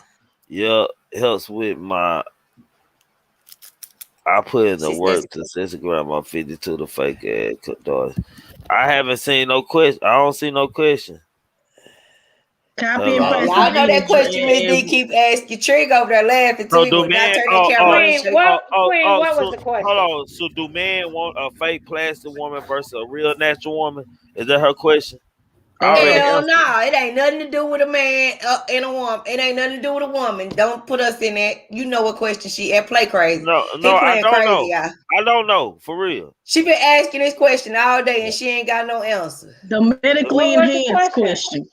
Yeah, helps with my. I put in the work to Instagram my 52 the fake ass daughters. I haven't seen no question. I don't see no question. Copy and paste. Y'all know that question Miss D keep asking. Trig over there laughing too. So He do would not men? turn that camera on and show you. Queen, what so, was the question? Hold on. So do men want a fake plastic woman versus a real natural woman? Is that her question? Hell no, it ain't nothing to do with a man and a woman. It ain't nothing to do with a woman. Don't put us in that. You know what question she at? Play crazy. No, I don't know. I don't know for real. She been asking this question all day and she ain't got no answer. The medically enhanced question.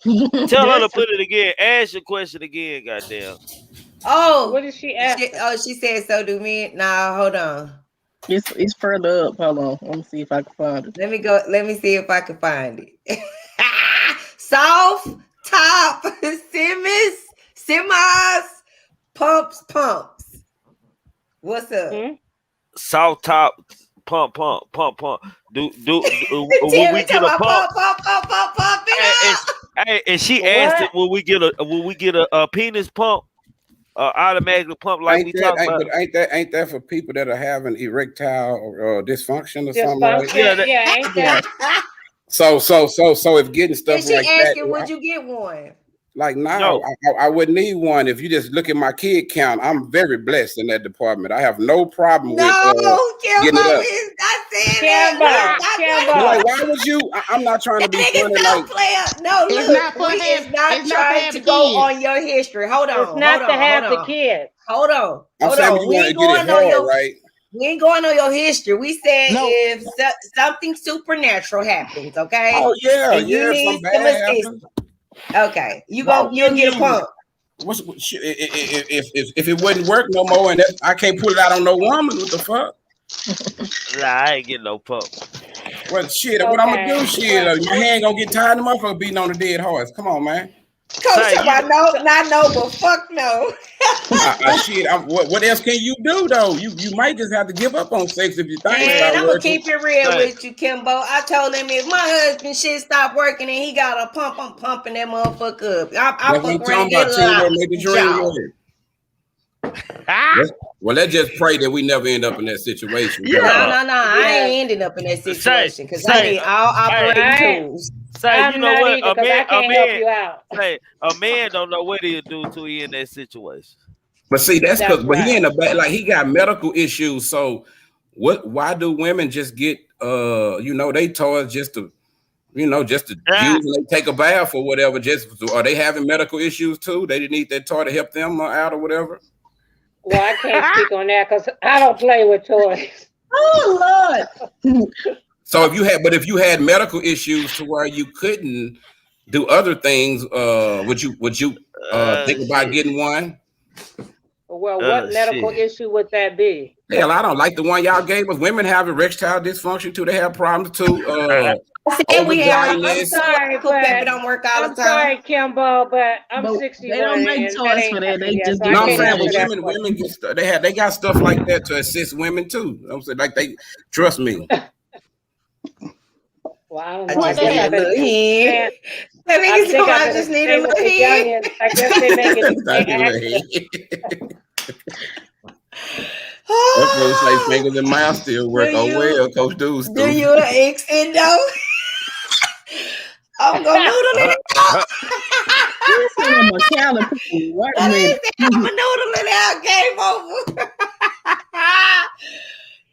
Tell her to put it again. Ask your question again, goddamn. Oh, what did she ask? She said so do men. Nah, hold on. It's further up. Hold on. Let me see if I can find it. Let me go. Let me see if I can find it. Soft top semis pumps. What's up? Soft top pump. Do will we get a pump? Pump and she asked it, will we get a penis pump? Automatically pump like we talk about. Ain't that for people that are having erectile or dysfunction or something like that? Yeah, ain't that? So if getting stuff and she like asking, that, would you get one? Like no. I wouldn't need one. If you just look at my kid count, I'm very blessed in that department. I have no problem with getting it up. I said that. Like, why would you? I'm not trying to be funny. Like, no, look, it's not trying to go on your history. Hold on. It's not to have the kids. Hold on. I'm saying you want to get it hard, right? We ain't going on your history. We said if something supernatural happens, okay? Oh yeah, and you need some assistance. Okay, you'll get a pump. If it wouldn't work no more and I can't pull it out on no woman, what the fuck? Nah, I ain't getting no pump. Well, shit, what I'm gonna do? Shit, my hand gonna get tired of the motherfucker beating on the dead horse. Come on, man. Coach, not no, but fuck no. Shit, what else can you do though? You might just have to give up on sex if you think. And I'm gonna keep it real with you, Kimbo. I told him if my husband shit stop working and he got a pump, I'm pumping that motherfucker up. I fuck around and get a lot. Make the dream work. Well, let's just pray that we never end up in that situation. No. I ain't ending up in that situation because I need all operating tools. You know what? A man don't know what he'll do till he in that situation. But see, that's because he in a bad, like he got medical issues. So why do women just get they toys just to use and they take a bath or whatever? Are they having medical issues too? They need that toy to help them out or whatever. Well, I can't speak on that because I don't play with toys. Oh Lord. So if you had medical issues to where you couldn't do other things, would you think about getting one? Well, what medical issue would that be? Hell, I don't like the one y'all gave us. Women have erectile dysfunction too. They have problems too. I'm sorry, but it don't work all the time. I'm sorry, Kimbo, but I'm 61. They don't make toys for that. They just women get they got stuff like that to assist women too. I'm saying, like, they trust me. Well, I don't know. I just need a little hand. I guess they make it. That's what say fingers and mouth still work. Well, Coach Dudes. Do you extendo? I'm gonna noodle it out. I'm noodle it out. Game over.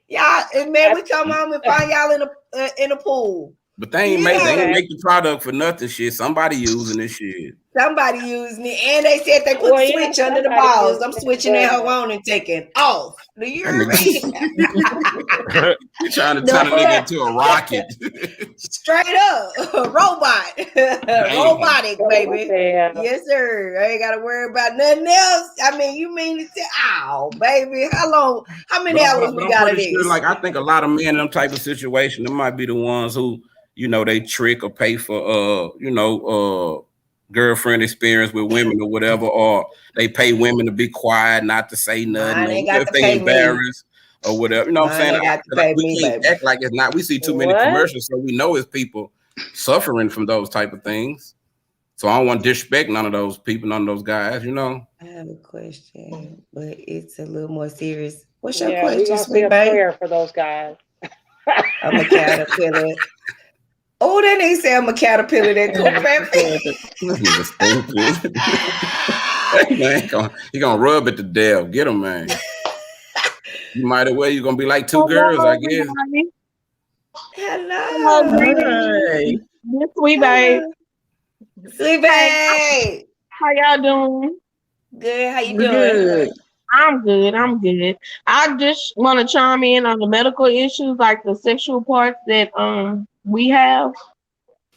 Y'all, man, we come home and find y'all in the pool. But they ain't make the product for nothing. Shit, somebody using this shit. Somebody using it, and they said they put the switch under the balls. I'm switching that hoe on and taking off. Do you hear me? You're trying to turn a nigga into a rocket. Straight up, robot, robotic, baby. Yes, sir. I ain't got to worry about nothing else. I mean, you mean to say, ow, baby? How many hours we got of this? Sure, like, I think a lot of men in them type of situation, they might be the ones who, you know, they trick or pay for, girlfriend experience with women or whatever, or they pay women to be quiet, not to say nothing, or if they embarrassed or whatever. You know what I'm saying? We can't act like it's not. We see too many commercials, so we know it's people suffering from those type of things. So I don't want to disrespect none of those people, none of those guys, you know. I have a question, but it's a little more serious. What's your question, we're gonna say a prayer for those guys. I'm a caterpillar. Oh, that nigga say I'm a caterpillar that man, he gonna rub at the Dell. Get him, man. You might as well. You're gonna be like two girls, I guess. Hello. Hey. Sweet babe. Sweet babe. How y'all doing? Good. How you doing? Good. I'm good. I just want to chime in on the medical issues, like the sexual parts that we have.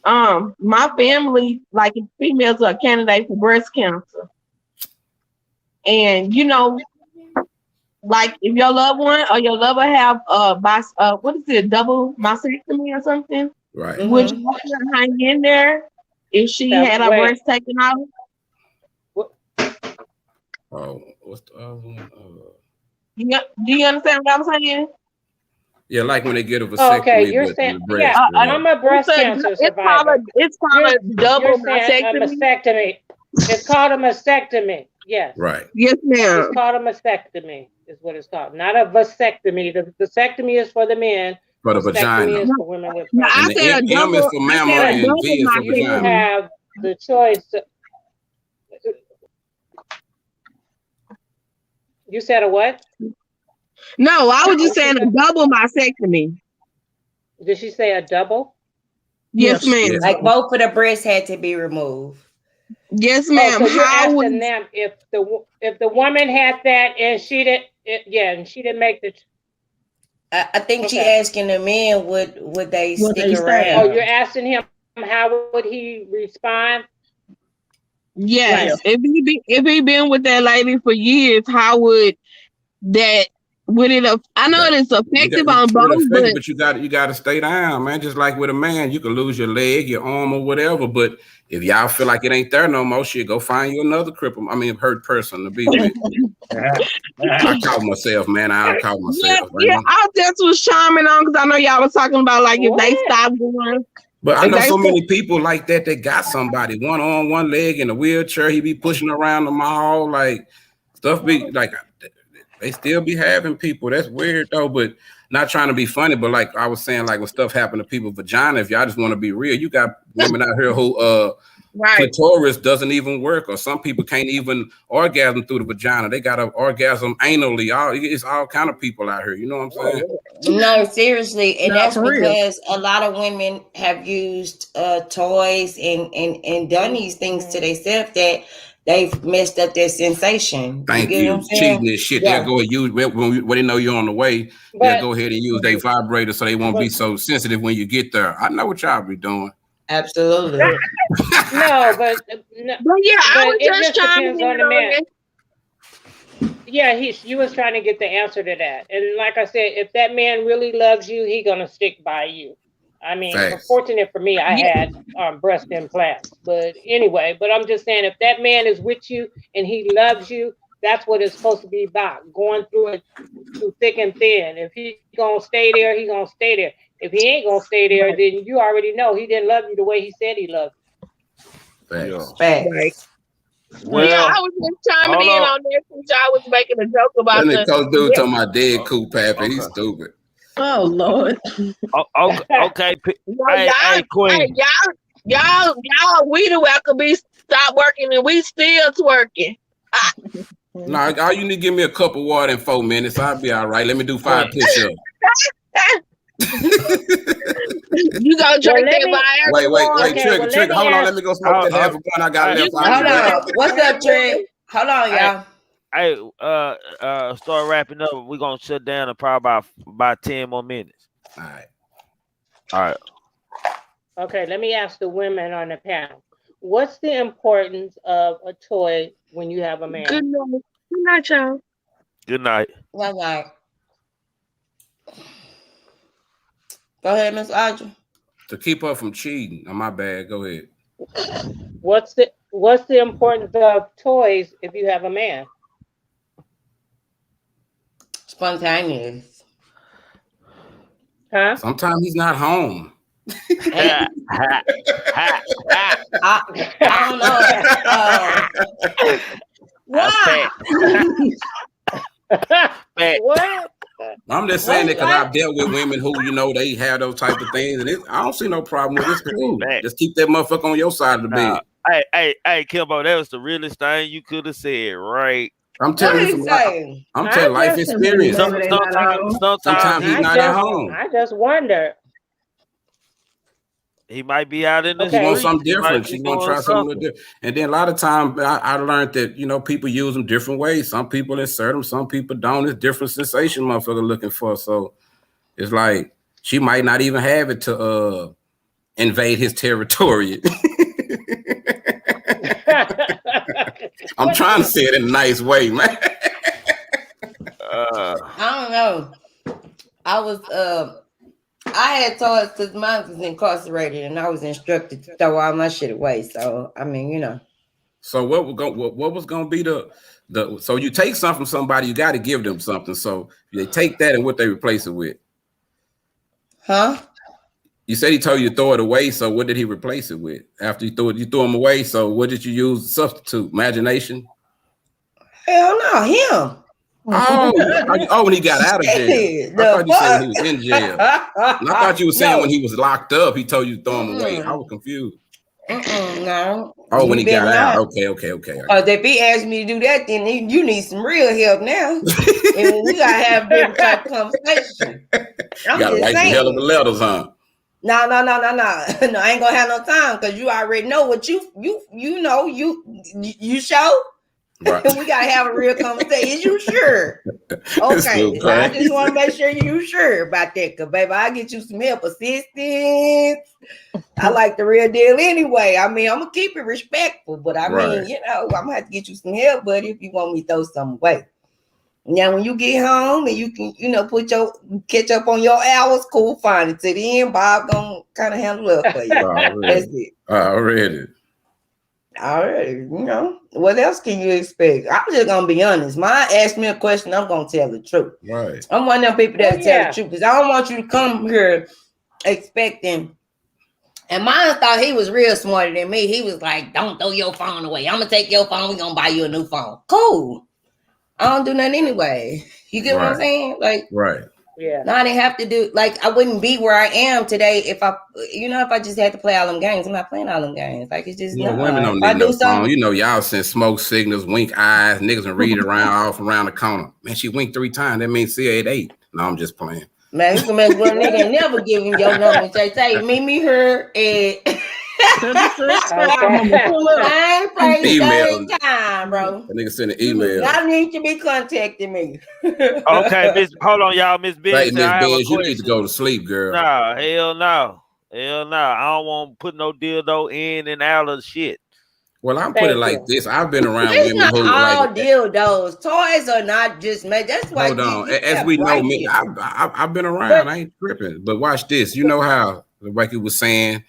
My family, like females, are a candidate for breast cancer, and you know, like if your loved one or your lover have what is it, double mastectomy or something? Right. Would you want to hang in there if she had her breast taken out? Oh, what's the other one? Do you understand what I'm saying? Yeah, like when they get a vasectomy. Okay, you're saying, I'm a breast cancer survivor. It's called a double mastectomy. It's called a mastectomy. Yes. Right. Yes, ma'am. It's called a mastectomy, is what it's called. Not a vasectomy. The vasectomy is for the men. For the vagina. Is for women with I said a double. M is for mamma and V is for vagina. You have the choice. You said a what? No, I was just saying a double mastectomy. Did she say a double? Yes, ma'am. Like both of the breasts had to be removed. Yes, ma'am. So you're asking them if the woman had that and she didn't, and she didn't make the. I think she asking the men would they stick around? Oh, you're asking him how would he respond? Yes, right. If he been with that lady for years, how would that? Would it? I know it's effective on both, but you got to stay down, man. Just like with a man, you can lose your leg, your arm, or whatever. But if y'all feel like it ain't there no more, shit, go find you another hurt person to be with. I call myself, man. I don't call myself. Yeah, I just was chiming on because I know y'all was talking about like if they stop going. But I know so many people like that got somebody one arm, one leg in a wheelchair. He be pushing around the mall, like stuff be like. They still be having people. That's weird though, but not trying to be funny. But like I was saying, like when stuff happen to people's vagina, if y'all just want to be real, you got women out here who clitoris doesn't even work, or some people can't even orgasm through the vagina. They got an orgasm anally. It's all kind of people out here. You know what I'm saying? No, seriously, and that's because a lot of women have used toys and done these things to themselves that they've messed up their sensation. Thank you. Cheating and shit. They'll go and use when they know you're on the way. They'll go ahead and use their vibrator so they won't be so sensitive when you get there. I know what y'all be doing. Absolutely. No, but yeah, I was just trying to on the man. Yeah, you was trying to get the answer to that, and like I said, if that man really loves you, he gonna stick by you. I mean, fortunate for me, I had breast implants. But anyway, I'm just saying, if that man is with you and he loves you, that's what it's supposed to be about, going through it through thick and thin. If he gonna stay there, he gonna stay there. If he ain't gonna stay there, then you already know he didn't love you the way he said he loved you. Facts. Well, yeah, I was just chiming in on there since I was making a joke about that. That dude talking about dead cool pappy. He's stupid. Oh Lord. Okay. Hey, Queen. Y'all, we the well could be stop working and we still twerking. No, all you need to give me a cup of water in 4 minutes. I'll be all right. Let me do 5 push-ups. You gonna drink let that me- Viagra? Wait, Okay, Trigger, well, let Trigger. me Hold on, ask- let me go smoke that half a blunt I got left. Hold on. What's up, Trey? Hold on, y'all. Hey, start wrapping up. We're gonna shut down in probably about 10 more minutes. All right. All right. Okay, let me ask the women on the panel. What's the importance of a toy when you have a man? Good night. Good night, y'all. Good night. Good night. Go ahead, Miss Audrey. To keep her from cheating. Oh, my bad. Go ahead. What's the importance of toys if you have a man? Spontaneous. Huh? Sometimes he's not home. I don't know. What? What? I'm just saying that because I've dealt with women who, you know, they have those type of things, and I don't see no problem with it. It's cool. Just keep that motherfucker on your side of the bed. Hey, Kimbo, that was the realest thing you could have said, right? I'm telling you from I'm telling life experience. Sometimes he's not at home. I just wonder. He might be out in the She wants street. something different. She want to try something different. And then a lot of times I learned that, you know, people use them different ways. Some people insert them, some people don't. It's different sensation motherfucker looking for. So it's like she might not even have it to invade his territory. I'm trying to say it in a nice way, man. I don't know. I had toys because mine was incarcerated and I was instructed to throw all my shit away. So I mean, you know. So what was gonna be the so you take something from somebody, you got to give them something. So they take that and what they replace it with? Huh? You said he told you to throw it away. So what did he replace it with? After you threw them away. So what did you use substitute? Imagination? Hell no, him. Oh, when he got out of jail. I thought you said he was in jail. I thought you were saying when he was locked up, he told you to throw him away. I was confused. No. Oh, when he got out. Okay. If he asked me to do that, then you need some real help now. And we gotta have different type of conversation. You gotta write some hell of a letters, huh? No. No, I ain't gonna have no time because you already know what you know. You show. Right. We gotta have a real conversation. Is you sure? Okay. So I just want to make sure you sure about that, cause baby, I'll get you some help, assistance. I like the real deal anyway. I mean, I'm gonna keep it respectful, but I mean, you know, I'm gonna have to get you some help, buddy, if you want me to throw something away. Now, when you get home and you can, you know, catch up on your hours, cool, fine. Until the end, Bob gonna kind of handle up for you. That's it. Already, you know, what else can you expect? I'm just gonna be honest. Mine ask me a question, I'm gonna tell the truth. Right. I'm one of them people that tell the truth because I don't want you to come here expecting. And mine thought he was real smarter than me. He was like, "Don't throw your phone away. I'm gonna take your phone. We're gonna buy you a new phone." Cool. I don't do nothing anyway. You get what I'm saying? Like, right. Yeah. No, I didn't have to do, like, I wouldn't be where I am today if I just had to play all them games. I'm not playing all them games. Like, it's just, women don't need no phone. You know, y'all send smoke signals, wink eyes, niggas and read off around the corner. Man, she winked 3 times. That means see at 8. No, I'm just playing. Man, you can make one nigga and never give him your number and say, meet me here at... I ain't playing time, bro. The nigga send an email. I need to be contacting me. Okay, hold on, y'all. Miss Benz, Miss Benz, you need to go to sleep, girl. Nah, hell no. I don't want to put no dildo in and out of shit. Well, I'll put it like this. I've been around it's women who all like dildos. Toys are not just made. That's why. Hold on. As we know, I've been around. I ain't tripping. But watch this. You know how, like you was saying,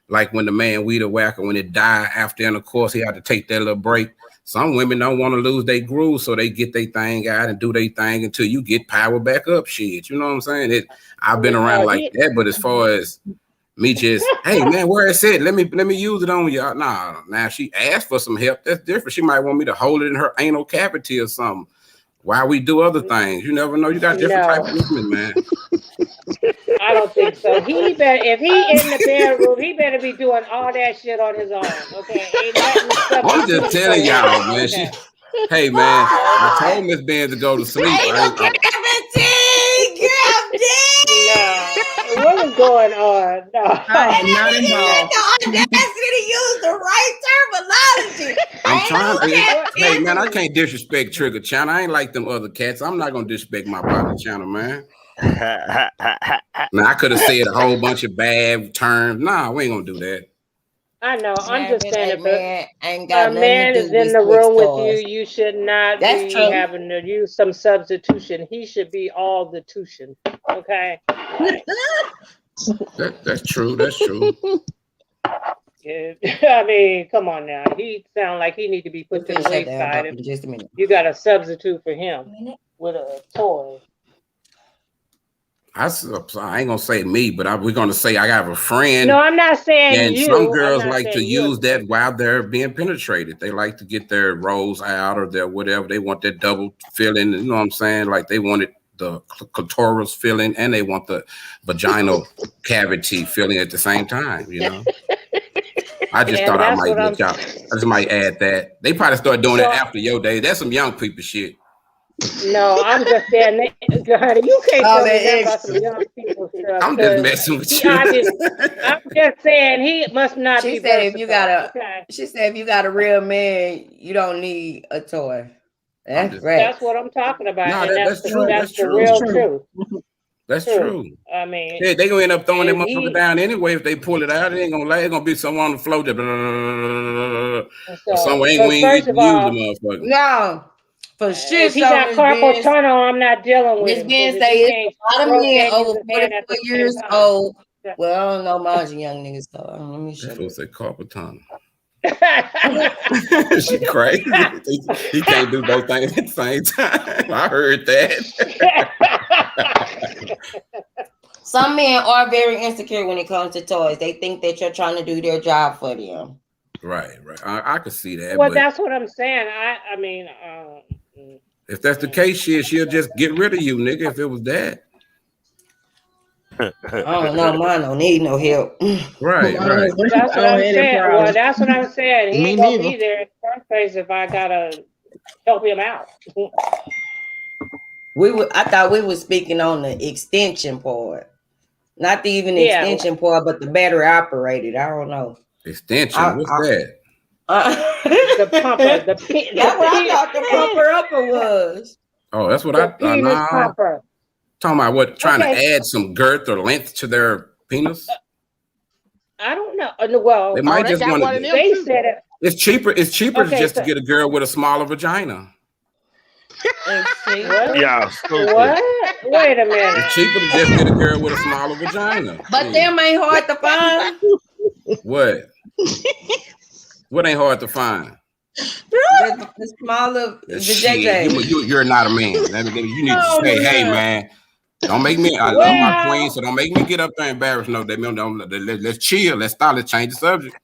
like when the man weed a whacker, when it died after intercourse, he had to take that little break. Some women don't want to lose their groove, so they get their thing out and do their thing until you get power back up. Shit, you know what I'm saying? I've been around like that, but as far as me just, hey man, where it's at? Let me use it on you. Nah, now she asked for some help. That's different. She might want me to hold it in her anal cavity or something. While we do other things, you never know. You got different type of women, man. I don't think so. If he in the bedroom, he better be doing all that shit on his own. Okay, I'm just telling y'all, man. Okay. Hey man, I told Miss Ben to go to sleep. What is is going on? No. I am not involved. The audacity to use the right terminology. I'm trying. Hey man, I can't. can't disrespect Trigger Channel. I ain't like them other cats. I'm not gonna disrespect my partner channel, man. Now I could have said a whole bunch of bad terms. Nah, we ain't gonna do that. I know. I'm just saying, if man ain't got a nothing man to do is in with the room with toys. you should not That's be true. having to use some substitution. He should be all the tuition. Okay. That's true. That's true. Yeah. I mean, come on now. He sound like he need to be put to the wayside. In just a minute. You got to substitute for him with a toy. I ain't gonna say me, but we're gonna say I have a friend. No, I'm not saying and you. some girls like to use that while they're being penetrated. They like to get their rolls out or their whatever. They want that double filling. You know what I'm saying? Like they want it the clitoris filling and they want the vaginal cavity filling at the same time. You know. I just thought I might let y'all. I just might add that. They probably start doing it after your day. That's some young people shit. No, I'm just saying, honey, you can't tell me that about some young people stuff. I'm just messing with you. I'm just saying he must not be. She said if you got a real man, you don't need a toy. That's right. That's what I'm talking about. No, and that's true. That's the real truth. That's true. I mean, yeah, they gonna end up throwing that motherfucker down anyway if they pull it out. It ain't gonna lie. It's gonna be someone on the floor that somewhere ain't gonna use the motherfucker. No. For sure, if he got carpal tunnel, I'm not dealing with him. This say it's a lot of men over 44 years old. Well, I don't know much young niggas, so let me show you. Say carpal tunnel. She crazy. He can't do both things at the same time. I heard that. Some men are very insecure when it comes to toys. They think that you're trying to do their job for them. Right. I could see that. Well, that's what I'm saying. I mean, if that's the case, she'll just get rid of you, nigga. If it was that. I don't know. Mine don't need no help. Right. That's what I'm saying. Well, that's what I'm saying. He ain't gonna be there in the first place if I gotta help him out. I thought we were speaking on the extension part, not the extension part, but the battery operated. I don't know. Extension. What's that? The pumper. That's what I thought the pumper upper was. Oh, that's what I thought. Pumper. Talking about what? Trying to add some girth or length to their penis? I don't know. Well, they might just want to. They said it. It's cheaper. It's cheaper just to get a girl with a smaller vagina. Yeah, stupid. What? Wait a minute. It's cheaper to just get a girl with a smaller vagina. But them ain't hard to find. What? What ain't hard to find? The smaller the JJ. You're not a man. You need to say, hey man, don't make me. I love my queen, so don't make me get up there and embarrass. No, let's chill. Let's start. Let's change the subject.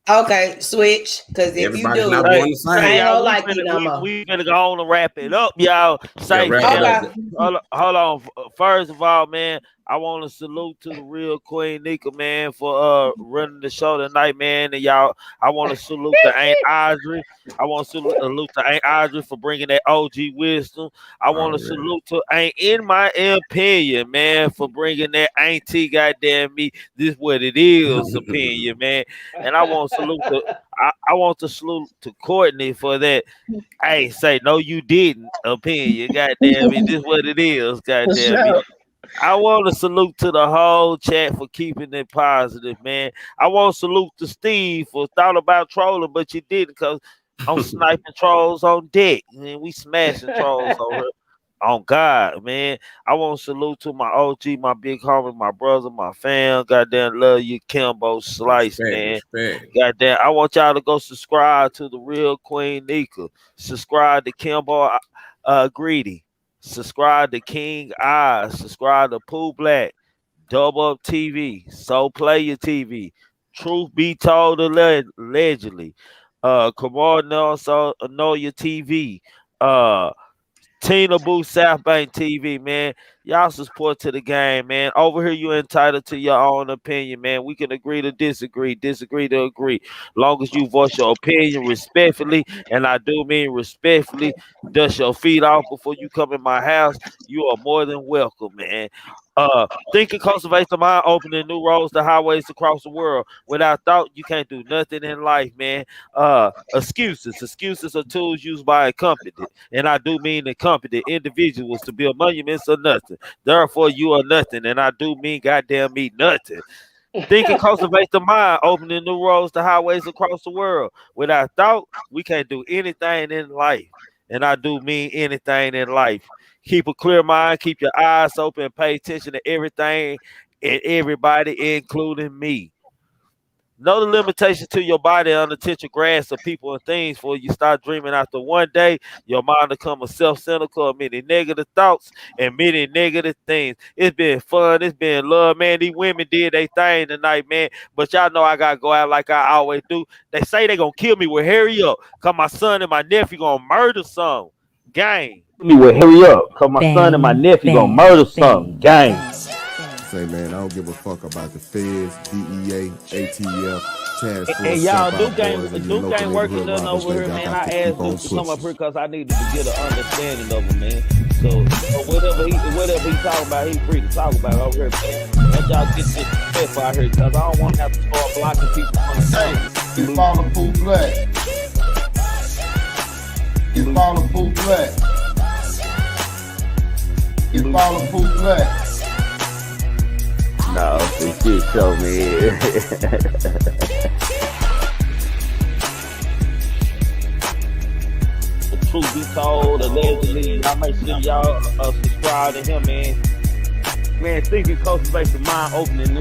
Okay, switch. Because if you do, not doing the same. I don't like you no more. We gonna go on and wrap it up, y'all. Say, hold on. First of all, man, I want to salute to the real Queen Nika, man, for running the show tonight, man. And y'all, I want to salute to Aunt Audrey. I want to salute to Aunt Audrey for bringing that OG wisdom. I want to salute to Aunt, in my opinion, man, for bringing that Auntie, goddamn me, this what it is opinion, man. And I want to salute to I want to salute to Courtney for that. Hey, say no, you didn't opinion, goddamn me, this what it is, goddamn me. I want to salute to the whole chat for keeping it positive, man. I want to salute to Steve for thought about trolling, but you didn't, because I'm sniping trolls on deck. Man, we smashing trolls on God, man. I want to salute to my OG, my big homie, my brother, my fam. Goddamn, love you, Kimbo Slice, man. Goddamn, I want y'all to go subscribe to the real Queen Nika. Subscribe to Kimbo Greedy. Subscribe to King Eyes. Subscribe to Pooh Black, Double Up TV, Soul Player TV, Truth Be Told allegedly, come on, also Anoya TV, Tina Boo South Bank TV, man. Y'all support to the game, man. Over here, you entitled to your own opinion, man. We can agree to disagree to agree. Long as you voice your opinion respectfully, and I do mean respectfully, dust your feet off before you come in my house, you are more than welcome, man. Thinking cultivates the mind, opening new roads to highways across the world. Without thought, you can't do nothing in life, man. Excuses are tools used by incompetent, and I do mean incompetent individuals to build monuments of nothing. Therefore, you are nothing, and I do mean goddamn me nothing. Thinking cultivates the mind, opening new roads to highways across the world. Without thought, we can't do anything in life, and I do mean anything in life. Keep a clear mind, keep your eyes open, pay attention to everything and everybody, including me. Know the limitations to your body and unintentional grasp of people and things before you start dreaming after one day. Your mind becomes self-cynical of many negative thoughts and many negative things. It's been fun. It's been love, man. These women did their thing tonight, man. But y'all know I got to go out like I always do. They say they going to kill me. Well, hurry up. Because my son and my nephew going to murder some. Gang. Me with hurry up, cause my son and my nephew gonna murder some gang. Say, man, I don't give a fuck about the feds, DEA, ATF, task force. And y'all, Duke Duke ain't working nothing over here, man. I asked Duke to come up here because I needed to get an understanding of him, man. So whatever he talking about, he free to talk about it over here, man. Let y'all get this stuff out here, because I don't want to have to start blocking people from the stage. You follow Pooh Black. You follow Pooh Black. You follow Pooh Black. No, this shit show me. The truth be told, allegedly, I make sure y'all subscribe to him, man. Man, thinking cultivates the mind, opening